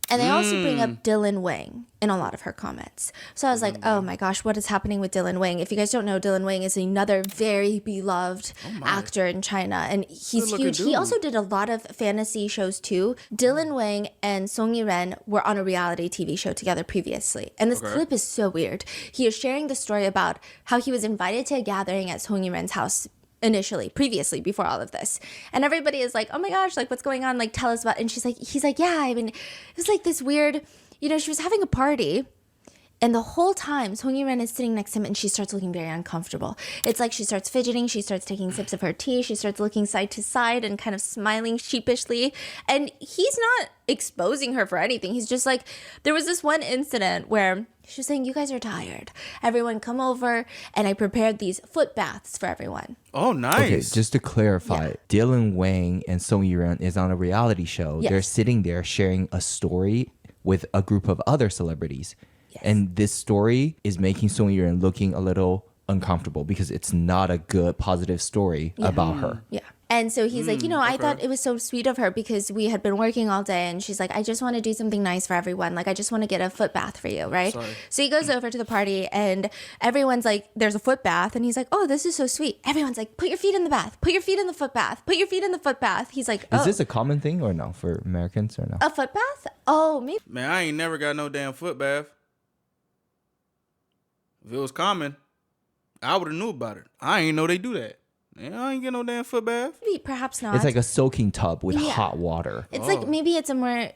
And they also bring up Dylan Wang in a lot of her comments. So I was like, oh my gosh, what is happening with Dylan Wang? If you guys don't know, Dylan Wang is another very beloved actor in China. And he's huge. He also did a lot of fantasy shows too. Dylan Wang and Song Yi-ren were on a reality TV show together previously. And this clip is so weird. He is sharing the story about how he was invited to a gathering at Song Yi-ren's house previously, before all of this. And everybody is like, oh my gosh, like what's going on? Like tell us about it. And he's like, yeah, I mean, it was like this weird, she was having a party. And the whole time, Song Yi-ren is sitting next to him and she starts looking very uncomfortable. It's like she starts fidgeting, she starts taking sips of her tea, she starts looking side to side and kind of smiling sheepishly. And he's not exposing her for anything. He's just like, there was this one incident where she was saying, you guys are tired. Everyone come over, and I prepared these foot baths for everyone. Oh, nice. Okay, just to clarify, Dylan Wang and Song Yi-ren is on a reality show. Yes. They're sitting there sharing a story with a group of other celebrities. Yes. And this story is making Song Yi-ren looking a little uncomfortable because it's not a good, positive story about her. Yeah. And so he's like, I thought it was so sweet of her because we had been working all day, and she's like, I just want to do something nice for everyone. Like, I just want to get a foot bath for you, right? Sorry. So he goes over to the party and everyone's like, there's a foot bath. And he's like, oh, this is so sweet. Everyone's like, put your feet in the bath. Put your feet in the foot bath. Put your feet in the foot bath. He's like, oh. Is this a common thing or no for Americans or no? A foot bath? Oh, maybe. Man, I ain't never got no damn foot bath. If it was common, I would have knew about it. I ain't know they do that. Man, I ain't get no damn foot bath. Maybe, perhaps not. It's like a soaking tub with hot water. It's like, maybe it's a more... I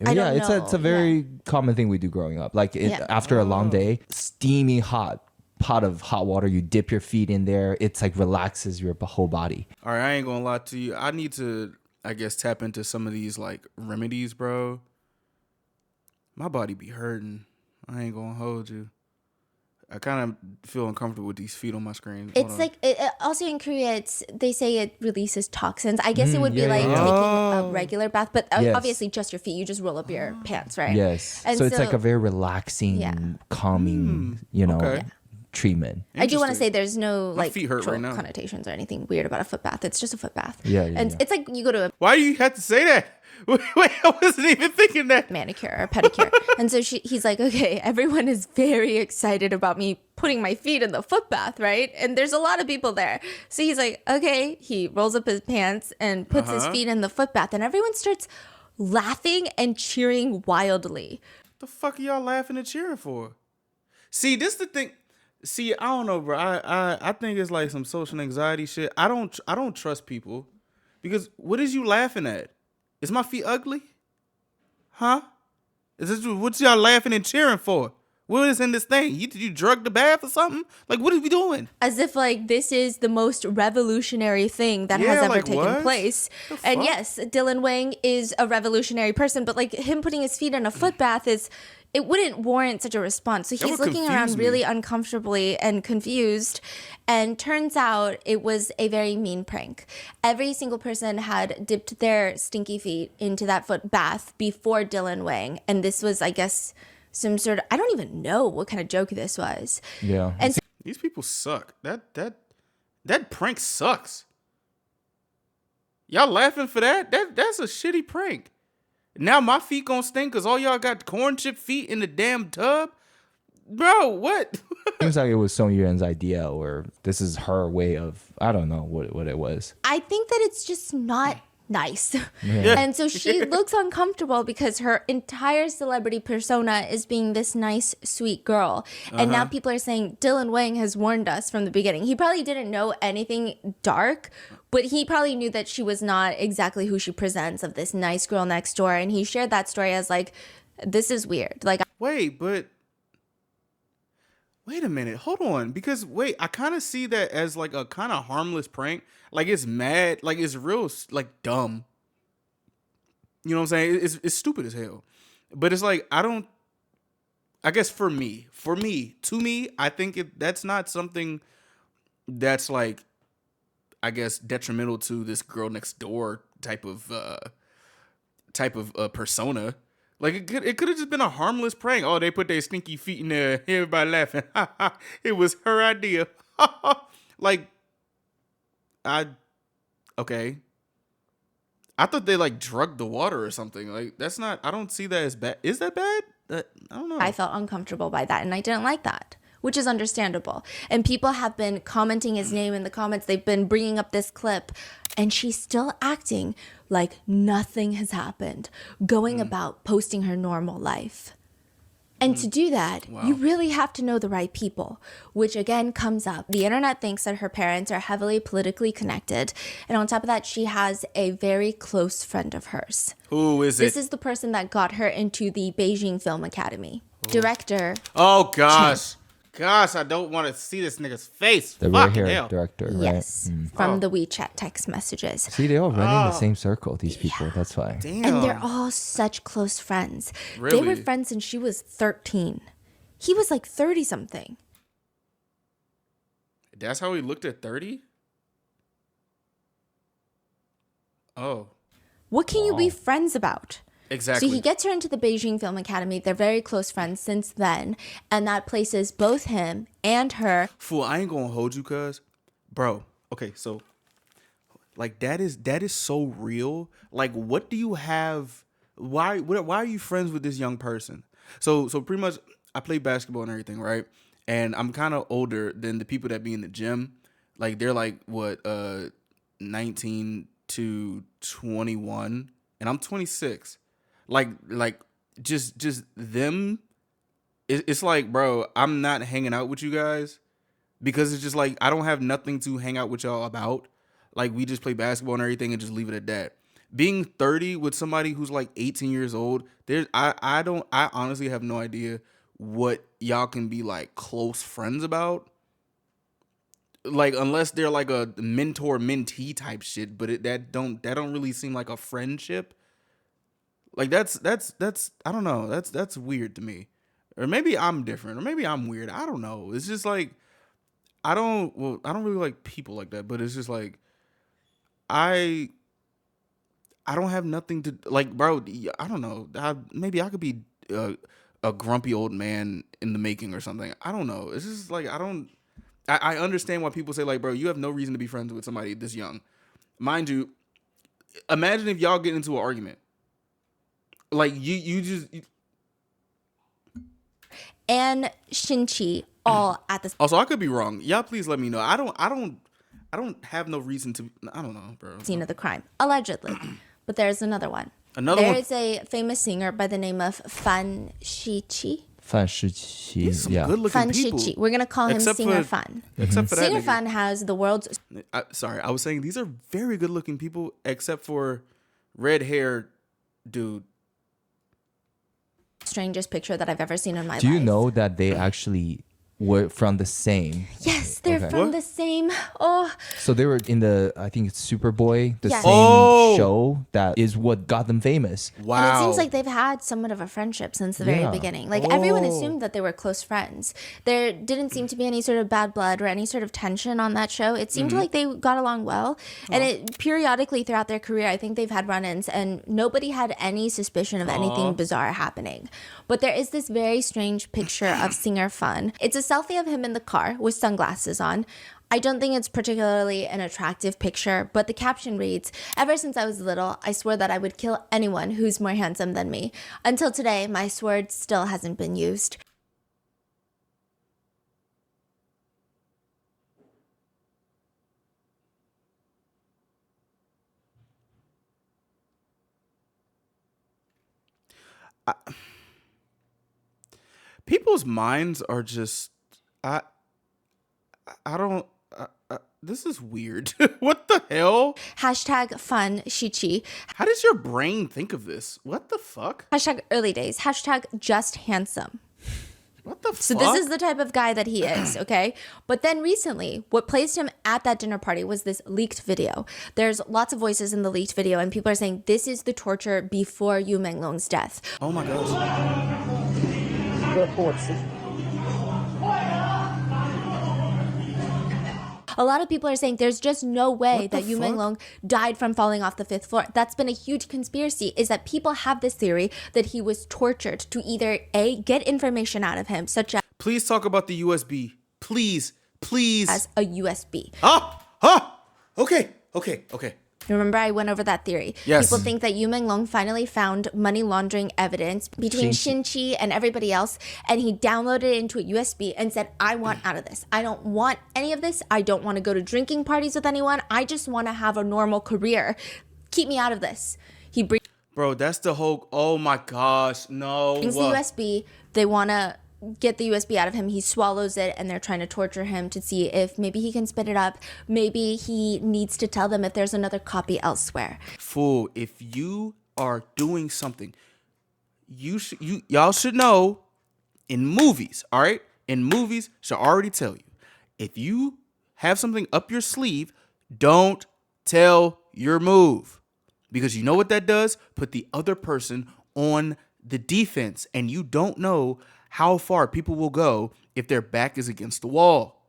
don't know. It's a very common thing we do growing up. Like after a long day, steamy hot pot of hot water, you dip your feet in there. It's like relaxes your whole body. All right, I ain't gonna lie to you. I need to, I guess, tap into some of these like remedies, bro. My body be hurting. I ain't gonna hold you. I kind of feel uncomfortable with these feet on my screen. It's like, it also in Korea, they say it releases toxins. I guess it would be like taking a regular bath, but obviously just your feet. You just roll up your pants, right? Yes. And so it's like a very relaxing, calming, treatment. I do want to say there's no like feet hurt right now. connotations or anything weird about a foot bath. It's just a foot bath. And it's like you go to a Why do you have to say that? Wait, I wasn't even thinking that. Manicure or pedicure. And so he's like, okay, everyone is very excited about me putting my feet in the foot bath, right? And there's a lot of people there. So he's like, okay, he rolls up his pants and puts his feet in the foot bath, and everyone starts laughing and cheering wildly. What the fuck are y'all laughing and cheering for? See, this is the thing. See, I don't know, bro. I think it's like some social anxiety shit. I don't trust people because what is you laughing at? Is my feet ugly? Huh? Is this what y'all laughing and cheering for? What is in this thing? You drug the bath or something? Like what are we doing? As if like this is the most revolutionary thing that has Yeah, ever like, taken what? place. The And fuck? yes, Dylan Wang is a revolutionary person, but like him putting his feet in a foot bath is it wouldn't warrant such a response. So That he's would looking confuse around me. really uncomfortably and confused. And turns out it was a very mean prank. Every single person had dipped their stinky feet into that foot bath before Dylan Wang. And this was, I guess, some sort of, I don't even know what kind of joke this was. Yeah. And These people suck. That prank sucks. Y'all laughing for that? That's a shitty prank. Now my feet gonna stink because all y'all got corn chip feet in the damn tub? Bro, what? Seems like it was Song Yuan's idea, or this is her way of, I don't know what it was. I think that it's just not nice. And so she looks uncomfortable because her entire celebrity persona is being this nice, sweet girl. And now people are saying Dylan Wang has warned us from the beginning. He probably didn't know anything dark, but he probably knew that she was not exactly who she presents of this nice girl next door. And he shared that story as like, this is weird. Like, Wait a minute. Hold on. Because wait, I kind of see that as like a kind of harmless prank. Like it's mad, like it's real like dumb. You know what I'm saying? It's stupid as hell. But it's like I guess for me, to me, I think that's not something that's like I guess detrimental to this girl next door type of persona. Like it could have just been a harmless prank. Oh, they put their stinky feet in there. Everybody laughing. It was her idea. Like okay. I thought they like drugged the water or something. Like that's not. I don't see that as bad. Is that bad? I don't know. I felt uncomfortable by that and I didn't like that, which is understandable. And people have been commenting his name in the comments. They've been bringing up this clip and she's still acting like nothing has happened, going about posting her normal life. And to do that, you really have to know the right people, which again comes up. The internet thinks that her parents are heavily politically connected. And on top of that, she has a very close friend of hers. Who is it? This is the person that got her into the Beijing Film Academy. Director. Oh gosh, I don't want to see this nigga's face. The Fucking red hair hell. director, right? Yes, from the WeChat text messages. See, they all run in the same circle, these people. That's why. Damn. And they're all such close friends. They were Really? friends since she was 13. He was like 30 something. That's how he looked at 30? Oh, What can you be friends about? exactly. So he gets her into the Beijing Film Academy. They're very close friends since then. And that places both him and her. Fool, I ain't gonna hold you, cuz. Bro, okay, so like that is so real. Like, what do you have? Why are you friends with this young person? So pretty much, I play basketball and everything, right? And I'm kind of older than the people that be in the gym. Like they're like what 19 to 21, and I'm 26. Like just them. It's like, bro, I'm not hanging out with you guys because it's just like I don't have nothing to hang out with y'all about. Like we just play basketball and everything and just leave it at that. Being 30 with somebody who's like 18 years old, I honestly have no idea what y'all can be like close friends about. Like unless they're like a mentor mentee type shit, but that don't really seem like a friendship. Like that's I don't know. That's weird to me. Or maybe I'm different, or maybe I'm weird. I don't know. It's just like I don't really like people like that, but it's just like I don't have nothing to like, bro. I don't know. Maybe I could be a grumpy old man in the making or something. I don't know. It's just like I understand why people say like, bro, you have no reason to be friends with somebody this young. Mind you, imagine if y'all get into an argument. Like you just. And Shinchi all at the Also, I could be wrong. Y'all, please let me know. I don't have no reason to. I don't know, bro. scene of the crime, allegedly. But there's another one. Another one? There is a famous singer by the name of Fan Shiqi. 范世琦, These some yeah. good looking Fan people. Shiqi. We're gonna call him Except Singer for- Fan. Except for that Singer nigga. Fan has the world's Sorry, I was saying these are very good looking people, except for red haired dude. strangest picture that I've ever seen in my Do life. you know that they actually were from the same? Yes, they're Okay. from What? the same. Oh, So they were in the, I think it's Superboy, the Yes. same Oh. show that is what got them famous. Wow. and it seems like they've had somewhat of a friendship since the very Yeah. beginning. Like everyone Oh. assumed that they were close friends. There didn't seem to be any sort of bad blood or any sort of tension on that show. It seemed like they got along well. And it periodically throughout their career, I think they've had run-ins and nobody had any suspicion of anything bizarre happening. But there is this very strange picture of Singer Fun. It's a selfie of him in the car with sunglasses on. I don't think it's particularly an attractive picture, but the caption reads, "Ever since I was little, I swore that I would kill anyone who's more handsome than me. Until today, my sword still hasn't been used." People's minds are just I don't this is weird. What the hell? Hashtag Fun Shiqi. How does your brain think of this? What the fuck? Hashtag early days. Hashtag just handsome. What the So fuck? this is the type of guy that he is, okay? But then recently, what placed him at that dinner party was this leaked video. There's lots of voices in the leaked video, and people are saying this is the torture before Yu Menglong's death. Oh my gosh. A lot of people are saying there's just no way What the that Yu fuck? Menglong died from falling off the 5th floor. That's been a huge conspiracy, is that people have this theory that he was tortured to either A, get information out of him, such Please talk about the USB. Please. as a USB. Okay. Remember, I went over that theory. Yes. People think that Yu Menglong finally found money laundering evidence between Xinqi and everybody else, and he downloaded it into a USB and said, "I want out of this. I don't want any of this. I don't want to go to drinking parties with anyone. I just want to have a normal career. Keep me out of this." He Bro, that's the whole oh my gosh. No. brings the USB. They want to get the USB out of him. He swallows it, and they're trying to torture him to see if maybe he can spit it up. Maybe he needs to tell them if there's another copy elsewhere. Fool, if you are doing something, y'all should know in movies, all right? In movies, should already tell you. If you have something up your sleeve, don't tell your move. Because you know what that does? Put the other person on the defense, and you don't know how far people will go if their back is against the wall,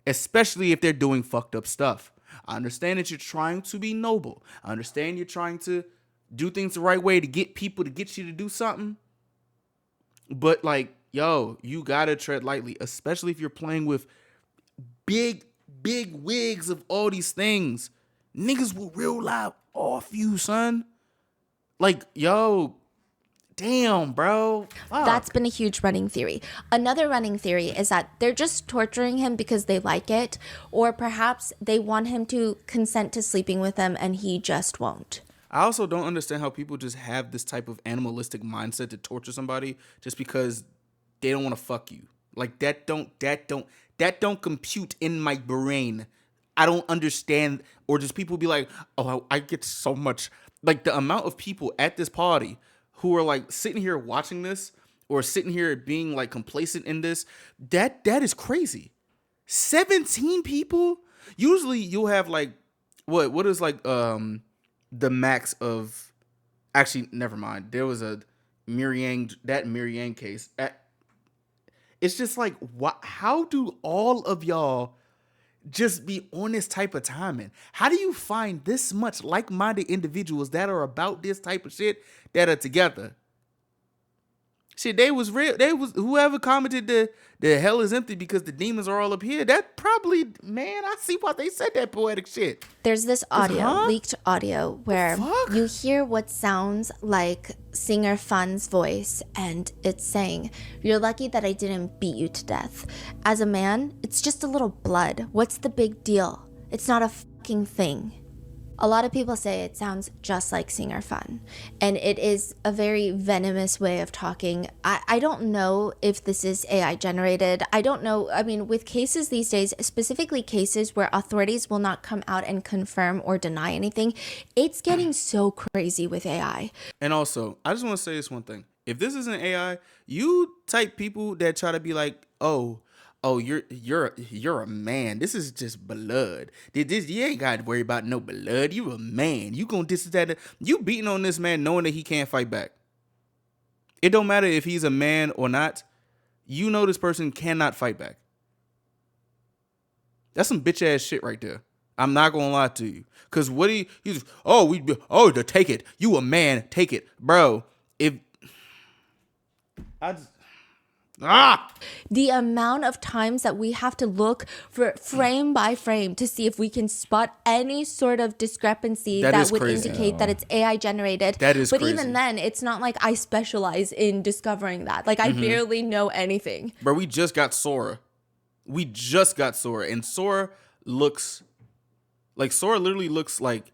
especially if they're doing fucked up stuff. I understand that you're trying to be noble. I understand you're trying to do things the right way to get people to get you to do something. But like, yo, you gotta tread lightly, especially if you're playing with big wigs of all these things. Niggas will real live off you, son. Like, yo, damn, bro. Fuck. That's been a huge running theory. Another running theory is that they're just torturing him because they like it, or perhaps they want him to consent to sleeping with them and he just won't. I also don't understand how people just have this type of animalistic mindset to torture somebody just because they don't want to fuck you. Like that don't compute in my brain. I don't understand. Or just people be like, oh, I get so much. Like the amount of people at this party who are like sitting here watching this or sitting here being like complacent in this, that is crazy. 17 people? Usually you'll have like what is like the max of, actually never mind. There was a Miriam case. It's just like, how do all of y'all just be on this type of timing? How do you find this much like-minded individuals that are about this type of shit that are together? Shit, they was real. They was whoever commented the hell is empty because the demons are all up here. That probably, man, I see why they said that poetic shit. There's this audio, leaked audio, where fuck? you hear what sounds like Singer Fun's voice, and it's saying, "You're lucky that I didn't beat you to death. As a man, it's just a little blood. What's the big deal? It's not a fucking thing." A lot of people say it sounds just like Singer Fun, and it is a very venomous way of talking. I don't know if this is AI generated. I don't know. I mean, with cases these days, specifically cases where authorities will not come out and confirm or deny anything, it's getting so crazy with AI. And also, I just want to say this one thing. If this isn't AI, you type people that try to be like, oh, you're a man. This is just blood. You ain't got to worry about no blood. You a man. You gonna this that. You beating on this man knowing that he can't fight back. It don't matter if he's a man or not. You know this person cannot fight back. That's some bitch ass shit right there. I'm not gonna lie to you. Cause what he's to take it. You a man, take it, bro. If I just The amount of times that we have to look for frame by frame to see if we can spot any sort of discrepancy that would crazy. indicate that it's AI generated. That is but crazy. even then, it's not like I specialize in discovering that. Like I barely know anything. Bro, we just got Sora. And Sora looks like literally looks like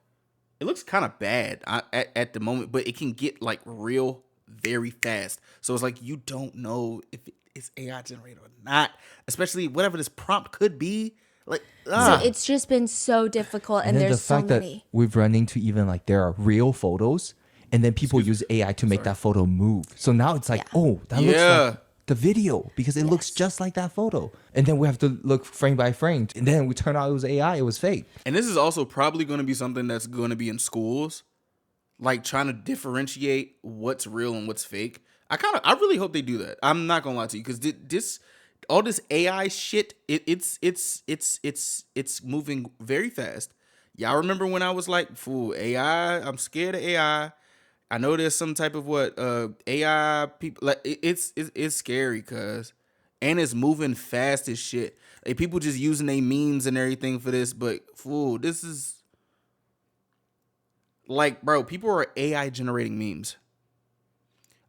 it looks kind of bad at the moment, but it can get like real very fast. So it's like you don't know if it's AI generated or not, especially whatever this prompt could be. Like, So it's just been so difficult, and then there's the fact so that many. we've run into even like there are real photos, and then people use AI to make that photo move. So now it's like, oh, that looks like the video because it looks just like that photo. And then we have to look frame by frame. And then we turn out it was AI, it was fake. And this is also probably going to be something that's going to be in schools, like trying to differentiate what's real and what's fake. I really hope they do that. I'm not gonna lie to you because all this AI shit, it's moving very fast. Y'all remember when I was like, "Fool, AI, I'm scared of AI." I know there's some type of AI people like it's scary and it's moving fast as shit. Like, people just using their memes and everything for this, but fool, this is like, bro, people are AI generating memes.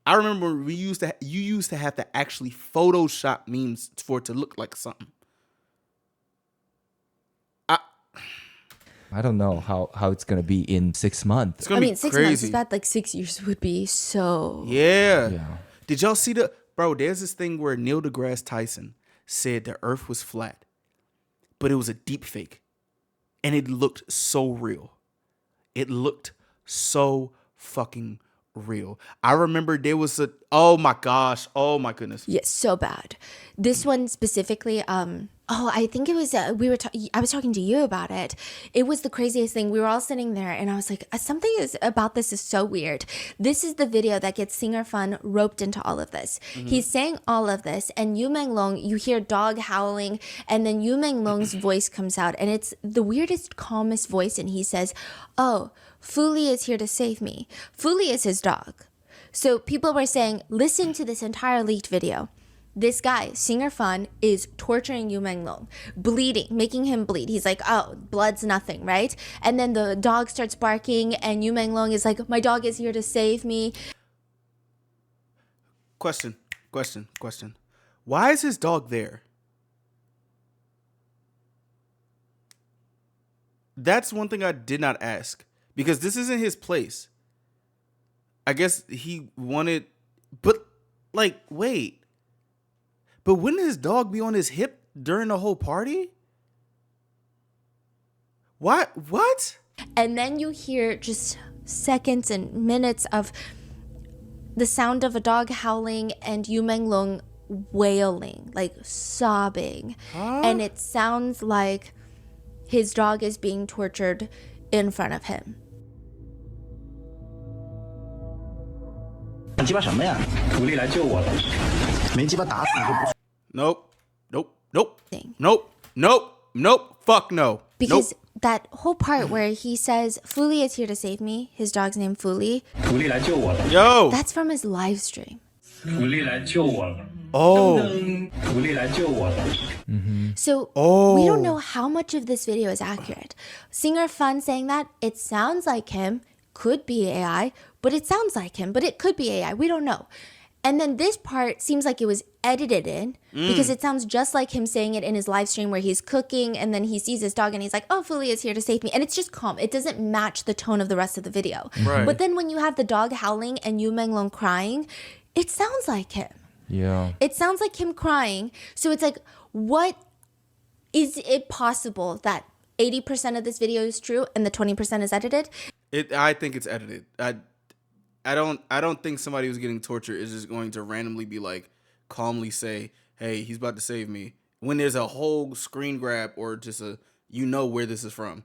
I remember you used to have to actually Photoshop memes for it to look like something. I don't know how it's gonna be in 6 months. It's gonna be 6 crazy. months is bad. Like 6 years would be so. Yeah. Yeah. Did y'all see bro? There's this thing where Neil deGrasse Tyson said the Earth was flat, but it was a deep fake, and it looked so real. It looked so fucking real. I remember there was oh my goodness. Yes, so bad. This one specifically, I think it was, I was talking to you about it. It was the craziest thing. We were all sitting there and I was like, something about this is so weird. This is the video that gets Singer Fun roped into all of this. He's saying all of this and Menglong, you hear dog howling and then Menglong's voice comes out and it's the weirdest, calmest voice and he says, oh, Fuli is here to save me. Fuli is his dog. So people were saying, listen to this entire leaked video. This guy, Singer Fun, is torturing Menglong, bleeding, making him bleed. He's like, oh, blood's nothing, right? And then the dog starts barking and Menglong is like, my dog is here to save me. Question. Why is his dog there? That's one thing I did not ask. Because this isn't his place. I guess he wanted, but like, wait. But wouldn't his dog be on his hip during the whole party? What? And then you hear just seconds and minutes of the sound of a dog howling and Menglong wailing, like sobbing. And it sounds like his dog is being tortured in front of him. 你鸡巴什么呀？福利来救我了。没鸡巴打死你就不。 Nope. Fuck no. Because that whole part where he says, Fuli is here to save me, his dog's named Fuli, 福利来救我了。 Yo. that's from his live stream. 福利来救我了。 Oh. 福利来救我了。 So we don't know how much of this video is accurate. Singer Fun saying that, it sounds like him, could be AI, but it sounds like him, but it could be AI. We don't know. And then this part seems like it was edited in because it sounds just like him saying it in his live stream where he's cooking and then he sees his dog and he's like, oh, Fuli is here to save me. And it's just calm. It doesn't match the tone of the rest of the video. Right. But then when you have the dog howling and Yu Menglong crying, it sounds like him. Yeah. It sounds like him crying. So it's like, what is it possible that 80% of this video is true and the 20% is edited? I think it's edited. I don't think somebody who's getting tortured is just going to randomly be like calmly say, "Hey, he's about to save me." When there's a whole screen grab or just where this is from,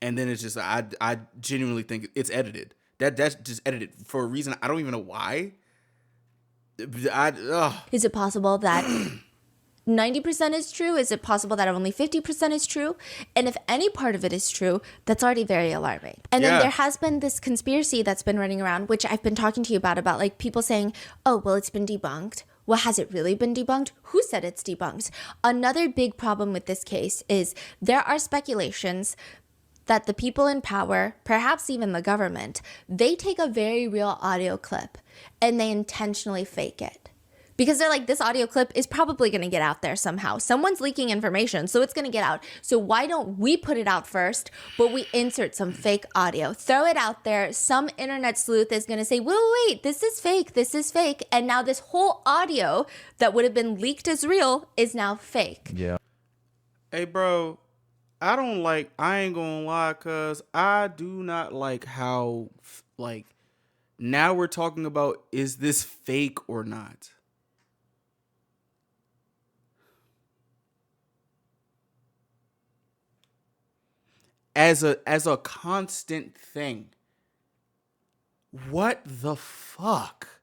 and then it's just I genuinely think it's edited. That's just edited for a reason I don't even know why. Is it possible that 90% is true? Is it possible that only 50% is true? And if any part of it is true, that's already very alarming. And then there has been this conspiracy that's been running around, which I've been talking to you about like people saying, oh, well, it's been debunked. Well, has it really been debunked? Who said it's debunked? Another big problem with this case is there are speculations that the people in power, perhaps even the government, they take a very real audio clip and they intentionally fake it. Because they're like, this audio clip is probably going to get out there somehow. Someone's leaking information, so it's going to get out. So why don't we put it out first, but we insert some fake audio, throw it out there. Some internet sleuth is going to say, wait, this is fake. This is fake. And now this whole audio that would have been leaked as real is now fake. Yeah. Hey, bro, I ain't gonna lie, cuz I do not like how, now we're talking about, is this fake or not? As a constant thing. What the fuck?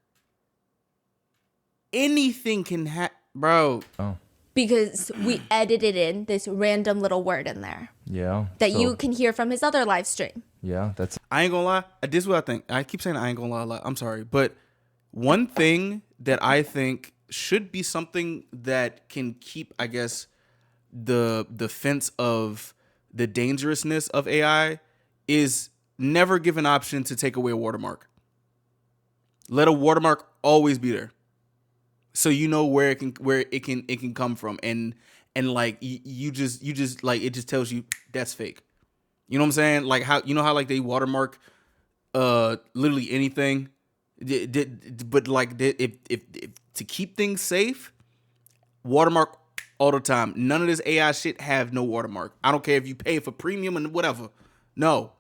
Anything can happen, bro. Oh. Because we edited in this random little word in there Yeah. that you can hear from his other live stream. Yeah, that's I ain't gonna lie. This is what I think. I keep saying I ain't gonna lie a lot. I'm sorry. But one thing that I think should be something that can keep, I guess, the defense of the dangerousness of AI is never give an option to take away a watermark. Let a watermark always be there, so you know where it can come from, and like you just like, it just tells you that's fake. You know what I'm saying? Like how like they watermark literally anything, but like if to keep things safe, watermark all the time. None of this AI shit have no watermark. I don't care if you pay for premium and whatever. No.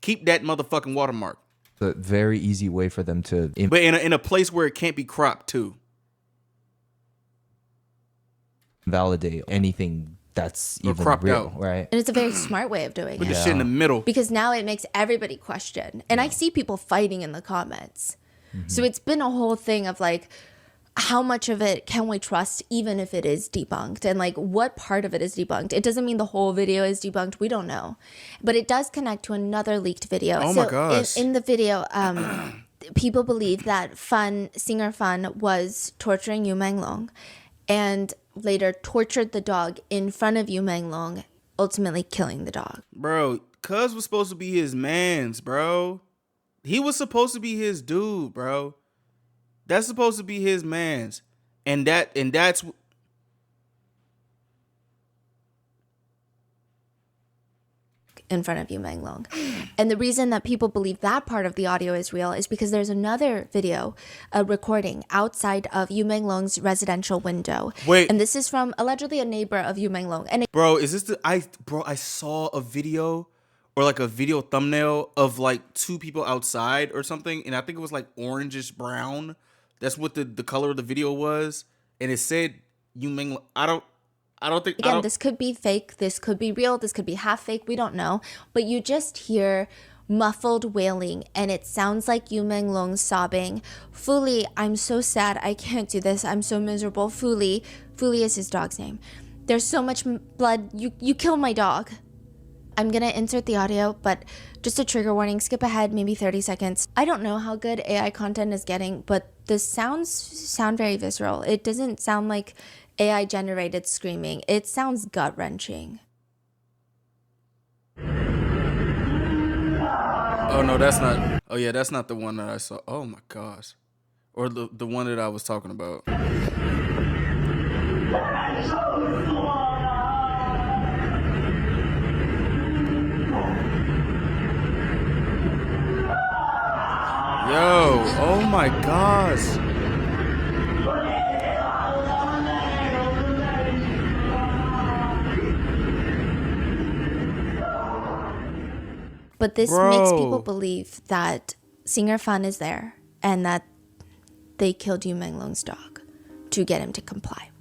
Keep that motherfucking watermark. a very easy way for them to But in a place where it can't be cropped too. validate anything that's Or even cropped real, out. right? And it's a very smart way of doing Put it. the shit in the middle. Because now it makes everybody question. And I see people fighting in the comments. So it's been a whole thing of like, how much of it can we trust even if it is debunked? And like, what part of it is debunked? It doesn't mean the whole video is debunked. We don't know. But it does connect to another leaked video. Oh so my gosh. In the video, people believe that singer Fun was torturing Yu Menglong and later tortured the dog in front of Yu Menglong, ultimately killing the dog. Bro, Cuz was supposed to be his mans, bro. He was supposed to be his dude, bro. That's supposed to be his mans. And that's in front of Yu Menglong. And the reason that people believe that part of the audio is real is because there's another video, a recording outside of Yu Menglong's residential window. Wait. And this is from allegedly a neighbor of Yu Menglong. And Bro, is this I saw a video or like a video thumbnail of like two people outside or something, and I think it was like orangish brown. That's what the color of the video was. And it said Yu Menglong. I don't think again, this could be fake, this could be real, this could be half fake, we don't know. But you just hear muffled wailing, and it sounds like Yu Menglong sobbing, Fuli, I'm so sad, I can't do this, I'm so miserable, Fuli is his dog's name. There's so much blood, you killed my dog. I'm gonna insert the audio, but just a trigger warning, skip ahead maybe 30 seconds. I don't know how good AI content is getting, but the sounds sound very visceral. It doesn't sound like AI generated screaming. It sounds gut-wrenching. Oh no, that's not. Oh yeah, that's not the one that I saw. Oh my gosh. Or the one that I was talking about. Yo, oh my gosh. But this makes people Bro. believe that Singer Fan is there and that they killed Yu Menglong's dog to get him to comply.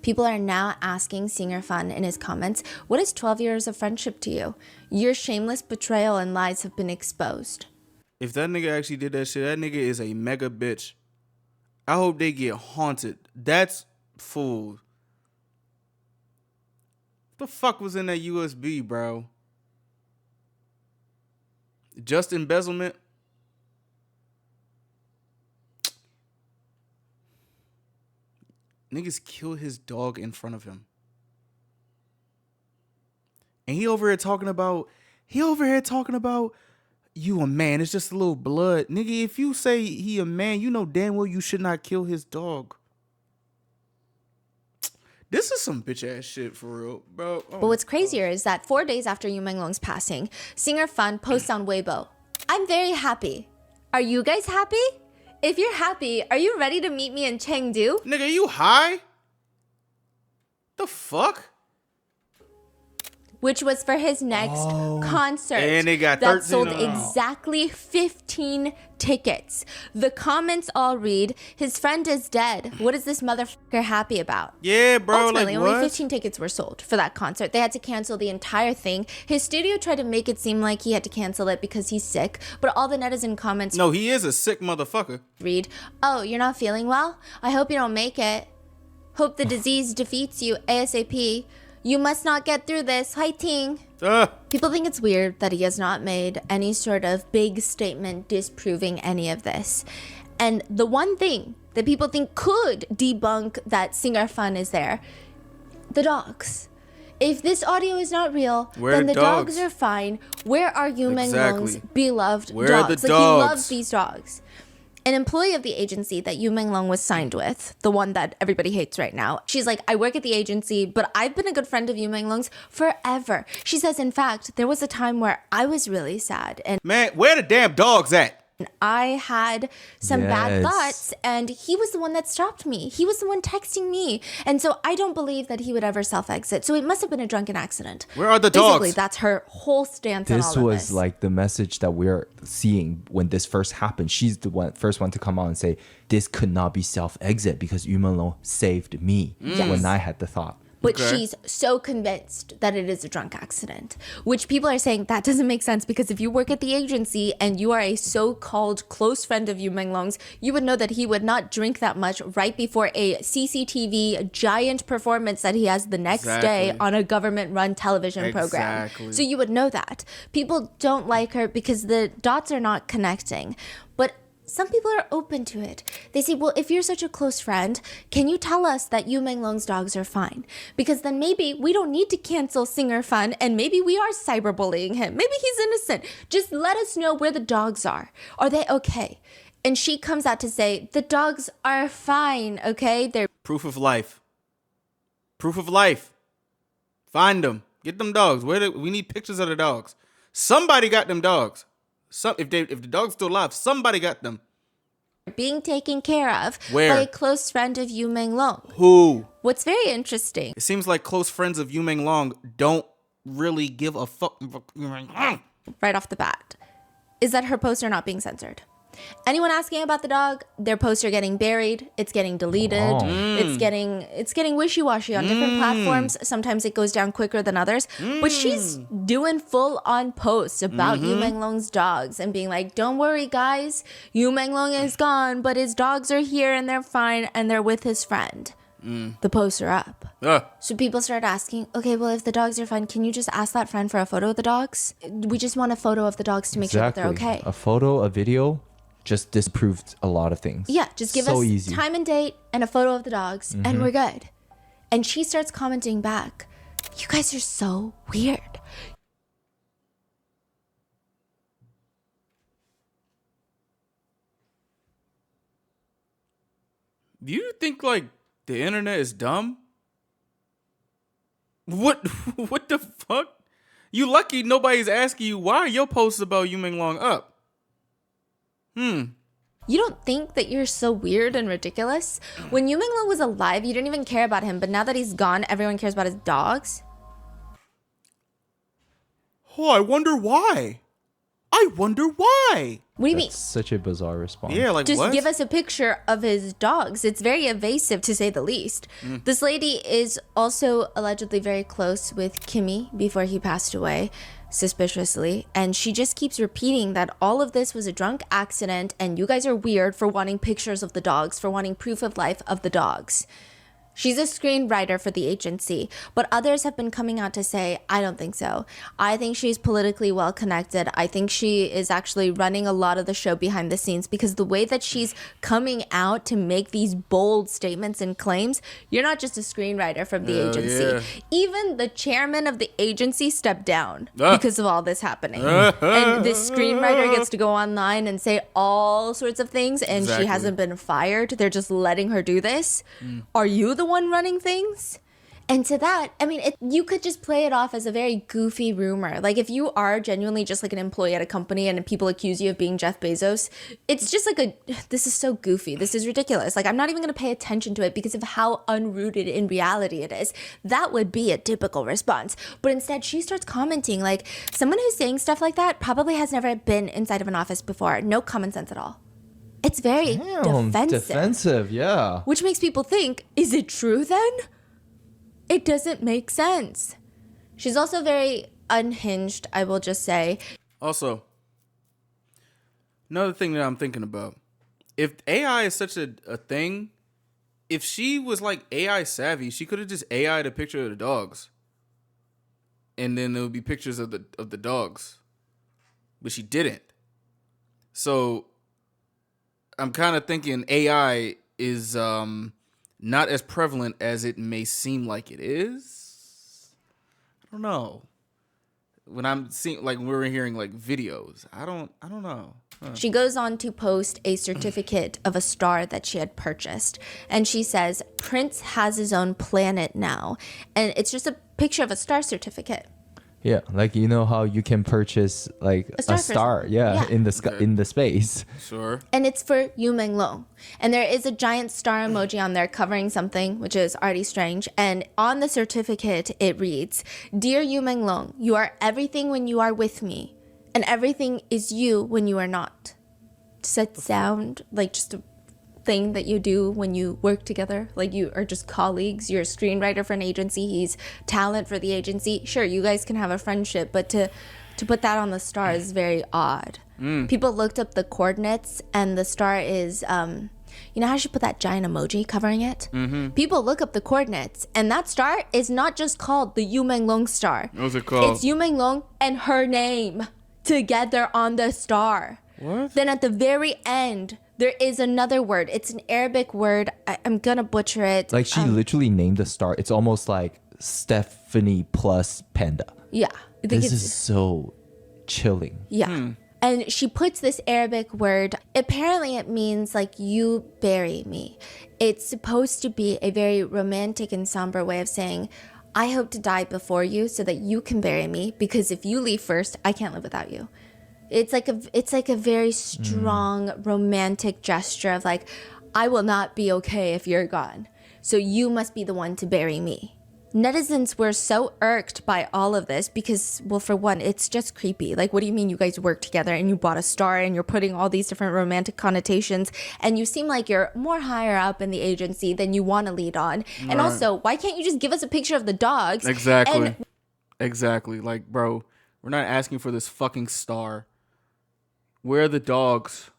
People are now asking Singer Fan in his comments, what is 12 years of friendship to you? Your shameless betrayal and lies have been exposed. If that nigga actually did that shit, that nigga is a mega bitch. I hope they get haunted. That's fool. The fuck was in that USB, bro? Just embezzlement? Niggas kill his dog in front of him. And he over here talking about, you a man, it's just a little blood. Nigga, if you say he a man, you know damn well you should not kill his dog. This is some bitch ass shit for real, bro. Oh But what's crazier is that 4 days after Yu Menglong's passing, Singer Fan posts on Weibo, I'm very happy. Are you guys happy? If you're happy, are you ready to meet me in Chengdu? Nigga, you high? The fuck? Which was for his next concert And they got that 13 sold of them. exactly 15 tickets. The comments all read, his friend is dead. What is this motherfucker happy about? Yeah, bro, Ultimately, like only what? 15 tickets were sold for that concert. They had to cancel the entire thing. His studio tried to make it seem like he had to cancel it because he's sick, but all the netizen comments No, he is a sick motherfucker. read, oh, you're not feeling well? I hope you don't make it. Hope the disease defeats you ASAP. You must not get through this. Fighting. People think it's weird that he has not made any sort of big statement disproving any of this. And the one thing that people think could debunk that Singer Fan is there, the dogs. If this audio is not real, Where then are the dogs? dogs are fine. Where are Yu Menglong's Exactly. beloved Where are dogs? the Like, he dogs? loves these dogs. An employee of the agency that Yu Menglong was signed with, the one that everybody hates right now, she's like, I work at the agency, but I've been a good friend of Yu Menglong's forever. She says, in fact, there was a time where I was really sad and Man, where the damn dogs at? I had some bad Yes. thoughts, and he was the one that stopped me. He was the one texting me. And so I don't believe that he would ever self-exit. So it must have been a drunken accident. Where are the Basically, dogs? that's her whole stance on all This of was this. like the message that we're seeing when this first happened. She's the first one to come out and say, this could not be self-exit because Yu Menglong saved me when I had the thought. But Okay. she's so convinced that it is a drunk accident, which people are saying that doesn't make sense because if you work at the agency and you are a so-called close friend of Yu Menglong's, you would know that he would not drink that much right before a CCTV giant performance that he has the next day Exactly. on a government-run television program. Exactly. So you would know that. People don't like her because the dots are not connecting. But some people are open to it. They say, well, if you're such a close friend, can you tell us that Yu Menglong's dogs are fine? Because then maybe we don't need to cancel Singer Fan and maybe we are cyberbullying him. Maybe he's innocent. Just let us know where the dogs are. Are they okay? And she comes out to say, the dogs are fine, okay? They're Proof of life. Proof of life. Find them. Get them dogs. We need pictures of the dogs. Somebody got them dogs. If the dog's still alive, somebody got them. being taken care of Where? by a close friend of Yu Menglong. Who? What's very interesting It seems like close friends of Yu Menglong don't really give a fuck. right off the bat is that her posts are not being censored. Anyone asking about the dog, their posts are getting buried, it's getting deleted, it's getting wishy-washy on different platforms. Sometimes it goes down quicker than others. But she's doing full-on posts about Yu Menglong's dogs and being like, don't worry guys, Yu Menglong is gone, but his dogs are here and they're fine and they're with his friend. The posts are up. So people start asking, okay, well, if the dogs are fine, can you just ask that friend for a photo of the dogs? We just want a photo of the dogs to make sure that they're okay. A photo, a video, just disproved a lot of things. Yeah, just give So us easy. time and date and a photo of the dogs, and we're good. And she starts commenting back, you guys are so weird. Do you think like the internet is dumb? What what the fuck? You lucky nobody's asking you why are your posts about Yu Menglong up? You don't think that you're so weird and ridiculous? When Yu Menglong was alive, you didn't even care about him, but now that he's gone, everyone cares about his dogs? Oh, I wonder why. I wonder why. What do you mean? That's such a bizarre response. Yeah, like Just what? give us a picture of his dogs. It's very evasive, to say the least. This lady is also allegedly very close with Kimmy before he passed away, suspiciously. And she just keeps repeating that all of this was a drunk accident and you guys are weird for wanting pictures of the dogs, for wanting proof of life of the dogs. She's a screenwriter for the agency, but others have been coming out to say, I don't think so. I think she's politically well connected. I think she is actually running a lot of the show behind the scenes because the way that she's coming out to make these bold statements and claims, you're not just a screenwriter from the agency. yeah. Even the chairman of the agency stepped down because of all this happening. And this screenwriter gets to go online and say all sorts of things, and Exactly. she hasn't been fired. They're just letting her do this. Are you the one running things? And to that, I mean, you could just play it off as a very goofy rumor. Like if you are genuinely just like an employee at a company and people accuse you of being Jeff Bezos, it's just like this is so goofy. This is ridiculous. Like I'm not even going to pay attention to it because of how unrooted in reality it is. That would be a typical response. But instead she starts commenting like someone who's saying stuff like that probably has never been inside of an office before. No common sense at all. It's very defensive. Yeah. Which makes people think, is it true then? It doesn't make sense. She's also very unhinged, I will just say. Also, another thing that I'm thinking about. If AI is such a thing, if she was like AI savvy, she could have just AI'd a picture of the dogs. And then there would be pictures of the dogs. But she didn't. So I'm kind of thinking AI is not as prevalent as it may seem like it is. I don't know. When I'm seeing like when we're hearing like videos, I don't know. She goes on to post a certificate of a star that she had purchased. And she says, Prince has his own planet now. And it's just a picture of a star certificate. Yeah, like you know how you can purchase like a star, Yeah. in the sky, in the space. Sure. And it's for Yu Menglong. And there is a giant star emoji on there covering something, which is already strange. And on the certificate, it reads, Dear Yu Menglong, you are everything when you are with me. And everything is you when you are not. Does that sound like just a thing that you do when you work together? Like you are just colleagues. You're a screenwriter for an agency. He's talent for the agency. Sure, you guys can have a friendship, but to put that on the star is very odd. People looked up the coordinates, and the star is you know how she put that giant emoji covering it? People look up the coordinates, and that star is not just called the Yu Menglong star. What's it called? It's Yu Menglong and her name together on the star. What? Then at the very end, there is another word. It's an Arabic word. I'm gonna butcher it. Like she literally named the star. It's almost like Stephanie plus Panda. Yeah. I think This it's- is so chilling. Yeah. And she puts this Arabic word. Apparently it means like you bury me. It's supposed to be a very romantic and somber way of saying, I hope to die before you so that you can bury me, because if you leave first, I can't live without you. It's like a very strong romantic gesture of like, I will not be okay if you're gone. So you must be the one to bury me. Netizens were so irked by all of this because, well, for one, it's just creepy. Like, what do you mean you guys work together and you bought a star and you're putting all these different romantic connotations and you seem like you're more higher up in the agency than you want to lead on? Right. And also, why can't you just give us a picture of the dogs? Exactly. And Exactly. Like, bro, we're not asking for this fucking star. Where are the dogs?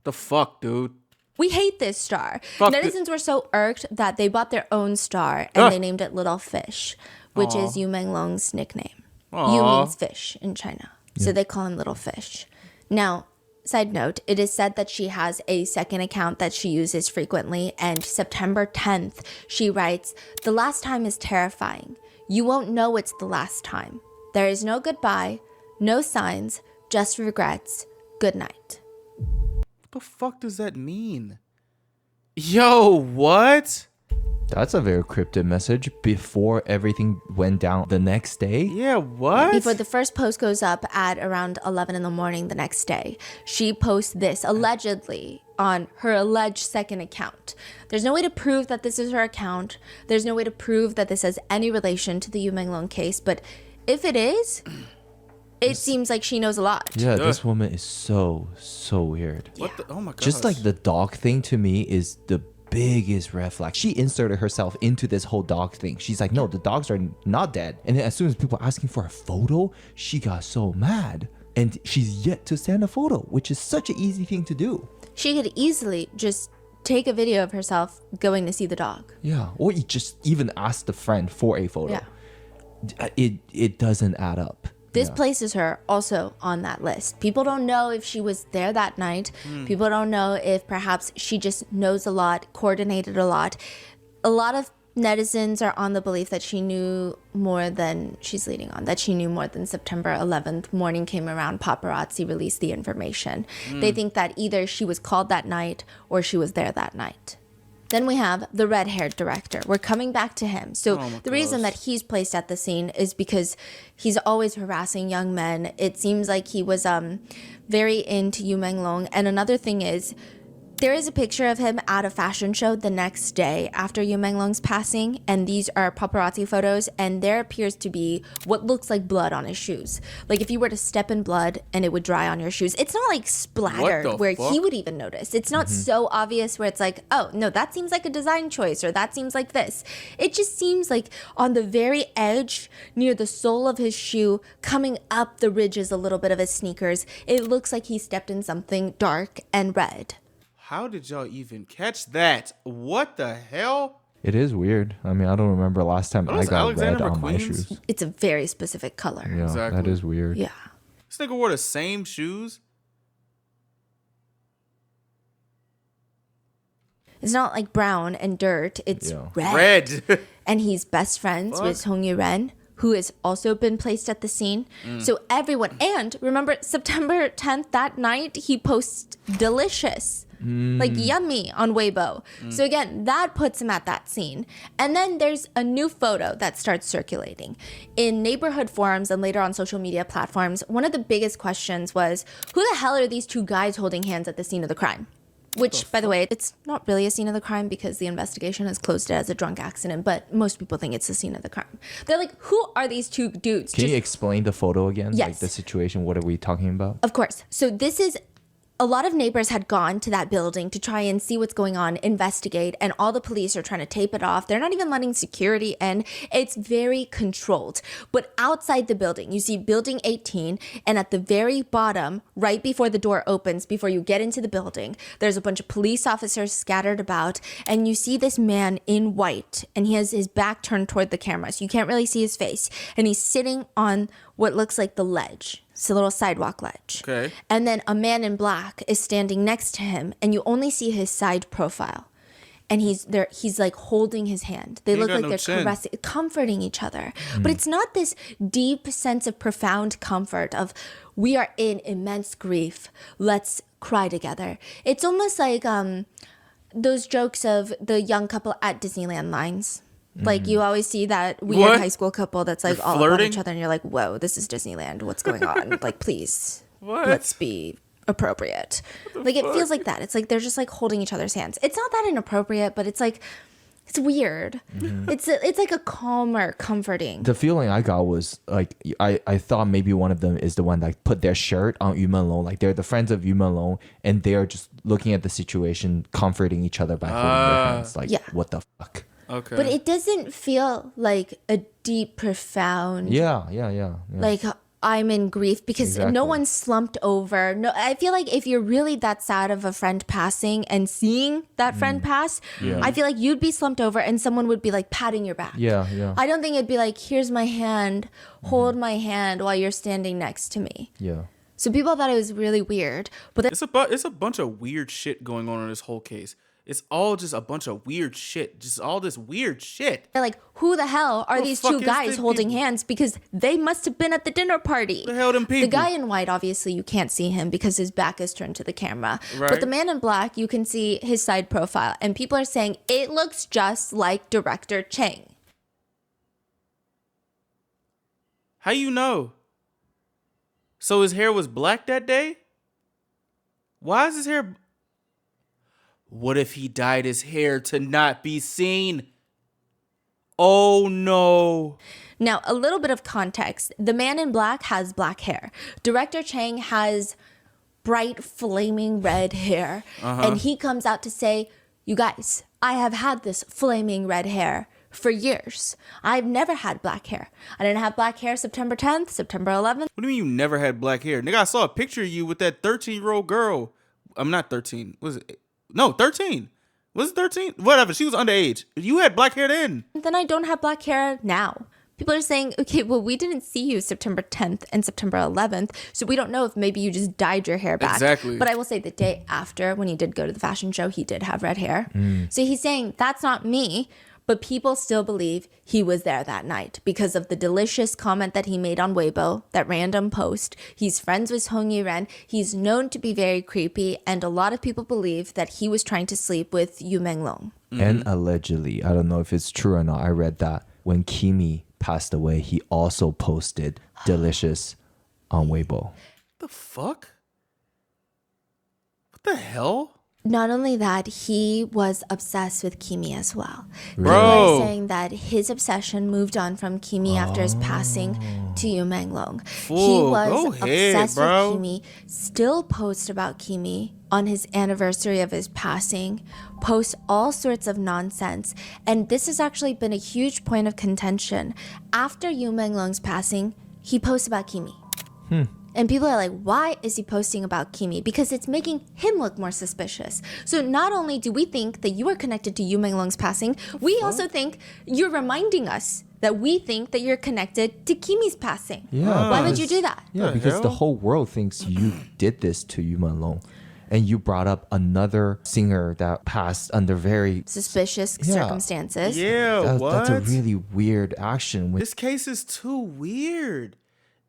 The fuck, dude? we hate this star. Fuck Netizens were so irked that they bought their own star and they named it Little Fish, which is Yu Menglong's nickname. Yu means fish in China. So they call him Little Fish. Now, side note, it is said that she has a second account that she uses frequently, and September 10th, she writes, "The last time is terrifying. You won't know it's the last time. There is no goodbye, no signs, just regrets. Good night." What the fuck does that mean? Yo, what? That's a very cryptic message before everything went down the next day. Yeah, what? Before the first post goes up at around 11 in the morning the next day, she posts this allegedly on her alleged second account. There's no way to prove that this is her account. There's no way to prove that this has any relation to the Yu Menglong case. But if it is, it seems like she knows a lot. Yeah, this woman is so weird. What the? Oh my god. Just like the dog thing to me is the biggest red flag. She inserted herself into this whole dog thing. She's like, no, the dogs are not dead. And then as soon as people are asking for a photo, she got so mad. And she's yet to send a photo, which is such an easy thing to do. She could easily just take a video of herself going to see the dog. Yeah, or you just even ask the friend for a photo. Yeah. It doesn't add up. This Yeah. places her also on that list. People don't know if she was there that night. People don't know if perhaps she just knows a lot, coordinated a lot. A lot of netizens are on the belief that she knew more than she's leading on, that she knew more than September 11th. Morning came around, paparazzi released the information. They think that either she was called that night or she was there that night. Then we have the red-haired director. We're coming back to him. So the reason that he's placed at the scene is because he's always harassing young men. It seems like he was very into Yu Menglong. And another thing is, there is a picture of him at a fashion show the next day after Yu Menglong's passing, and these are paparazzi photos, and there appears to be what looks like blood on his shoes. Like if you were to step in blood and it would dry on your shoes. It's not like splattered where he would even notice. It's not so obvious where it's like, oh, no, that seems like a design choice, or that seems like this. It just seems like on the very edge, near the sole of his shoe, coming up the ridges a little bit of his sneakers, it looks like he stepped in something dark and red. How did y'all even catch that? What the hell? It is weird. I mean, I don't remember last time I those got Alexander red on my McQueen's? shoes. It's a very specific color. Yeah, Exactly. that is weird. Yeah. This nigga wore the same shoes? It's not like brown and dirt. It's Yeah. red. Red. And he's best friends with Song Yu-ren, who has also been placed at the scene. So everyone, and remember September 10th, that night, he posts delicious, like yummy on Weibo. So again, that puts him at that scene. And then there's a new photo that starts circulating. In neighborhood forums and later on social media platforms, one of the biggest questions was, who the hell are these two guys holding hands at the scene of the crime? Which, by the way, it's not really a scene of the crime because the investigation has closed it as a drunk accident, but most people think it's the scene of the crime. They're like, who are these two dudes? Can you explain the photo again? Like Yes. the situation, what are we talking about? Of course. So this is, a lot of neighbors had gone to that building to try and see what's going on, investigate, and all the police are trying to tape it off. They're not even letting security in. It's very controlled. But outside the building, you see building 18, and at the very bottom, right before the door opens, before you get into the building, there's a bunch of police officers scattered about, and you see this man in white, and he has his back turned toward the camera, so you can't really see his face, and he's sitting on what looks like the ledge. It's a little sidewalk ledge. Okay. And then a man in black is standing next to him, and you only see his side profile. And he's there, he's like holding his hand. They ain't look got like no they're chin. caressing, comforting each other. But it's not this deep sense of profound comfort of, we are in immense grief, let's cry together. It's almost like those jokes of the young couple at Disneyland lines. Like you always see that weird What? high school couple that's like They're all about flirting? each other, and you're like, whoa, this is Disneyland. What's going on? Like, please, What? let's be appropriate. Like it feels like that. It's like they're just like holding each other's hands. It's not that inappropriate, but it's like, it's weird. It's like a calmer, comforting. The feeling I got was like I thought maybe one of them is the one that put their shirt on Yu Menlong, like they're the friends of Yu Menlong, and they're just looking at the situation, comforting each other by holding their hands. Like, Yeah. what the fuck? Okay. But it doesn't feel like a deep, profound, Yeah. like I'm in grief, because Exactly. no one's slumped over. No, I feel like if you're really that sad of a friend passing and seeing that friend pass, I feel like you'd be slumped over and someone would be like patting your back. Yeah. I don't think it'd be like, here's my hand, hold my hand while you're standing next to me. Yeah. So people thought it was really weird. But then It's a bunch of weird shit going on in this whole case. It's all just a bunch of weird shit. Just all this weird shit. They're like, who the hell are Who the these fuck two is guys them holding people? hands? Because they must have been at the dinner party. The hell them people? The guy in white, obviously, you can't see him because his back is turned to the camera. Right. But the man in black, you can see his side profile. And people are saying it looks just like director Chang. How you know? So his hair was black that day? Why is his hair... What if he dyed his hair to not be seen? Oh no. Now, a little bit of context. The man in black has black hair. Director Chang has bright, flaming red hair. And he comes out to say, you guys, I have had this flaming red hair for years. I've never had black hair. I didn't have black hair September 10th, September 11th. What do you mean you never had black hair? Nigga, I saw a picture of you with that 13-year-old girl. I'm not 13. Was it? No, 13. Was it 13? Whatever. She was underage. You had black hair then. Then I don't have black hair now. People are saying, okay, well, we didn't see you September 10th and September 11th, so we don't know if maybe you just dyed your hair back. Exactly. But I will say the day after, when he did go to the fashion show, he did have red hair. So he's saying, that's not me. But people still believe he was there that night because of the delicious comment that he made on Weibo, that random post. He's friends with Hong Yiren. He's known to be very creepy. And a lot of people believe that he was trying to sleep with Yu Menglong. And allegedly, I don't know if it's true or not, I read that when Kimi passed away, he also posted delicious on Weibo. The fuck? What the hell? Not only that, he was obsessed with Kimi as well. People Bro. are saying that his obsession moved on from Kimi after his passing to Yu Menglong. He Fool, was go ahead, obsessed bro. with Kimi, still posts about Kimi on his anniversary of his passing, posts all sorts of nonsense. And this has actually been a huge point of contention. After Yu Menglong's passing, he posts about Kimi. And people are like, why is he posting about Kimi? Because it's making him look more suspicious. So not only do we think that you are connected to Yu Menglong's passing, we also think you're reminding us that we think that you're connected to Kimi's passing. Yeah, Why would you do that? Yeah, because the whole world thinks you did this to Yu Menglong. And you brought up another singer that passed under very... Suspicious Yeah. circumstances. Yeah, what? That's a really weird action. When This case is too weird.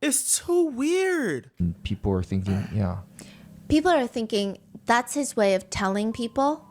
It's too weird. people are thinking, yeah. People are thinking that's his way of telling people,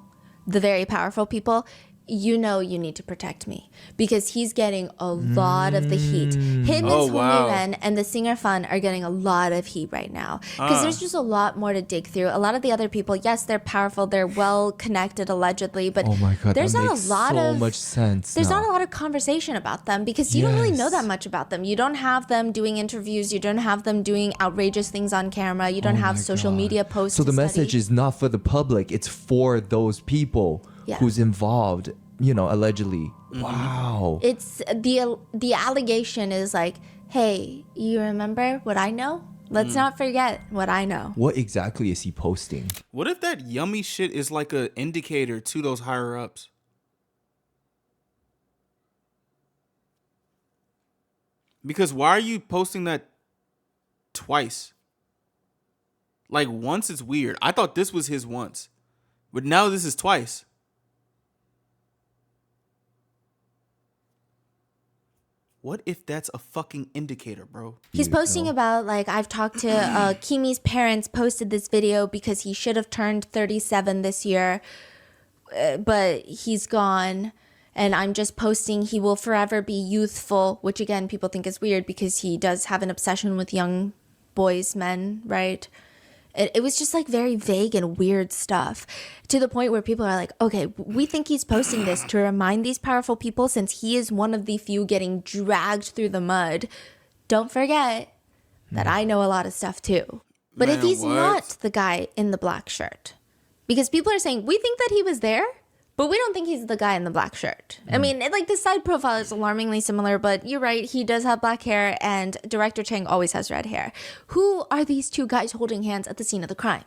the very powerful people, you know you need to protect me. Because he's getting a lot of the heat. Him Oh, and Hong wow. Yiren and the singer Fan are getting a lot of heat right now. Because there's just a lot more to dig through. A lot of the other people, yes, they're powerful, they're well connected allegedly, but Oh my God, there's that not makes a lot so of much sense There's now. not a lot of conversation about them because you don't really know Yes. that much about them. You don't have them doing interviews, you don't have them doing outrageous things on camera, you don't Oh have my social God. media posts. So to the message study. is not for the public, it's for those people Yeah. who's involved, allegedly. Wow. It's the allegation is like, hey, you remember what I know? Let's not forget what I know. What exactly is he posting? What if that yummy shit is like an indicator to those higher ups? Because why are you posting that twice? Like once it's weird. I thought this was his once. But now this is twice. What if that's a fucking indicator, bro? He's posting about, like, I've talked to Kimi's parents, posted this video because he should have turned 37 this year, but he's gone. And I'm just posting, he will forever be youthful, which again, people think is weird because he does have an obsession with young boys, men, right? It was just like very vague and weird stuff to the point where people are like, okay, we think he's posting this to remind these powerful people since he is one of the few getting dragged through the mud. Don't forget that I know a lot of stuff too. But if Man, he's what? not the guy in the black shirt, because people are saying, we think that he was there, but we don't think he's the guy in the black shirt. I mean, like the side profile is alarmingly similar, but you're right. He does have black hair and director Chang always has red hair. Who are these two guys holding hands at the scene of the crime?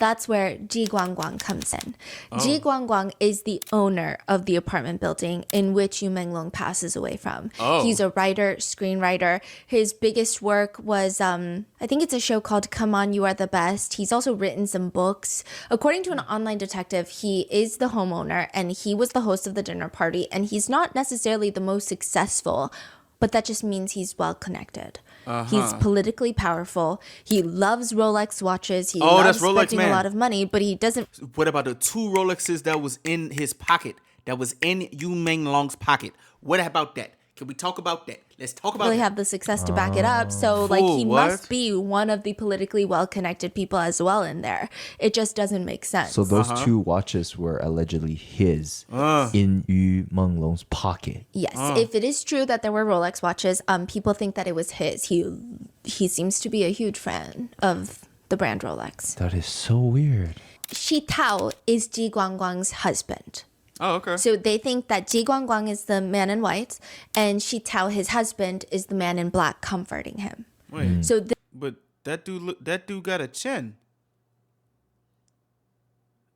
That's where Ji Guangguang comes in. Ji Guangguang is the owner of the apartment building in which Yu Menglong passes away from. He's a writer, screenwriter. His biggest work was, I think it's a show called Come On, You Are the Best. He's also written some books. According to an online detective, he is the homeowner and he was the host of the dinner party. And he's not necessarily the most successful, but that just means he's well connected. He's politically powerful. He loves Rolex watches. He loves that's Rolex, spending man. a lot of money, but he doesn't What about the 2 Rolexes that was in his pocket? That was in Yu Menglong's pocket. What about that? Can we talk about that? Let's talk about really that. have the success to back it up. So like he Fool, what? must be one of the politically well-connected people as well in there. It just doesn't make sense. So those 2 watches were allegedly his in Yu Menglong's pocket. Yes, if it is true that there were Rolex watches, people think that it was his. He seems to be a huge fan of the brand Rolex. That is so weird. Shi Tao is Ji Guangguang's husband. Oh, okay. So they think that Ji Guangguang is the man in white and Shi Tao, his husband, is the man in black comforting him. Wait, So but that dude got a chin.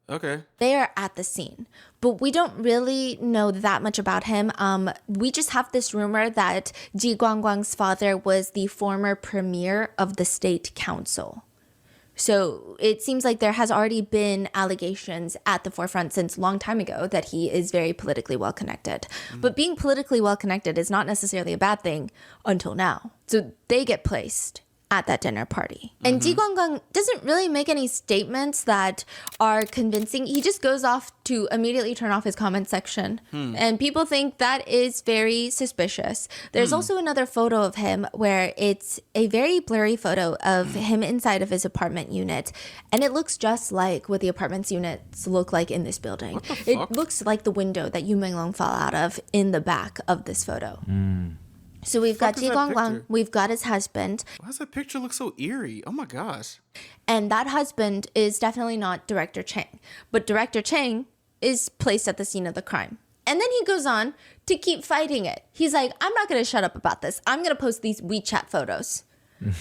Okay. they are at the scene, but we don't really know that much about him. We just have this rumor that Ji Guangguang's father was the former premier of the state council. So it seems like there has already been allegations at the forefront since a long time ago that he is very politically well connected. But being politically well connected is not necessarily a bad thing until now. So they get placed at that dinner party. And Ji Guangguang doesn't really make any statements that are convincing. He just goes off to immediately turn off his comment section. And people think that is very suspicious. There's also another photo of him where it's a very blurry photo of him inside of his apartment unit. And it looks just like what the apartments units look like in this building. It looks like the window that Yu Menglong fell out of in the back of this photo. So we've got is Ji that Guangguang, picture? we've got his husband, Why does that picture look so eerie? Oh my gosh. and that husband is definitely not Director Chang. But Director Chang is placed at the scene of the crime. And then he goes on to keep fighting it. He's like, I'm not going to shut up about this. I'm going to post these WeChat photos.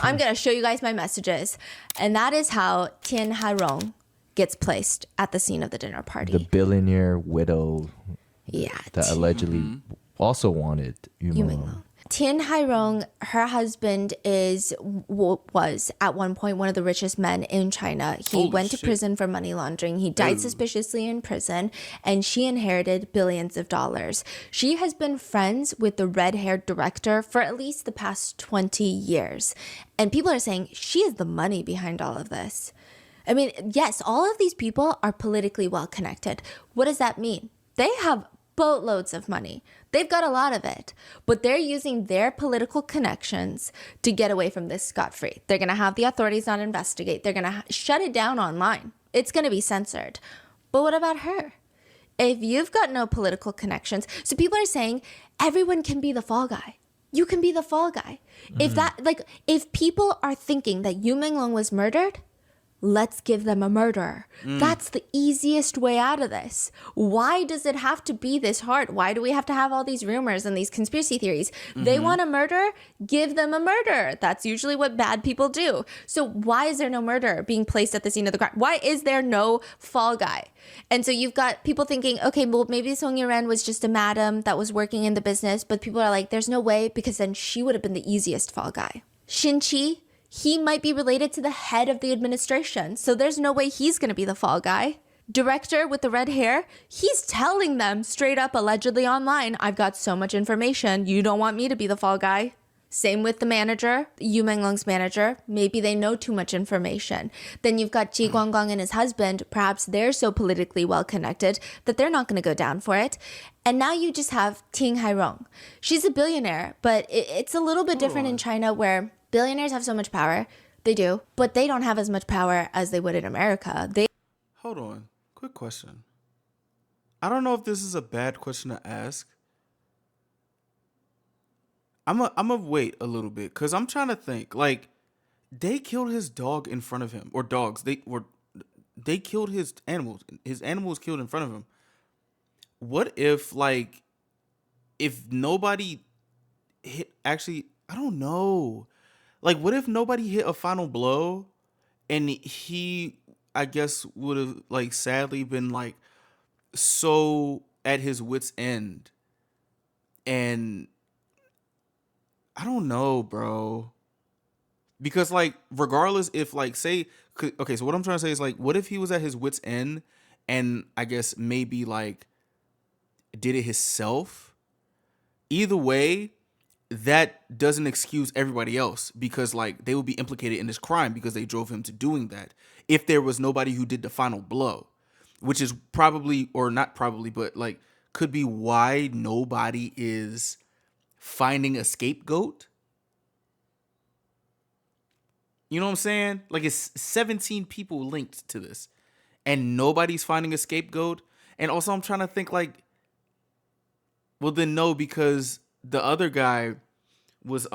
I'm going to show you guys my messages. And that is how Tian Hairong gets placed at the scene of the dinner party. The billionaire widow yeah. that allegedly also wanted Yu Yu Menglong. Menglong. Tian Hairong, her husband was at one point one of the richest men in China. He Holy went to shit. prison for money laundering. He died suspiciously in prison, and she inherited billions of dollars. She has been friends with the red-haired director for at least the past 20 years. And people are saying she is the money behind all of this. I mean, yes, all of these people are politically well connected. What does that mean? They have boatloads of money. They've got a lot of it, but they're using their political connections to get away from this scot-free. They're going to have the authorities not investigate. They're going to shut it down online. It's going to be censored. But what about her? If you've got no political connections, so people are saying everyone can be the fall guy. You can be the fall guy. If people are thinking that Yu Menglong was murdered, let's give them a murderer. That's the easiest way out of this. Why does it have to be this hard? Why do we have to have all these rumors and these conspiracy theories? They want a murderer? Give them a murderer. That's usually what bad people do. So why is there no murderer being placed at the scene of the crime? Why is there no fall guy? And so you've got people thinking, okay, well, maybe Song Yiren was just a madam that was working in the business, but people are like, there's no way, because then she would have been the easiest fall guy. Shin Qi, he might be related to the head of the administration, so there's no way he's going to be the fall guy. Director with the red hair, he's telling them straight up, allegedly online, I've got so much information, you don't want me to be the fall guy. Same with the manager, Yu Menglong's manager. Maybe they know too much information. Then you've got Ji Guangguang and his husband. Perhaps they're so politically well connected that they're not going to go down for it. And now you just have Ting Hairong. She's a billionaire, but it's a little bit different in China where billionaires have so much power. They do, but they don't have as much power as they would in America. Hold on. Quick question. I don't know if this is a bad question to ask. I'm a wait a little bit because I'm trying to think. Like, they killed his dog in front of him, or dogs. They killed his animals. His animal was killed in front of him. What if, like, if nobody hit? Actually, I don't know. Like, what if nobody hit a final blow, and he I guess, would have like sadly been like so at his wit's end. And I don't know, bro. Because like regardless if like say okay, so what I'm trying to say is like what if he was at his wit's end and I guess maybe like did it himself? Either way, that doesn't excuse everybody else because like they will be implicated in this crime because they drove him to doing that. If there was nobody who did the final blow, which is probably or not probably, but like could be why nobody is finding a scapegoat. You know what I'm saying? Like it's 17 people linked to this and nobody's finding a scapegoat. And also I'm trying to think like, well then no, because the other guy was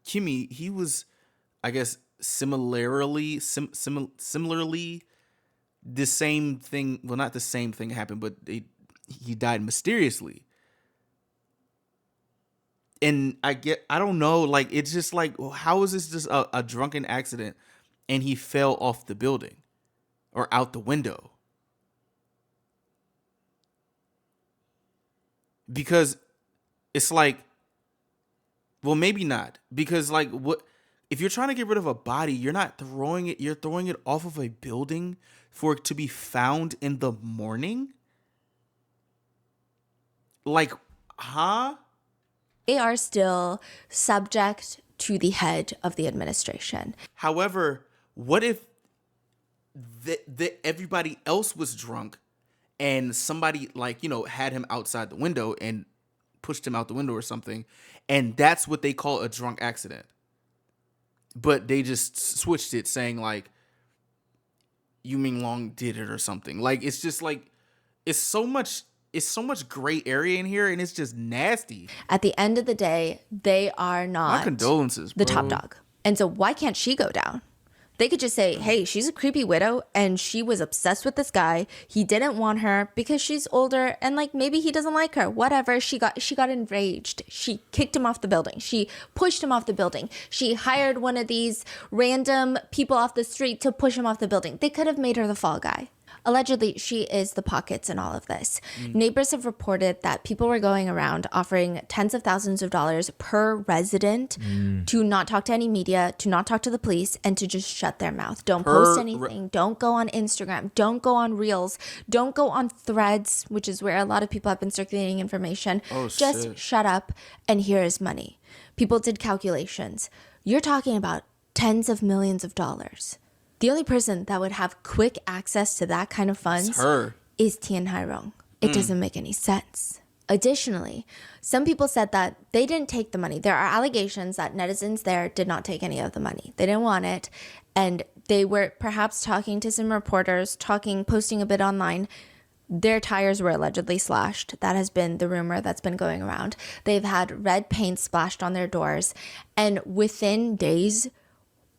Kimmy, he was I guess similarly the same thing, well not the same thing happened, but he died mysteriously. And I don't know, like it's just like how is this just a drunken accident and he fell off the building or out the window? Because it's like, well, maybe not. Because like what if you're trying to get rid of a body, you're not throwing it, you're throwing it off of a building for it to be found in the morning? Like, huh? They are still subject to the head of the administration. However, what if everybody else was drunk and somebody like, you know, had him outside the window and pushed him out the window or something, and that's what they call a drunk accident. But they just switched it saying like Menglong did it or something. Like it's just like it's so much gray area in here and it's just nasty. At the end of the day, they are not My condolences, the bro. top dog. And so why can't she go down? They could just say, hey, she's a creepy widow and she was obsessed with this guy. He didn't want her because she's older and like maybe he doesn't like her. Whatever. She got enraged. She kicked him off the building. She pushed him off the building. She hired one of these random people off the street to push him off the building. They could have made her the fall guy. Allegedly, she is the pockets in all of this. Neighbors have reported that people were going around offering tens of thousands of dollars per resident to not talk to any media, to not talk to the police, and to just shut their mouth. Don't post anything. Don't go on Instagram. Don't go on Reels. Don't go on Threads, which is where a lot of people have been circulating information. Just shut up, and here is money. People did calculations. You're talking about tens of millions of dollars. The only person that would have quick access to that kind of funds is Tian Hairong. It doesn't make any sense. Additionally, some people said that they didn't take the money. There are allegations that netizens there did not take any of the money. They didn't want it. And they were perhaps talking to some reporters, posting a bit online. Their tires were allegedly slashed. That has been the rumor that's been going around. They've had red paint splashed on their doors. And within days,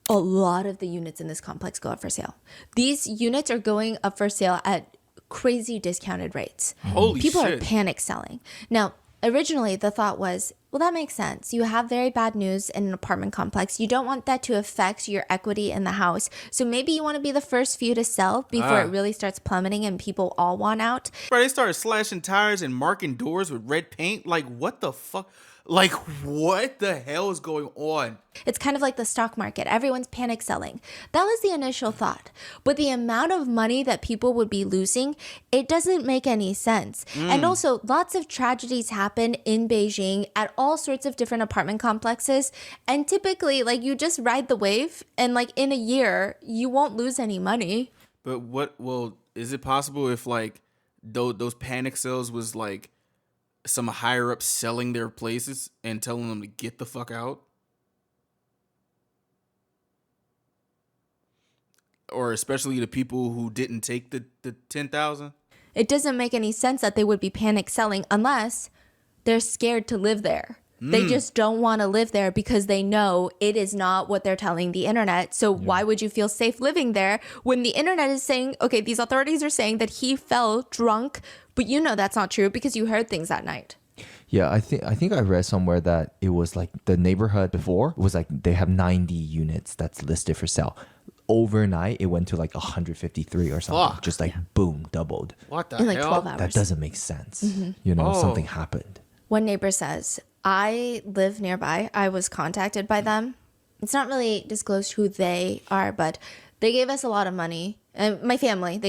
a lot of the units in this complex go up for sale. These units are going up for sale at crazy discounted rates. Holy People shit. are panic selling. Now, originally the thought was, well, that makes sense. You have very bad news in an apartment complex. You don't want that to affect your equity in the house. So maybe you want to be the first few to sell before it really starts plummeting and people all want out. Bro, they started slashing tires and marking doors with red paint. Like, what the fuck? Like, what the hell is going on? It's kind of like the stock market. Everyone's panic selling. That was the initial thought. But the amount of money that people would be losing, it doesn't make any sense. And also, lots of tragedies happen in Beijing at all sorts of different apartment complexes. And typically, like, you just ride the wave and, like, in a year, you won't lose any money. But well, is it possible if, like, those panic sales was, like, some higher ups selling their places and telling them to get the fuck out? Or especially the people who didn't take the 10,000? It doesn't make any sense that they would be panic selling unless they're scared to live there. They just don't want to live there because they know it is not what they're telling the internet. So why would you feel safe living there when the internet is saying, okay, these authorities are saying that he fell drunk, but you know that's not true because you heard things that night. Yeah, I think I read somewhere that it was like the neighborhood before was like they have 90 units that's listed for sale. overnight it went to like 153 or something. Fuck. Just like boom, doubled. What the In like hell? 12 hours. That doesn't make sense. Oh. Something happened. One neighbor says, I live nearby. I was contacted by them. It's not really disclosed who they are, but they gave us a lot of money. And they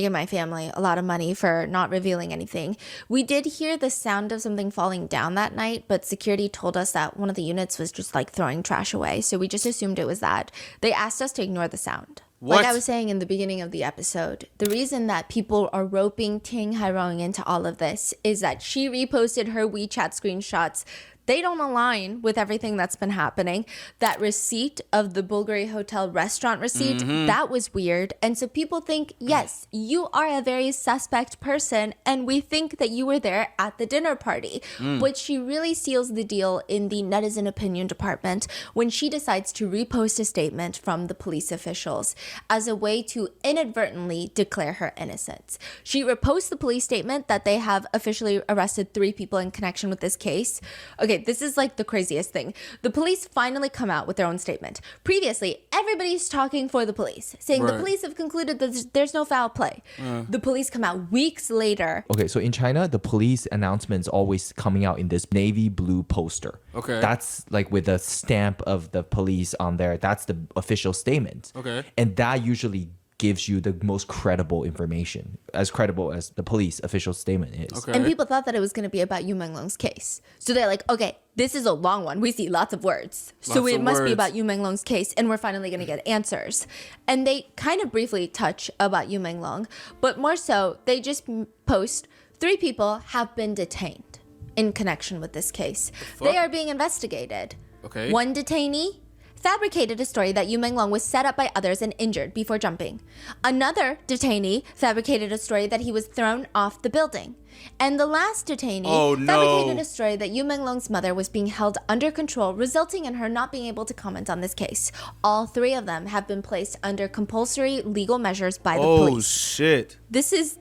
gave my family a lot of money for not revealing anything. We did hear the sound of something falling down that night, but security told us that one of the units was just like throwing trash away. So we just assumed it was that. They asked us to ignore the sound. What? Like I was saying in the beginning of the episode, the reason that people are roping Ting Hairong into all of this is that she reposted her WeChat screenshots. They don't align with everything that's been happening. That receipt of the Bulgari Hotel restaurant receipt, that was weird. And so people think, yes, you are a very suspect person, and we think that you were there at the dinner party. But she really seals the deal in the netizen opinion department when she decides to repost a statement from the police officials as a way to inadvertently declare her innocence. She reposts the police statement that they have officially arrested 3 people in connection with this case. Okay, this is like the craziest thing. The police finally come out with their own statement. Previously, everybody's talking for the police, saying the Right. police have concluded that there's no foul play. The police come out weeks later. Okay, so in China, the police announcement's always coming out in this navy blue poster. Okay. That's like with a stamp of the police on there. That's the official statement. Okay. And that usually gives you the most credible information, as credible as the police official statement is. Okay. And people thought that it was going to be about Yu Menglong's case. So they're like, okay, this is a long one. We see lots of words. So Lots it of must be words. about Yu Menglong's case, and we're finally going to get answers. And they kind of briefly touch about Yu Menglong, but more so, they just post 3 people have been detained in connection with this case. They are being investigated. Okay. One detainee fabricated a story that Yu Menglong was set up by others and injured before jumping. Another detainee fabricated a story that he was thrown off the building. And the last detainee Oh, no. fabricated a story that Yu Menglong's mother was being held under control, resulting in her not being able to comment on this case. All 3 of them have been placed under compulsory legal measures by the Oh police. shit. This is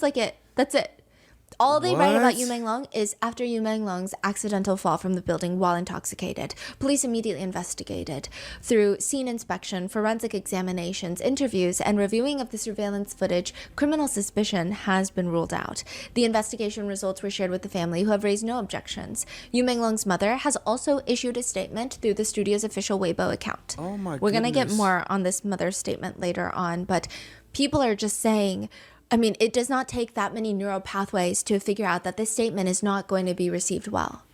like it. That's it. All they write about What? Yu Menglong is after Yu Menglong's accidental fall from the building while intoxicated. Police immediately investigated through scene inspection, forensic examinations, interviews, and reviewing of the surveillance footage. Criminal suspicion has been ruled out. The investigation results were shared with the family, who have raised no objections. Yu Menglong's mother has also issued a statement through the studio's official Weibo account. Oh my We're gonna get goodness. more on this mother's statement later on, but people are just saying, I mean, it does not take that many neural pathways to figure out that this statement is not going to be received well.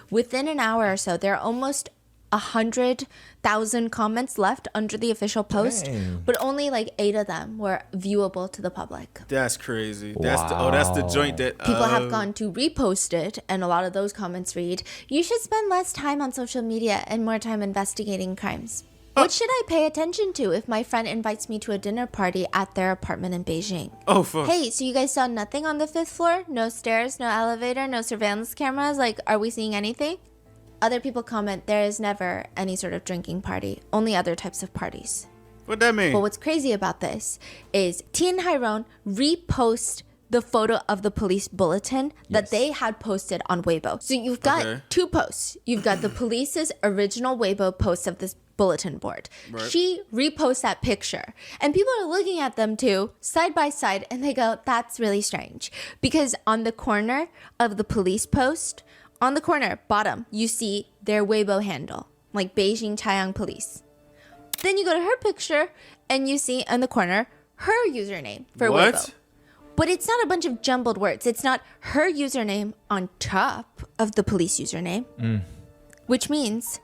Within an hour or so, there are almost 100,000 comments left under the official post, Dang. but only like 8 of them were viewable to the public. That's crazy. That's the joint that People have gone to repost it, and a lot of those comments read, "You should spend less time on social media and more time investigating crimes." What should I pay attention to if my friend invites me to a dinner party at their apartment in Beijing? Oh fuck. Hey, so you guys saw nothing on the 5th floor? No stairs, no elevator, no surveillance cameras? Like, are we seeing anything? Other people comment, there is never any sort of drinking party, only other types of parties. What that mean? But what's crazy about this is Tien Hairon repost the photo of the police bulletin that Yes. they had posted on Weibo. So you've got Okay. 2 posts. You've got the police's original Weibo post of this bulletin board. Right. She reposts that picture. And people are looking at them too, side by side, and they go, that's really strange. Because on the corner of the police post, on the corner, bottom, you see their Weibo handle, like Beijing Chaiyang Police. Then you go to her picture, and you see in the corner her username for What? Weibo. But it's not a bunch of jumbled words. It's not her username on top of the police username, which means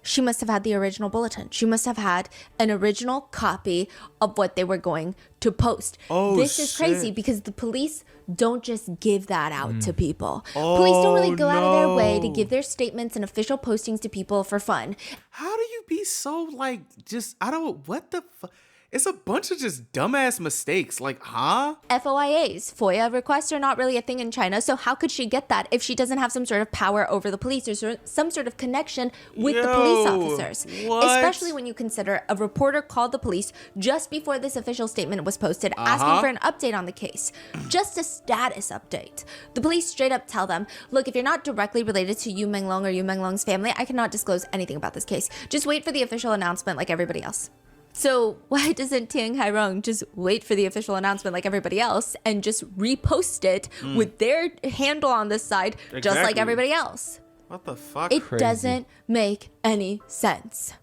she must have had the original bulletin. She must have had an original copy of what they were going to post. Oh, this is crazy shit. because the police don't just give that out to people. Police don't really go out of their way to no. give their statements and official postings to people for fun. How do you be so like just I don't what the fuck? It's a bunch of just dumbass mistakes. Like, huh? FOIAs, FOIA requests are not really a thing in China, so how could she get that if she doesn't have some sort of power over the police or some sort of connection with the police Yo, officers? what? Especially when you consider a reporter called the police just before this official statement was posted, asking for an update on the case. Just a status update. The police straight up tell them, look, if you're not directly related to Yu Menglong or Yu Menglong's family, I cannot disclose anything about this case. Just wait for the official announcement like everybody else. So why doesn't Tian Kairong just wait for the official announcement like everybody else and just repost it with their handle on this side, just like Exactly. everybody else? What the fuck? It Crazy. doesn't make any sense.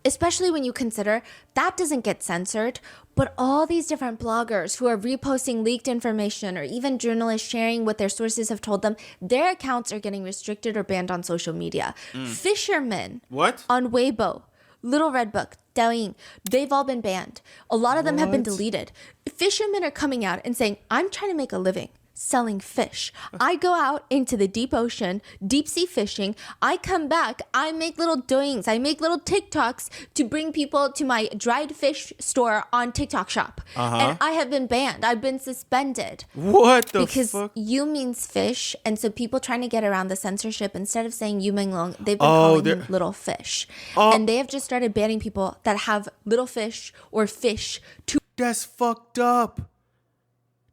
Especially when you consider that doesn't get censored, but all these different bloggers who are reposting leaked information or even journalists sharing what their sources have told them, their accounts are getting restricted or banned on social media. Fishermen What? on Weibo, Little Red Book, Douyin, they've all been banned. A lot of them have been deleted. Fishermen are coming out and saying, I'm trying to make a living selling fish. I go out into the deep ocean, deep sea fishing. I come back, I make little doings, I make little TikToks to bring people to my dried fish store on TikTok shop. And I have been banned. I've been suspended. What the Because fuck? you means fish, and so people trying to get around the censorship, instead of saying Yu Menglong, they've been Oh, calling they're- him little fish. And they have just started banning people that have little fish or fish too That's fucked up.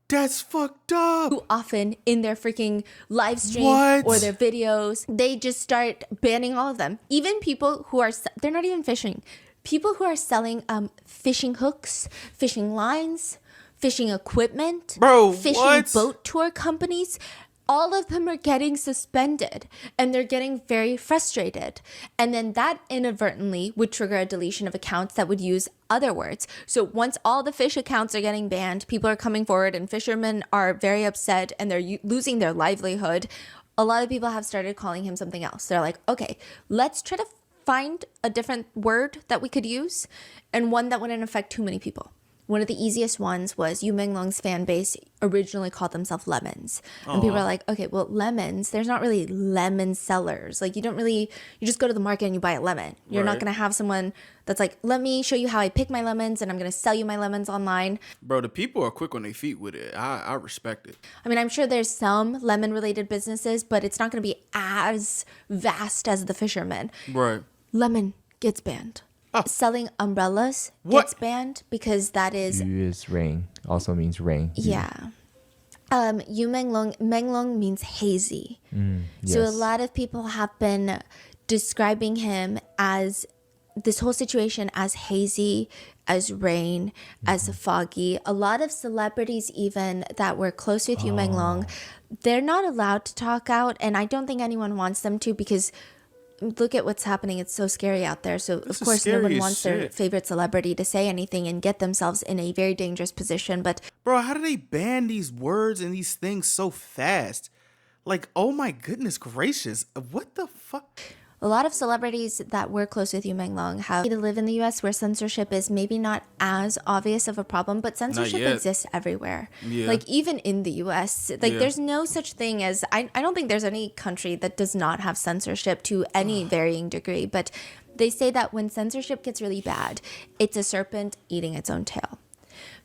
That's fucked up. often in their freaking live stream What? or their videos. They just start banning all of them. Even people who are, they're not even fishing. People who are selling fishing hooks, fishing lines, fishing equipment, Bro, fishing what? boat tour companies, all of them are getting suspended and they're getting very frustrated. And then that inadvertently would trigger a deletion of accounts that would use other words. So once all the fish accounts are getting banned, people are coming forward and fishermen are very upset and they're losing their livelihood. A lot of people have started calling him something else. They're like, okay, let's try to find a different word that we could use and one that wouldn't affect too many people. One of the easiest ones was Yu Menglong's fan base originally called themselves lemons. And people are like, okay, well, lemons, there's not really lemon sellers. Like, you just go to the market and you buy a lemon. You're not Right. going to have someone that's like, let me show you how I pick my lemons and I'm going to sell you my lemons online. Bro, the people are quick on their feet with it. I respect it. I mean, I'm sure there's some lemon related businesses, but it's not going to be as vast as the fishermen. Right. Lemon gets banned. Selling umbrellas What? gets banned because that is Yu is rain. Also means rain. yeah. Yu Menglong means hazy. So a yes. lot of people have been describing him as this whole situation as hazy, as rain, as foggy. A lot of celebrities even that were close with Yu Menglong, they're not allowed to talk out, and I don't think anyone wants them to because look at what's happening. It's so scary out there. So This of is course no scary one as wants their shit. favorite celebrity to say anything and get themselves in a very dangerous position. But Bro, how do they ban these words and these things so fast? Like, oh my goodness gracious. What the fuck? a lot of celebrities that were close with Yu Menglong have to live in the US where censorship is maybe not as obvious of a problem, but censorship yet. exists everywhere. Yeah. Like even in the US, like Yeah. there's no such thing as, I don't think there's any country that does not have censorship to any varying degree, but they say that when censorship gets really bad, it's a serpent eating its own tail.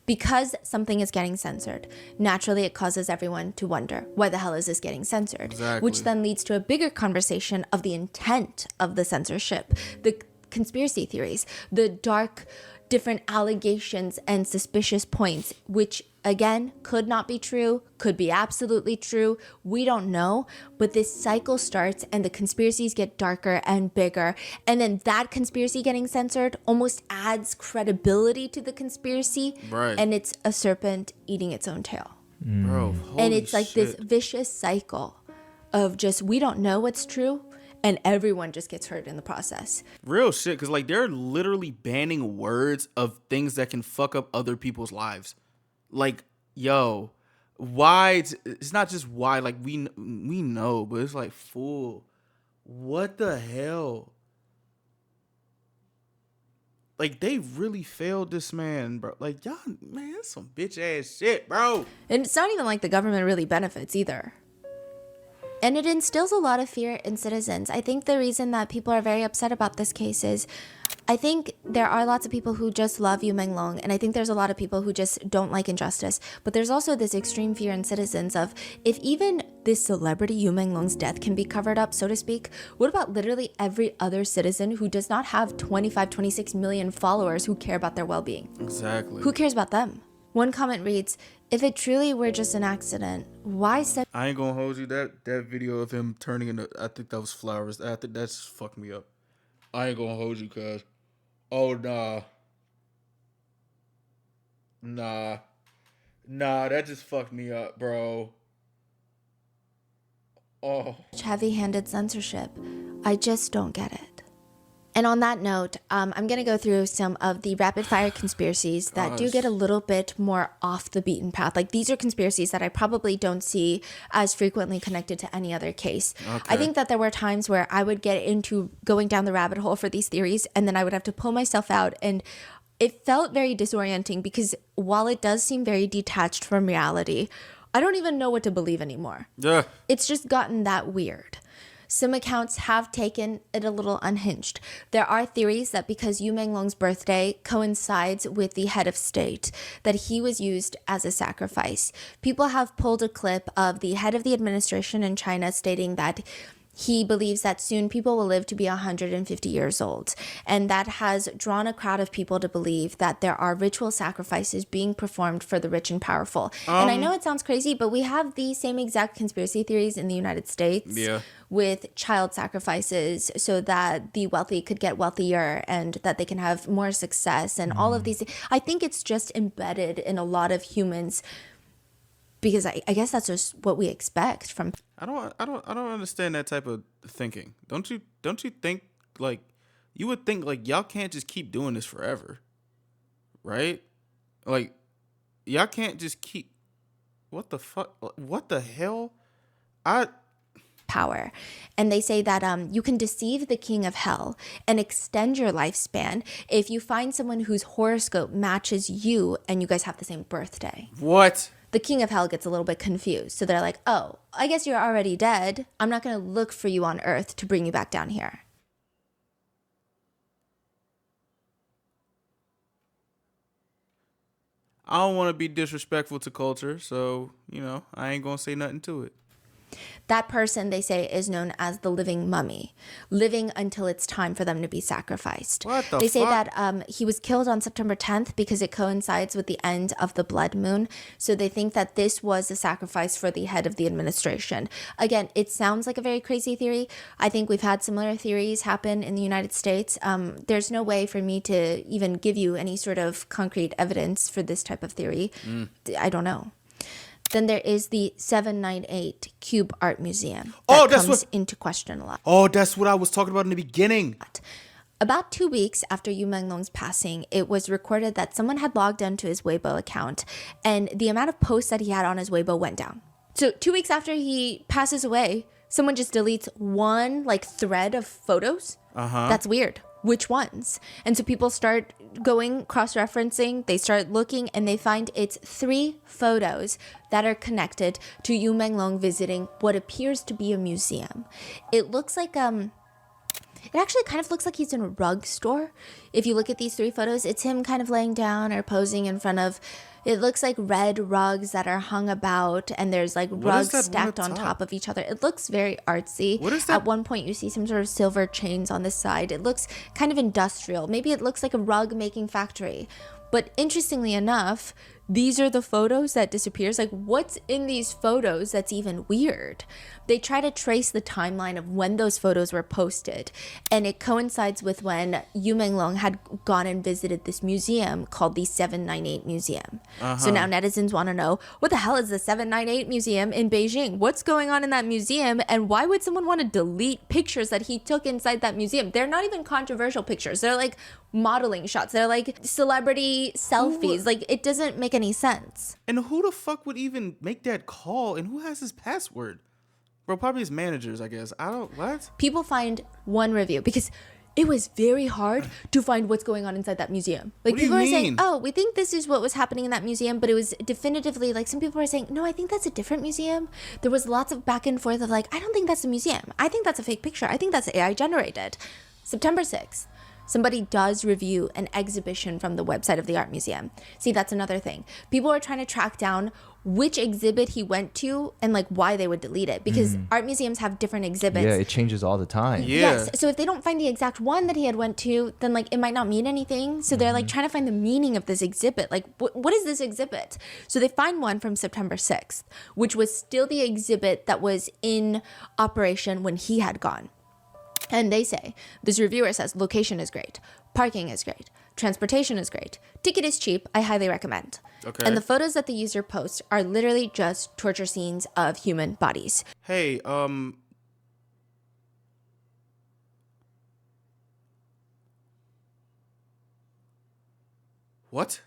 Because something is getting censored, naturally it causes everyone to wonder, why the hell is this getting censored? Exactly. Which then leads to a bigger conversation of the intent of the censorship, the conspiracy theories, the dark, different allegations and suspicious points, which again could not be true, could be absolutely true. We don't know. But this cycle starts and the conspiracies get darker and bigger. And then that conspiracy getting censored almost adds credibility to the conspiracy. Right. And it's a serpent eating its own tail. Bro, holy And it's like this shit. vicious cycle of just, we don't know what's true. And everyone just gets hurt in the process. Real shit, because like they're literally banning words of things that can fuck up other people's lives. Like, yo, why? It's not just why. Like we know, but it's like, fool, what the hell? Like they really failed this man, bro. Like y'all, man, that's some bitch ass shit, bro. And it's not even like the government really benefits either. And it instills a lot of fear in citizens. I think the reason that people are very upset about this case is I think there are lots of people who just love Yu Menglong, and I think there's a lot of people who just don't like injustice. But there's also this extreme fear in citizens of, if even this celebrity Yu Menglong's death can be covered up, so to speak, what about literally every other citizen who does not have 25, 26 million followers who care about their well-being? Exactly. Who cares about them? One comment reads, if it truly were just an accident, why set I ain't gonna hold you. That video of him turning into, I think that was flowers. I think that's fucked me up. I ain't gonna hold you, cuz. Oh nah. Nah. Nah, that just fucked me up, bro. Oh. Heavy-handed censorship. I just don't get it. And on that note, I'm going to go through some of the rapid-fire conspiracies that do get a little bit more off the beaten path. Like, these are conspiracies that I probably don't see as frequently connected to any other case. I think that there were times where I would get into going down the rabbit hole for these theories, and then I would have to pull myself out, and it felt very disorienting because while it does seem very detached from reality, I don't even know what to believe anymore. Yeah. It's just gotten that weird. Some accounts have taken it a little unhinged. There are theories that because Yu Menglong's birthday coincides with the head of state, that he was used as a sacrifice. People have pulled a clip of the head of the administration in China stating that he believes that soon people will live to be 150 years old. And that has drawn a crowd of people to believe that there are ritual sacrifices being performed for the rich and powerful. And I know it sounds crazy, but we have the same exact conspiracy theories in the United States with child sacrifices so that the wealthy could get wealthier and that they can have more success and all of these. I think it's just embedded in a lot of humans because I guess that's just what we expect from. I don't understand that type of thinking. Don't you think like you would think like y'all can't just keep doing this forever, right? Like y'all can't just keep. What the fuck? What the hell? Power. And they say that you can deceive the king of hell and extend your lifespan if you find someone whose horoscope matches you and you guys have the same birthday. What? The king of hell gets a little bit confused. So they're like, oh, I guess you're already dead. I'm not going to look for you on earth to bring you back down here. I don't want to be disrespectful to culture, so, I ain't going to say nothing to it. That person, they say, is known as the living mummy, living until it's time for them to be sacrificed. What the They say fuck? that he was killed on September 10th because it coincides with the end of the blood moon. So they think that this was a sacrifice for the head of the administration. Again, it sounds like a very crazy theory. I think we've had similar theories happen in the United States. There's no way for me to even give you any sort of concrete evidence for this type of theory. I don't know. Then there is the 798 Cube Art Museum that comes into question a lot. Oh, that's what I was talking about in the beginning. About 2 weeks after Yu Menglong's passing, it was recorded that someone had logged into his Weibo account and the amount of posts that he had on his Weibo went down. So 2 weeks after he passes away, someone just deletes one thread of photos. That's weird. Which ones? And so people start going cross-referencing, they start looking, and they find it's 3 photos that are connected to Yu Menglong visiting what appears to be a museum. It looks like it actually kind of looks like he's in a rug store. If you look at these 3 photos, it's him kind of laying down or posing in front of, it looks like red rugs that are hung about, and there's rugs stacked on top of each other. It looks very artsy. What is that? At one point, you see some sort of silver chains on the side. It looks kind of industrial. Maybe it looks like a rug making factory. But interestingly enough, these are the photos that disappears. What's in these photos that's even weird? They try to trace the timeline of when those photos were posted, and it coincides with when Yu Menglong had gone and visited this museum called the 798 Museum. So now netizens want to know, what the hell is the 798 Museum in Beijing? What's going on in that museum, and why would someone want to delete pictures that he took inside that museum? They're not even controversial pictures. They're modeling shots. They're celebrity selfies. It doesn't make any sense. And who the fuck would even make that call? And who has his password? Bro, probably his managers, I guess. What? People find one review because it was very hard to find what's going on inside that museum. What do you people are saying, mean? oh, we think this is what was happening in that museum, but it was definitively some people are saying, no, I think that's a different museum. There was lots of back and forth of I don't think that's a museum. I think that's a fake picture. I think that's AI generated. September 6th. Somebody does review an exhibition from the website of the art museum. See, that's another thing. People are trying to track down which exhibit he went to and why they would delete it, because art museums have different exhibits. Yeah, it changes all the time. Yeah. Yes. So if they don't find the exact one that he had went to, then it might not mean anything. So they're trying to find the meaning of this exhibit. What is this exhibit? So they find one from September 6th, which was still the exhibit that was in operation when he had gone. And they say, this reviewer says, location is great, parking is great, Transportation is great. Ticket is cheap. I highly recommend. Okay. And the photos that the user posts are literally just torture scenes of human bodies. Hey, what?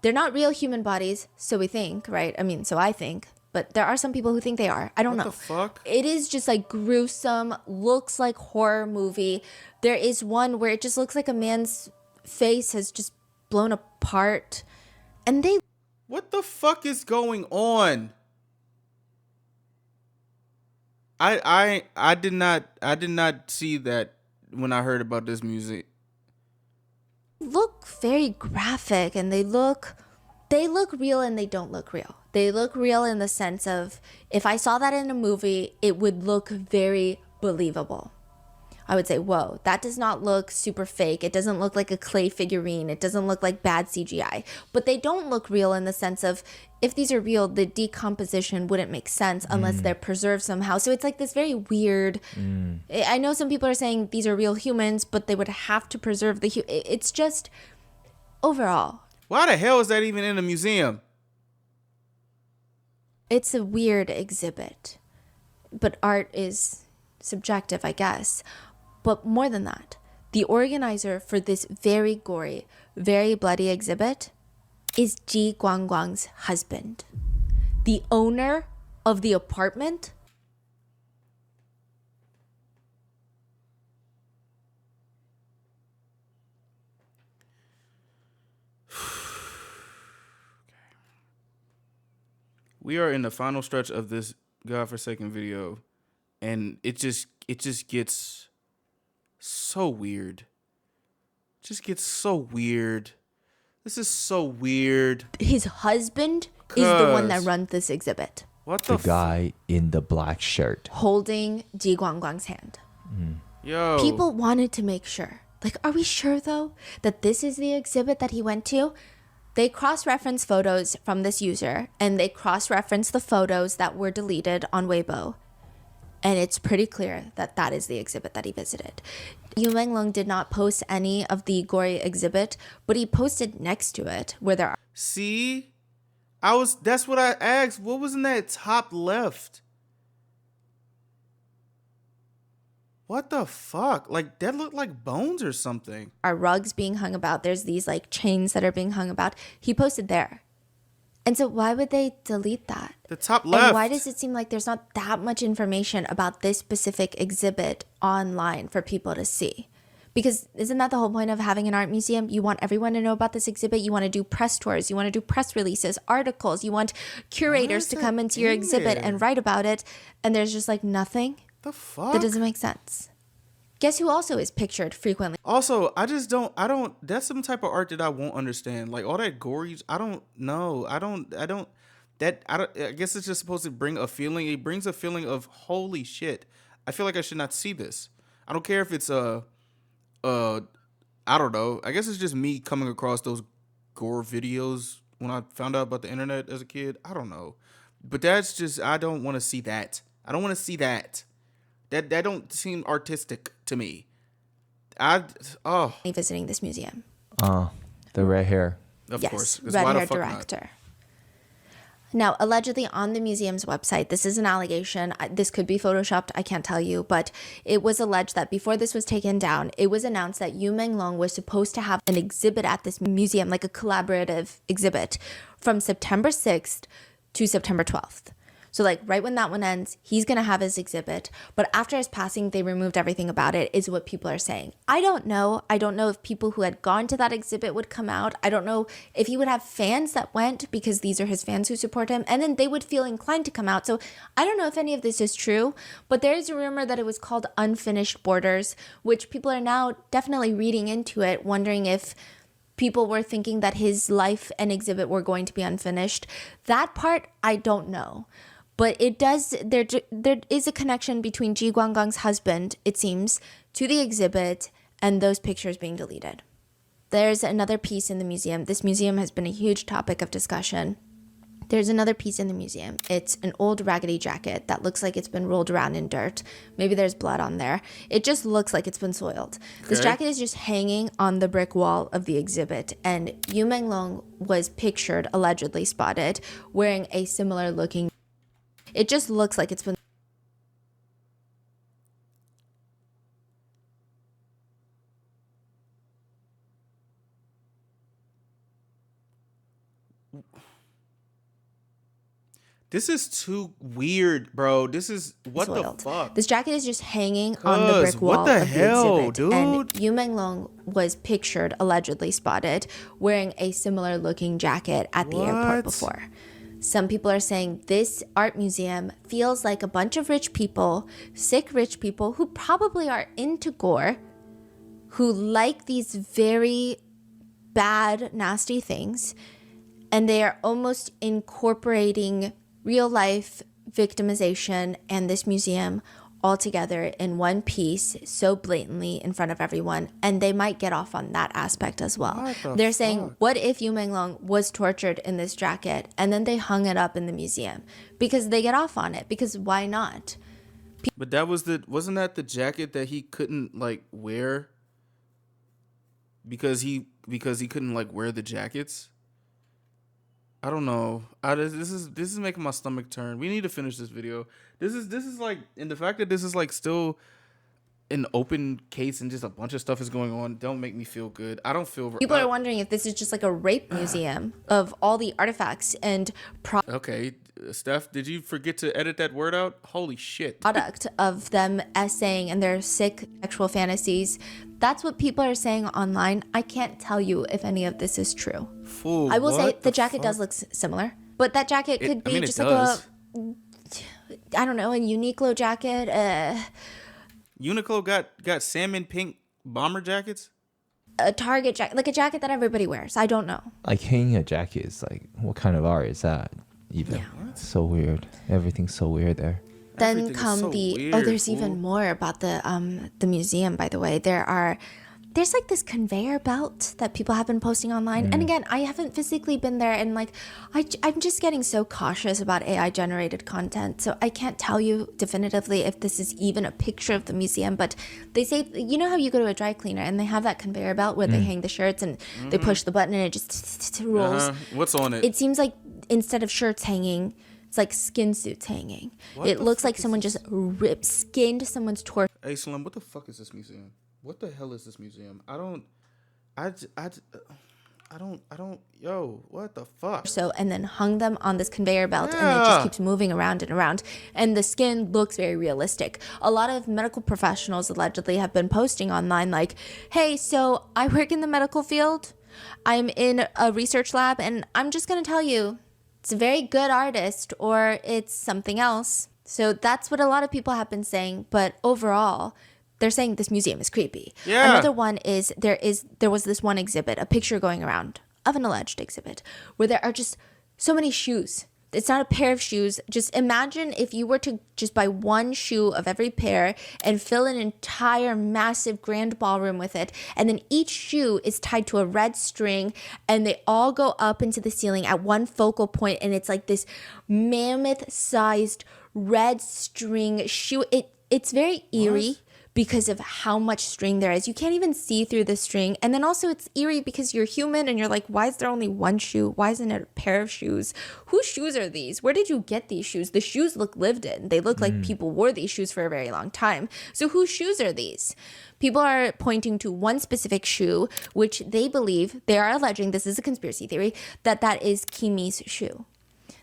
They're not real human bodies, so we think, right? I mean, so I think. But there are some people who think they are. I don't know. What the fuck? It is just like gruesome, looks like horror movie. There is one where it just looks like a man's face has just blown apart. And they What the fuck is going on? I did not see that when I heard about this music. look very graphic, and they look real and they don't look real. They look real in the sense of, if I saw that in a movie, it would look very believable. I would say, whoa, that does not look super fake. It doesn't look like a clay figurine. It doesn't look like bad CGI. But they don't look real in the sense of, if these are real, the decomposition wouldn't make sense unless they're preserved somehow. So it's like this very weird. I know some people are saying these are real humans, but they would have to preserve it's just, overall, Why the hell is that even in a museum? it's a weird exhibit. But art is subjective, I guess. But more than that, the organizer for this very gory, very bloody exhibit is Ji Guangguang's husband, the owner of the apartment. We are in the final stretch of this godforsaken video, and it just gets so weird. Just gets so weird. This is so weird. His husband is the one that 'Cause- runs this exhibit, What The the guy in the black shirt. holding Ji Guangguang's hand. yo? People wanted to make sure. Like, are we sure though that this is the exhibit that he went to? They cross-reference photos from this user, and they cross-reference the photos that were deleted on Weibo. And it's pretty clear that that is the exhibit that he visited. Menglong did not post any of the gory exhibit, but he posted next to it where there are See, that's what I asked. What was in that top left? What the fuck? Like, that looked like bones or something. rugs being hung about. There's these like chains that are being hung about. He posted there. And so why would they delete that? The top left. And why does it seem like there's not that much information about this specific exhibit online for people to see? Because isn't that the whole point of having an art museum? You want everyone to know about this exhibit. You want to do press tours. You want to do press releases, articles. You want curators is to that come into your in exhibit there? and write about it. And there's just like nothing. The fuck? That doesn't make sense. Guess who also is pictured frequently? Also, I don't, that's some type of art that I won't understand. Like, all that gory, I don't know. I guess it's just supposed to bring a feeling. It brings a feeling of, holy shit. I feel like I should not see this. I don't care if it's, I don't know. I guess it's just me coming across those gore videos when I found out about the internet as a kid. I don't know. But that's just, I don't want to see that. I don't want to see that. That don't seem artistic to me. Visiting this museum. The red hair. Of Yes, course. 'Cause why the red-haired fuck not? director. Now, allegedly on the museum's website, this is an allegation. This could be photoshopped, I can't tell you, but it was alleged that before this was taken down, it was announced that Menglong was supposed to have an exhibit at this museum, like a collaborative exhibit, from September 6th to September 12th. So like right when that one ends, he's going to have his exhibit. But after his passing, they removed everything about it, is what people are saying. I don't know. I don't know if people who had gone to that exhibit would come out. I don't know if he would have fans that went, because these are his fans who support him, and then they would feel inclined to come out. So I don't know if any of this is true, but there is a rumor that it was called Unfinished Borders, which people are now definitely reading into it, wondering if people were thinking that his life and exhibit were going to be unfinished. That part, I don't know. But it does, there is a connection between Ji Guangguang's husband, it seems, to the exhibit and those pictures being deleted. There's another piece in the museum. This museum has been a huge topic of discussion. There's another piece in the museum. It's an old raggedy jacket that looks like it's been rolled around in dirt. Maybe there's blood on there. It just looks like it's been soiled. This jacket is just hanging on the brick wall of the exhibit, and Yu Menglong was pictured, allegedly spotted, wearing a similar looking. It just looks like it's been. This is too weird, bro. This is what soiled. the fuck. This jacket is just hanging on the brick what wall the of hell, the exhibit, dude? and Yu Menglong was pictured, allegedly spotted, wearing a similar looking jacket at the airport What? before. Some people are saying this art museum feels like a bunch of rich people, sick rich people who probably are into gore, who like these very bad, nasty things, and they are almost incorporating real life victimization and this museum all together in one piece so blatantly in front of everyone, and they might get off on that aspect as well. They're saying, what if Yu Menglong was tortured in this jacket and then they hung it up in the museum? Because they get off on it, because why not? But that was wasn't that the jacket that he couldn't like wear because he couldn't like wear the jackets? I don't know. This is making my stomach turn. We need to finish this video. This is like, and the fact that this is like still an open case and just a bunch of stuff is going on don't make me feel good. I don't feel. People are wondering if this is just like a rape museum of all the artifacts and Okay, Steph, did you forget to edit that word out? Holy shit. product of them essaying and their sick sexual fantasies. That's what people are saying online. I can't tell you if any of this is true. Fool, I will say what the jacket does look similar, but that jacket could be just like a, I don't know, a Uniqlo jacket. Uniqlo got salmon pink bomber jackets. A Target jacket, like a jacket that everybody wears. I don't know. Like hanging a jacket is like, what kind of art is that? Even so weird. Everything's so weird there. Then Everything is come so the weird, there's fool. even more about the museum, by the way. There's like this conveyor belt that people have been posting online. And again, I haven't physically been there, and like I'm just getting so cautious about AI generated content. So I can't tell you definitively if this is even a picture of the museum, but they say, you know how you go to a dry cleaner and they have that conveyor belt where they hang the shirts and they push the button and it just rolls. What's on it? It seems like instead of shirts hanging, it's like skin suits hanging. It looks like someone just skinned someone's torso. Hey Slim, what the fuck is this museum? What the hell is this museum? Yo, what the fuck? And then hung them on this conveyor belt, and it just keeps moving around and around. And the skin looks very realistic. A lot of medical professionals allegedly have been posting online like, hey, so I work in the medical field. I'm in a research lab, and I'm just going to tell you, it's a very good artist or it's something else. So that's what a lot of people have been saying. But overall, they're saying this museum is creepy. Yeah. Another one is there was this one exhibit, a picture going around of an alleged exhibit, where there are just so many shoes. It's not a pair of shoes. Just imagine if you were to just buy one shoe of every pair and fill an entire massive grand ballroom with it. And then each shoe is tied to a red string and they all go up into the ceiling at one focal point. And it's like this mammoth sized red string shoe. It's very eerie. Because of how much string there is. You can't even see through the string. And then also it's eerie because you're human and you're like, why is there only one shoe? Why isn't it a pair of shoes? Whose shoes are these? Where did you get these shoes? The shoes look lived in. They look like people wore these shoes for a very long time. So whose shoes are these? People are pointing to one specific shoe, which they believe, they are alleging, this is a conspiracy theory, that is Kimi's shoe.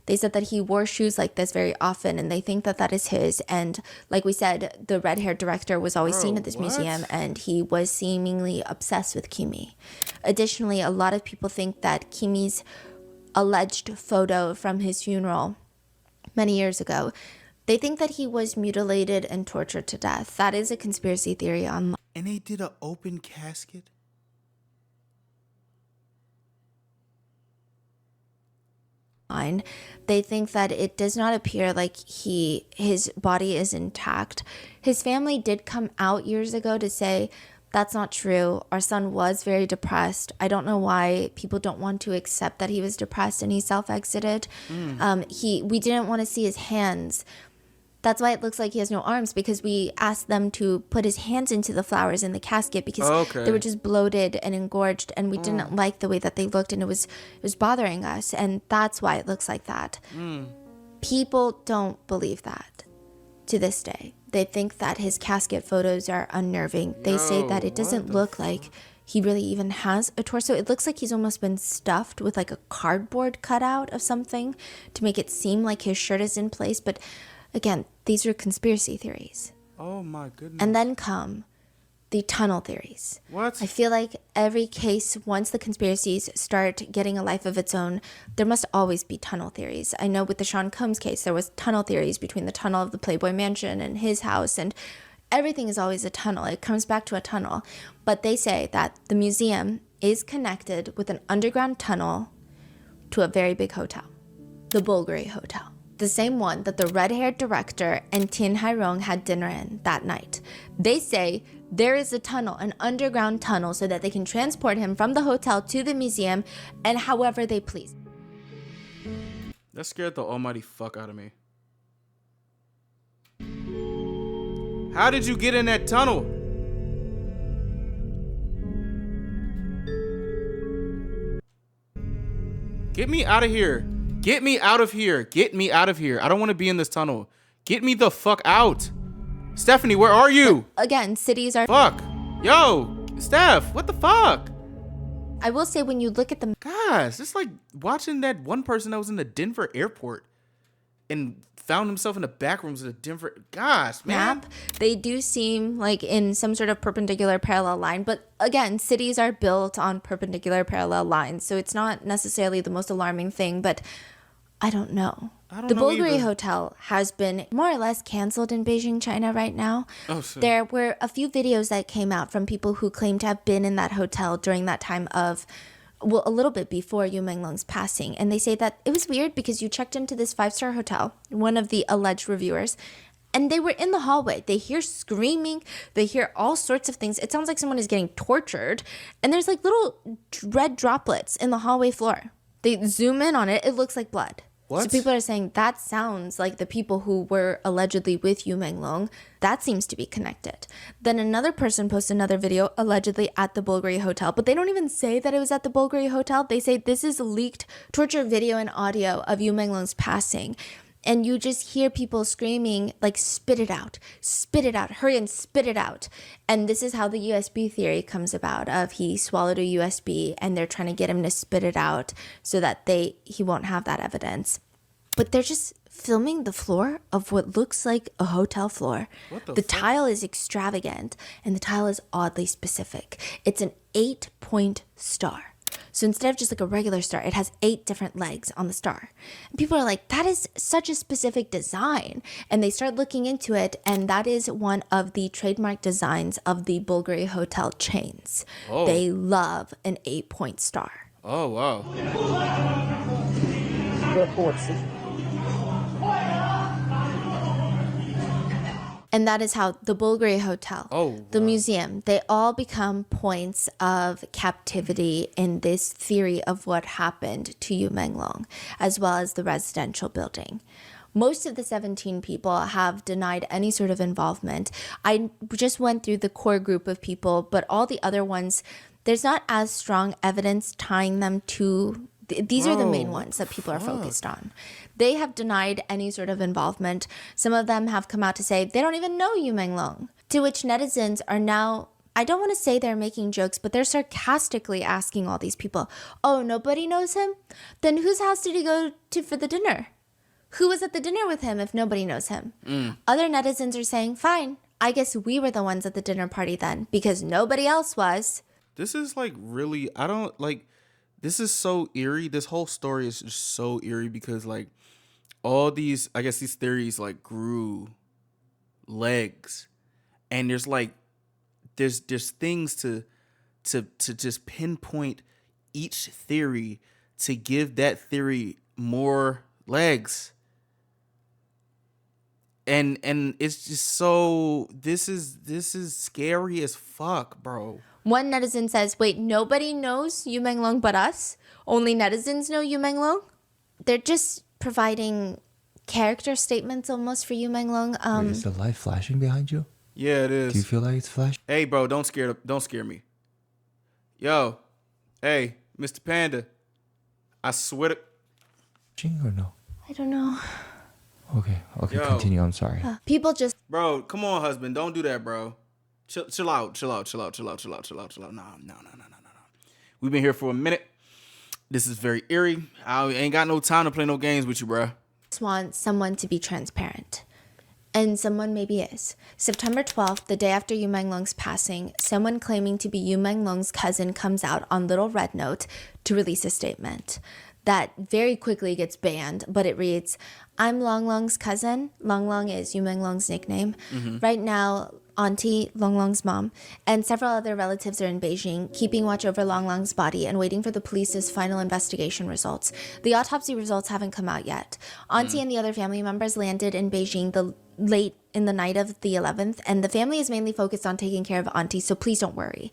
They said that he wore shoes like this very often, and they think that that is his. And like we said, the red-haired director was always seen at this museum, and he was seemingly obsessed with Kimi. Additionally, a lot of people think that Kimi's alleged photo from his funeral many years ago, they think that he was mutilated and tortured to death. That is a conspiracy theory online. And they did an open casket? They think that it does not appear like his body is intact. His family did come out years ago to say That's not true. Our son was very depressed. I don't know why people don't want to accept that he was depressed and he self-exited. We didn't want to see his hands. That's why it looks like he has no arms, because we asked them to put his hands into the flowers in the casket because they were just bloated and engorged, and we didn't like the way that they looked, and it was bothering us, and that's why it looks like that. People don't believe that to this day. They think that his casket photos are unnerving. They say that it doesn't look like he really even has a torso. It looks like he's almost been stuffed with like a cardboard cutout of something to make it seem like his shirt is in place. But again, these are conspiracy theories. Oh my goodness. And then come the tunnel theories. What? I feel like every case, once the conspiracies start getting a life of its own, there must always be tunnel theories. I know with the Sean Combs case, there was tunnel theories between the tunnel of the Playboy Mansion and his house, and everything is always a tunnel. It comes back to a tunnel. But they say that the museum is connected with an underground tunnel to a very big hotel, the Bulgari Hotel. The same one that the red-haired director and Tin Hairong had dinner in that night. They say there is a tunnel, an underground tunnel, so that they can transport him from the hotel to the museum and however they please. That scared the almighty fuck out of me. How did you get in that tunnel? Get me out of here. Get me out of here. Get me out of here. I don't want to be in this tunnel. Get me the fuck out. Stephanie, where are you? Again, cities are... Fuck. Yo, Steph, what the fuck? I will say, when you look at the Guys, it's like watching that one person that was in the Denver airport and found himself in the back rooms of the Denver. Gosh, man. map, they do seem like in some sort of perpendicular parallel line. But again, cities are built on perpendicular parallel lines, so it's not necessarily the most alarming thing, but I don't know. The Bulgari Hotel has been more or less canceled in Beijing, China right now. Oh, so. There were a few videos that came out from people who claim to have been in that hotel during that time of, well, a little bit before Yu Menglong's passing. And they say that it was weird because you checked into this 5-star hotel, one of the alleged reviewers, and they were in the hallway. They hear screaming. They hear all sorts of things. It sounds like someone is getting tortured. And there's like little red droplets in the hallway floor. They zoom in on it. It looks like blood. What? So people are saying that sounds like the people who were allegedly with Yu Menglong. That seems to be connected. Then another person posted another video allegedly at the Bulgari Hotel, but they don't even say that it was at the Bulgari Hotel. They say this is leaked torture video and audio of Yu Menglong's passing. And you just hear people screaming, like, spit it out, hurry and spit it out. And this is how the USB theory comes about, of he swallowed a USB and they're trying to get him to spit it out so that he won't have that evidence. But they're just filming the floor of what looks like a hotel floor. The tile is extravagant and the tile is oddly specific. It's an 8-point star. So instead of just like a regular star, it has 8 different legs on the star. And people are like, that is such a specific design. And they start looking into it, and that is one of the trademark designs of the Bulgari hotel chains. Oh. They love an 8-point star. Oh, wow. And that is how the Bulgari Hotel, the museum, they all become points of captivity in this theory of what happened to Yu Menglong, as well as the residential building. Most of the 17 people have denied any sort of involvement. I just went through the core group of people, but all the other ones, there's not as strong evidence tying them to... These are the main ones that people are focused on. They have denied any sort of involvement. Some of them have come out to say they don't even know Yu Menglong. To which netizens are now, I don't want to say they're making jokes, but they're sarcastically asking all these people, oh, nobody knows him? Then whose house did he go to for the dinner? Who was at the dinner with him if nobody knows him? Other netizens are saying, fine, I guess we were the ones at the dinner party then, because nobody else was. This is like really, this is so eerie. This whole story is just so eerie because like all these, I guess these theories like grew legs, and there's things to just pinpoint each theory to give that theory more legs. and it's just so this is scary as fuck, bro. One netizen says, wait, nobody knows Yu Menglong but us? Only netizens know Yu Menglong? They're just providing character statements almost for Yu Menglong. Wait, is the light flashing behind you? Yeah, it is. Do you feel like it's flashing? Hey, bro, don't scare me. Yo, hey, Mr. Panda, I swear to. Or no? I don't know. Okay, Yo. continue. I'm sorry. People just Bro, come on, husband, don't do that, bro. Chill out. No. We've been here for a minute. This is very eerie. I ain't got no time to play no games with you, bro. want someone to be transparent. And someone maybe is. September 12th, the day after Yu Menglong's passing, someone claiming to be Yu Menglong's cousin comes out on Little Red Note to release a statement that very quickly gets banned, but it reads, I'm Long Long's cousin. Long Long is Yu Menglong's nickname. Right now, Auntie, Long Long's mom, and several other relatives are in Beijing, keeping watch over Long Long's body and waiting for the police's final investigation results. The autopsy results haven't come out yet. Auntie and the other family members landed in Beijing late in the night of the 11th, and the family is mainly focused on taking care of Auntie, so please don't worry.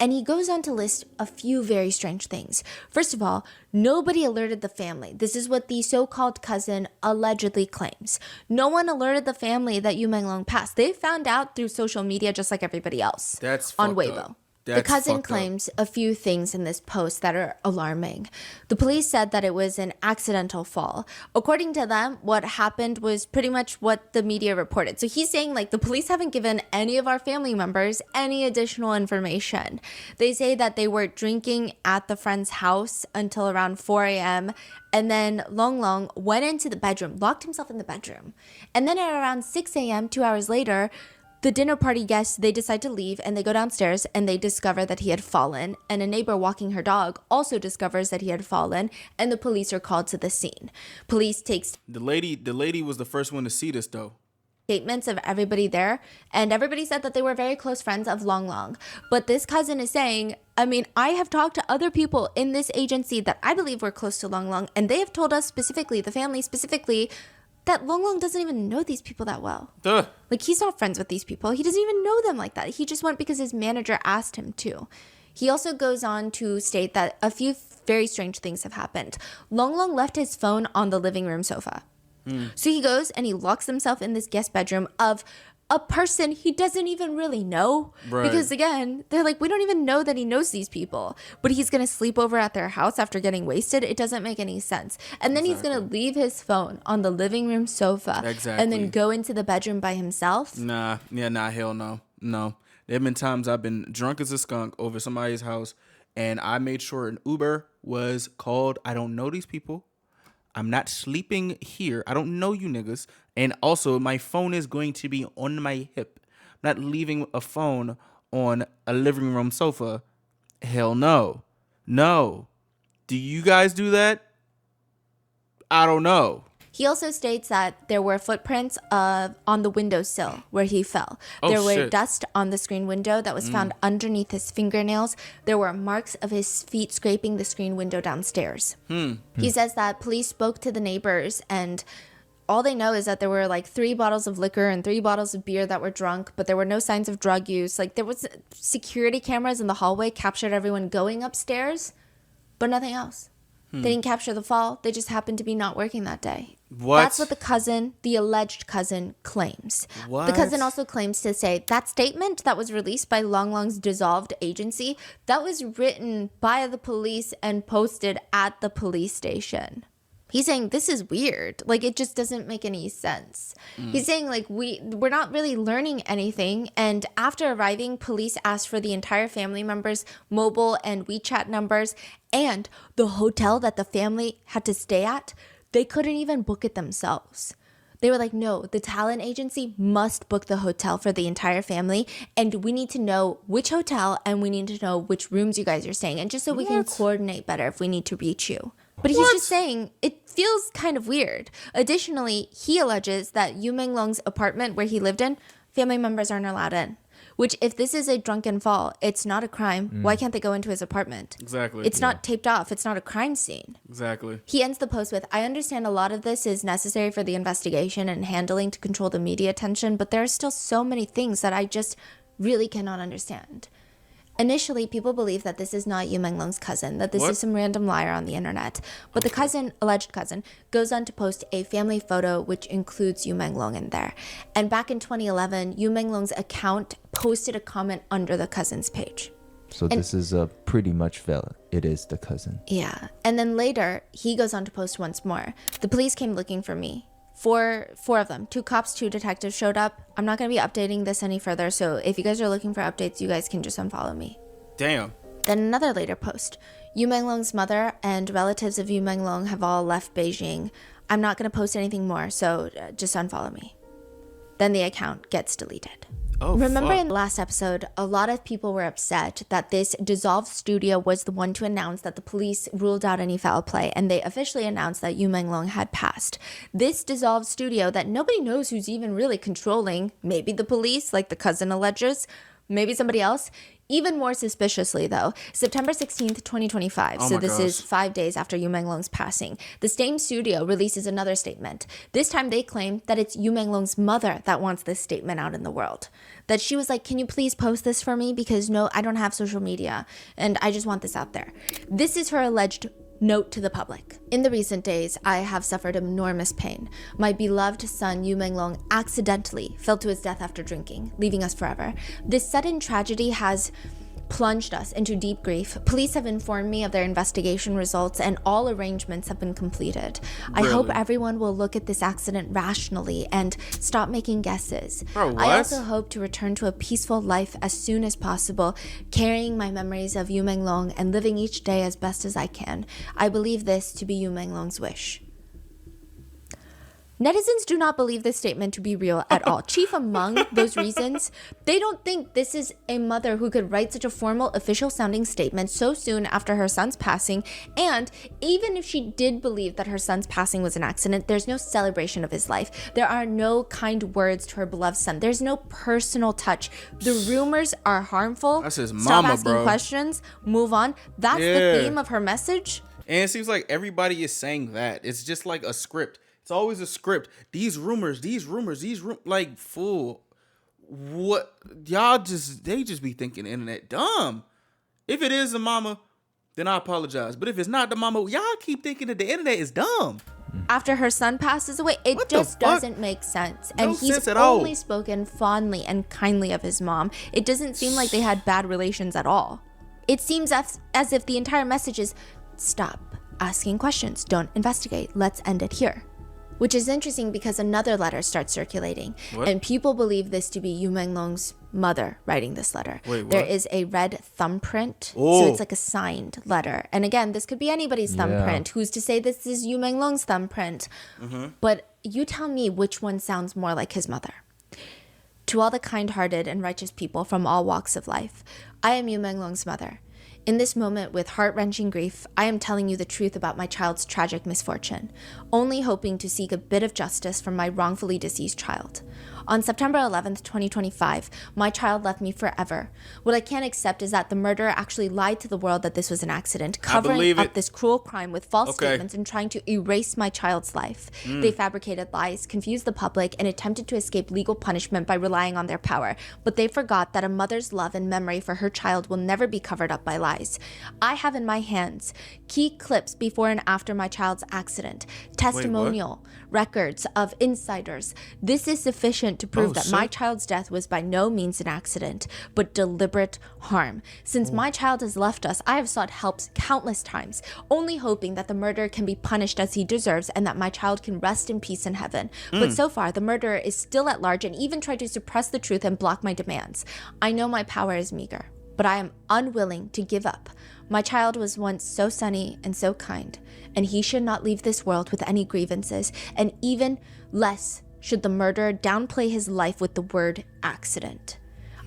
And he goes on to list a few very strange things. First of all, nobody alerted the family. This is what the so-called cousin allegedly claims. No one alerted the family that Yu Menglong passed. They found out through social media just like everybody else. That's on fucked Weibo. up. The That's cousin fucked up. claims a few things in this post that are alarming. The police said that it was an accidental fall. According to them, what happened was pretty much what the media reported. So he's saying, like, the police haven't given any of our family members any additional information. They say that they were drinking at the friend's house until around 4 a.m. And then Long Long went into the bedroom, locked himself in the bedroom. And then at around 6 a.m., 2 hours later, the dinner party guests, they decide to leave and they go downstairs and they discover that he had fallen. And a neighbor walking her dog also discovers that he had fallen, and the police are called to the scene. Police takes The lady was the first one to see this though. statements of everybody there, and everybody said that they were very close friends of Long Long. But this cousin is saying, I mean, I have talked to other people in this agency that I believe were close to Long Long, and they have told us specifically, the family specifically, that Long Long doesn't even know these people that well. Duh. Like, he's not friends with these people. He doesn't even know them like that. He just went because his manager asked him to. He also goes on to state that a few very strange things have happened. Long Long left his phone on the living room sofa. So he goes and he locks himself in this guest bedroom of a person he doesn't even really know. Right. Because again, they're like, we don't even know that he knows these people. But he's going to sleep over at their house after getting wasted. It doesn't make any sense. And then he's going to leave his phone on the living room sofa. Exactly. And then go into the bedroom by himself. Nah, hell no. No. There have been times I've been drunk as a skunk over somebody's house and I made sure an Uber was called. I don't know these people. I'm not sleeping here. I don't know you niggas. And also, my phone is going to be on my hip. I'm not leaving a phone on a living room sofa. Hell no. No. Do you guys do that? I don't know. He also states that there were footprints on the windowsill where he fell. Oh, There were shit. dust on the screen window that was found underneath his fingernails. There were marks of his feet scraping the screen window downstairs. He says that police spoke to the neighbors and all they know is that there were like 3 bottles of liquor and 3 bottles of beer that were drunk, but there were no signs of drug use. Like, there was security cameras in the hallway captured everyone going upstairs, but nothing else. They didn't capture the fall. They just happened to be not working that day. What? That's what the cousin, the alleged cousin, claims. What? The cousin also claims to say that statement that was released by Long Long's dissolved agency, that was written by the police and posted at the police station. He's saying this is weird. Like, it just doesn't make any sense. He's saying, like, we're not really learning anything. And after arriving, police asked for the entire family members' mobile and WeChat numbers and the hotel that the family had to stay at. They couldn't even book it themselves. They were like, no, the talent agency must book the hotel for the entire family. And we need to know which hotel and we need to know which rooms you guys are staying in, just so we can coordinate better if we need to reach you. But he's just saying it feels kind of weird. Additionally, he alleges that Yu Menglong's apartment where he lived in, family members aren't allowed in. Which, if this is a drunken fall, it's not a crime. Why can't they go into his apartment? Exactly. It's not taped off. It's not a crime scene. Exactly. He ends the post with, I understand a lot of this is necessary for the investigation and handling to control the media attention, but there are still so many things that I just really cannot understand. Initially, people believe that this is not Yu Menglong's cousin, that this What? is some random liar on the internet. But the cousin, alleged cousin, goes on to post a family photo which includes Yu Menglong in there. And back in 2011, Yu Menglong's account posted a comment under the cousin's page. So this is a pretty much valid. It is the cousin. Yeah. And then later, he goes on to post once more. The police came looking for me. Four of them. 2 cops, 2 detectives showed up. I'm not going to be updating this any further, so if you guys are looking for updates, you guys can just unfollow me. Damn. Then another later post. Yu Menglong's mother and relatives of Yu Menglong have all left Beijing. I'm not going to post anything more, so just unfollow me. Then the account gets deleted. Oh, Remember fuck. in the last episode, a lot of people were upset that this dissolved studio was the one to announce that the police ruled out any foul play, and they officially announced that Yu Menglong had passed. This dissolved studio that nobody knows who's even really controlling, maybe the police, like the cousin alleges, maybe somebody else. Even more suspiciously, though, September 16th, 2025, so my this gosh. is 5 days after Yu Menglong's passing, the same studio releases another statement. This time they claim that it's Yu Menglong's mother that wants this statement out in the world. That she was like, can you please post this for me? Because no, I don't have social media, and I just want this out there. This is her alleged note to the public. In the recent days, I have suffered enormous pain. My beloved son, Yu Menglong, accidentally fell to his death after drinking, leaving us forever. This sudden tragedy has plunged us into deep grief. Police have informed me of their investigation results and all arrangements have been completed. I hope Really? everyone will look at this accident rationally and stop making guesses. Bro, I what? also hope to return to a peaceful life as soon as possible, carrying my memories of Yu Menglong and living each day as best as I can. I believe this to be Yu Menglong's wish. Netizens do not believe this statement to be real at all. Chief among those reasons, they don't think this is a mother who could write such a formal, official-sounding statement so soon after her son's passing. And even if she did believe that her son's passing was an accident, there's no celebration of his life. There are no kind words to her beloved son. There's no personal touch. The rumors are harmful. That's his Stop mama, asking bro. questions. Move on. That's Yeah. the theme of her message. And it seems like everybody is saying that. It's just like a script. It's always a script. These rumors, like, fool. What? They just be thinking the internet dumb. If it is the mama, then I apologize. But if it's not the mama, y'all keep thinking that the internet is dumb. After her son passes away, it What the just fuck? doesn't make sense. No And he's sense at all. only spoken fondly and kindly of his mom. It doesn't seem like they had bad relations at all. It seems as if the entire message is, stop asking questions, don't investigate, let's end it here. Which is interesting because another letter starts circulating. What? And people believe this to be Yu Menglong's mother writing this letter. Wait, There what? is a red thumbprint. Oh. So it's like a signed letter. And again, this could be anybody's thumbprint. Who's to say this is Yu Menglong's thumbprint? But you tell me which one sounds more like his mother. To all the kind-hearted and righteous people from all walks of life, I am Yu Menglong's mother. In this moment, with heart-wrenching grief, I am telling you the truth about my child's tragic misfortune, only hoping to seek a bit of justice from my wrongfully deceased child. On September 11th, 2025, my child left me forever. What I can't accept is that the murderer actually lied to the world that this was an accident, covering believe up it. this cruel crime with false Okay. statements and trying to erase my child's life. They fabricated lies, confused the public, and attempted to escape legal punishment by relying on their power. But they forgot that a mother's love and memory for her child will never be covered up by lies. I have in my hands key clips before and after my child's accident, testimonial records of insiders. This is sufficient to prove Oh, that shit. my child's death was by no means an accident, but deliberate harm. Since my child has left us, I have sought help countless times, only hoping that the murderer can be punished as he deserves and that my child can rest in peace in heaven. But so far, the murderer is still at large and even tried to suppress the truth and block my demands. I know my power is meager, but I am unwilling to give up. My child was once so sunny and so kind, and he should not leave this world with any grievances, and even less should the murderer downplay his life with the word accident.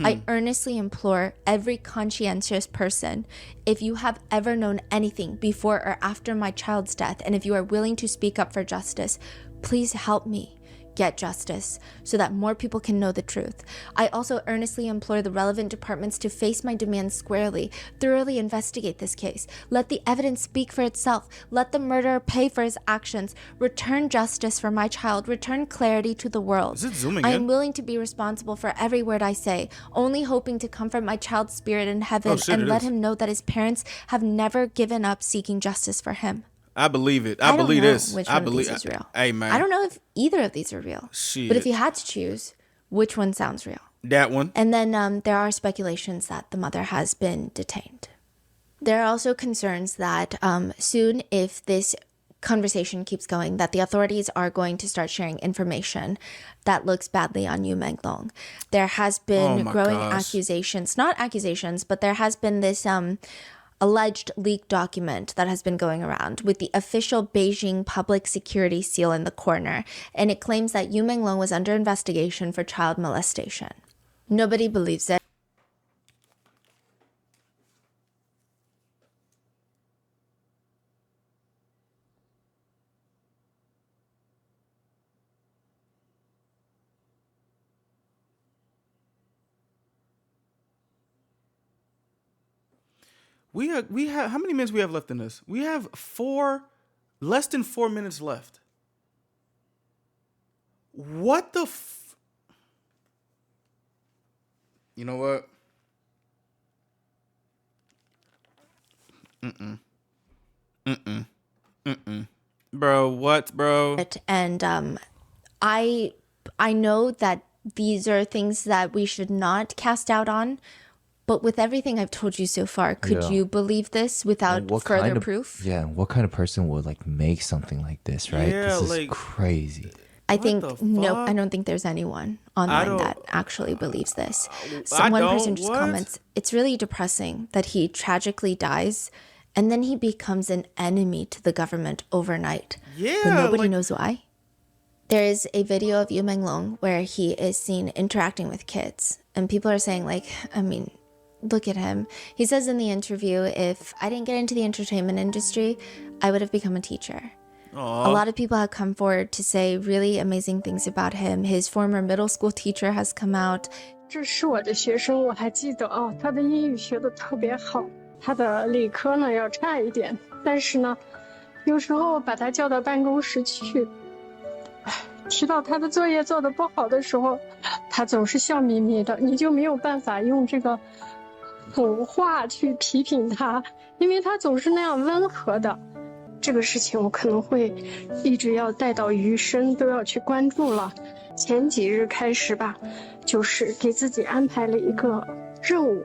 I earnestly implore every conscientious person, if you have ever known anything before or after my child's death, and if you are willing to speak up for justice, please help me. get justice so that more people can know the truth. I also earnestly implore the relevant departments to face my demands squarely, thoroughly investigate this case, let the evidence speak for itself, let the murderer pay for his actions, return justice for my child, return clarity to the world. Is it zooming I in? am willing to be responsible for every word I say, only hoping to comfort my child's spirit in heaven and let him know that his parents have never given up seeking justice for him. I believe it. I believe don't know this. which I one believe. of these is real. Hey, man. I don't know if either of these are real. Shit. But if you had to choose, which one sounds real? That one. And then there are speculations that the mother has been detained. There are also concerns that soon, if this conversation keeps going, that the authorities are going to start sharing information that looks badly on Yu Menglong. There has been growing accusations, not accusations, but there has been this alleged leaked document that has been going around with the official Beijing public security seal in the corner, and it claims that Yu Menglong was under investigation for child molestation. Nobody believes it. We have how many minutes we have left in this? We have less than 4 minutes left. What the You know what? Bro, what, bro? And I know that these are things that we should not cast doubt on, but with everything I've told you so far, could you believe this without further proof? Yeah, what kind of person would like make something like this, right? Yeah, this is like, crazy. I think no, I don't think there's anyone online that actually believes this. So one person just comments, it's really depressing that he tragically dies and then he becomes an enemy to the government overnight. Yeah, but nobody knows why. There is a video of Yu Menglong where he is seen interacting with kids, and people are saying, like, I mean, look at him. He says in the interview, if I didn't get into the entertainment industry, I would have become a teacher. Aww. A lot of people have come forward to say really amazing things about him. His former middle school teacher has come out. 这是我的学生，我还记得啊，他的英语学得特别好，他的理科呢要差一点，但是呢，有时候把他叫到办公室去，提到他的作业做得不好的时候，他总是笑眯眯的，你就没有办法用这个狠话去批评他，因为他总是那样温和的。这个事情我可能会一直要带到余生都要去关注了。前几日开始吧，就是给自己安排了一个任务，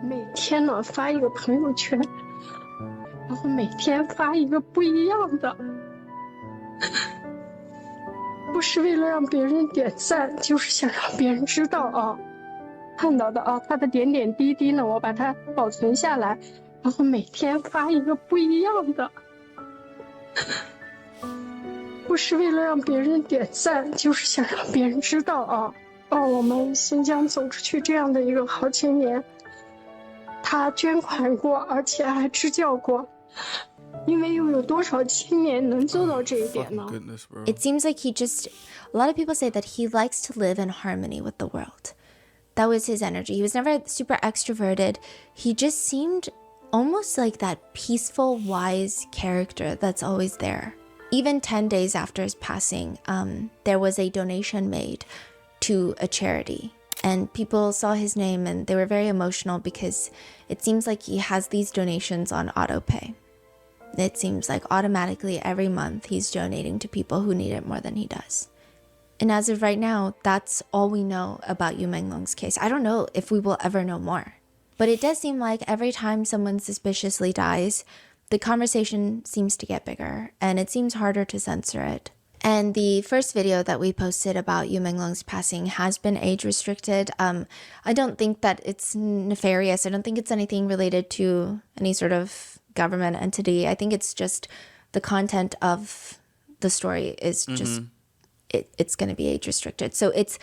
每天呢发一个朋友圈，然后每天发一个不一样的，不是为了让别人点赞，就是想让别人知道啊，看到的啊，他的点点滴滴呢，我把它保存下来，然后每天发一个不一样的。不是为了让别人点赞，就是想让别人知道啊，我们新疆走出去这样的一个好青年，他捐款过，而且还支教过，因为又有多少青年能做到这一点呢？ It seems like a lot of people say that he likes to live in harmony with the world. That was his energy. He was never super extroverted. He just seemed almost like that peaceful, wise character that's always there. Even 10 days after his passing, there was a donation made to a charity. And people saw his name and they were very emotional because it seems like he has these donations on autopay. It seems like automatically every month he's donating to people who need it more than he does. And as of right now, that's all we know about Yu Menglong's case. I don't know if we will ever know more. But it does seem like every time someone suspiciously dies, the conversation seems to get bigger, and it seems harder to censor it. And the first video that we posted about Yu Menglong's passing has been age restricted. I don't think that it's nefarious. I don't think it's anything related to any sort of government entity. I think it's just the content of the story is just, it's going to be age restricted. So it's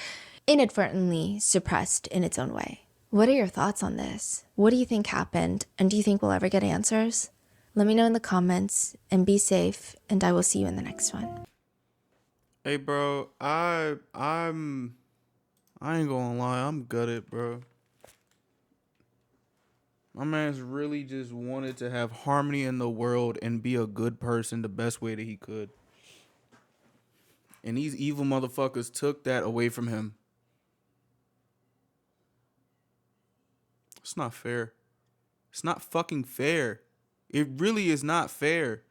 inadvertently suppressed in its own way. What are your thoughts on this? What do you think happened? And do you think we'll ever get answers? Let me know in the comments and be safe, and I will see you in the next one. Hey, bro, I ain't gonna lie, I'm gutted, bro. My man's really just wanted to have harmony in the world and be a good person the best way that he could. And these evil motherfuckers took that away from him. It's not fair. It's not fucking fair. It really is not fair.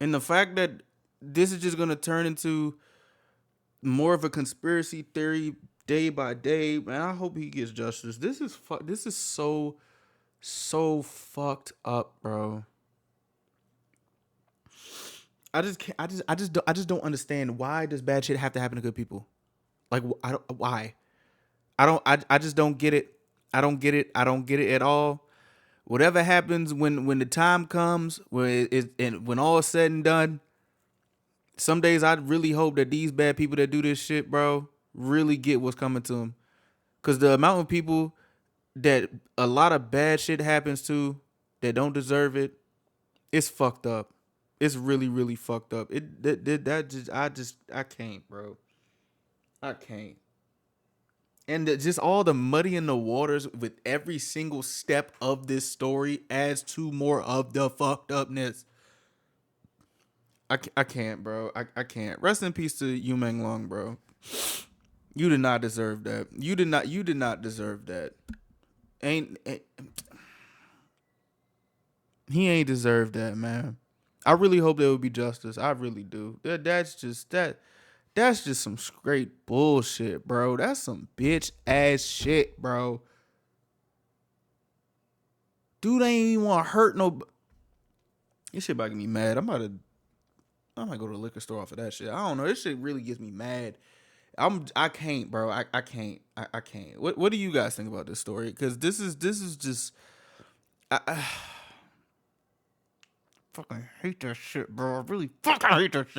And the fact that this is just gonna turn into more of a conspiracy theory day by day, man. I hope he gets justice. This is so fucked up, bro. I just can't, I just don't understand, why does bad shit have to happen to good people? Like, why? I just don't get it. I don't get it. I don't get it at all. Whatever happens when the time comes, and when all is said and done, some days I really hope that these bad people that do this shit, bro, really get what's coming to them. Cause the amount of people that a lot of bad shit happens to that don't deserve it, it's fucked up. It's really, really fucked up. I can't, bro. I can't. And just all the muddy in the waters with every single step of this story adds to more of the fucked upness. I can't, bro. I can't. Rest in peace to you, Menglong, bro. You did not deserve that. You did not deserve that. Ain't he ain't deserved that, man. I really hope there will be justice. I really do. That's just some straight bullshit, bro. That's some bitch ass shit, bro. Dude ain't even want to hurt no. This shit about to get me mad. I might go to the liquor store off of that shit. I don't know. This shit really gets me mad. I can't, bro. I can't. I can't. What do you guys think about this story? Because this is just I fucking hate that shit, bro. I really fucking hate that shit.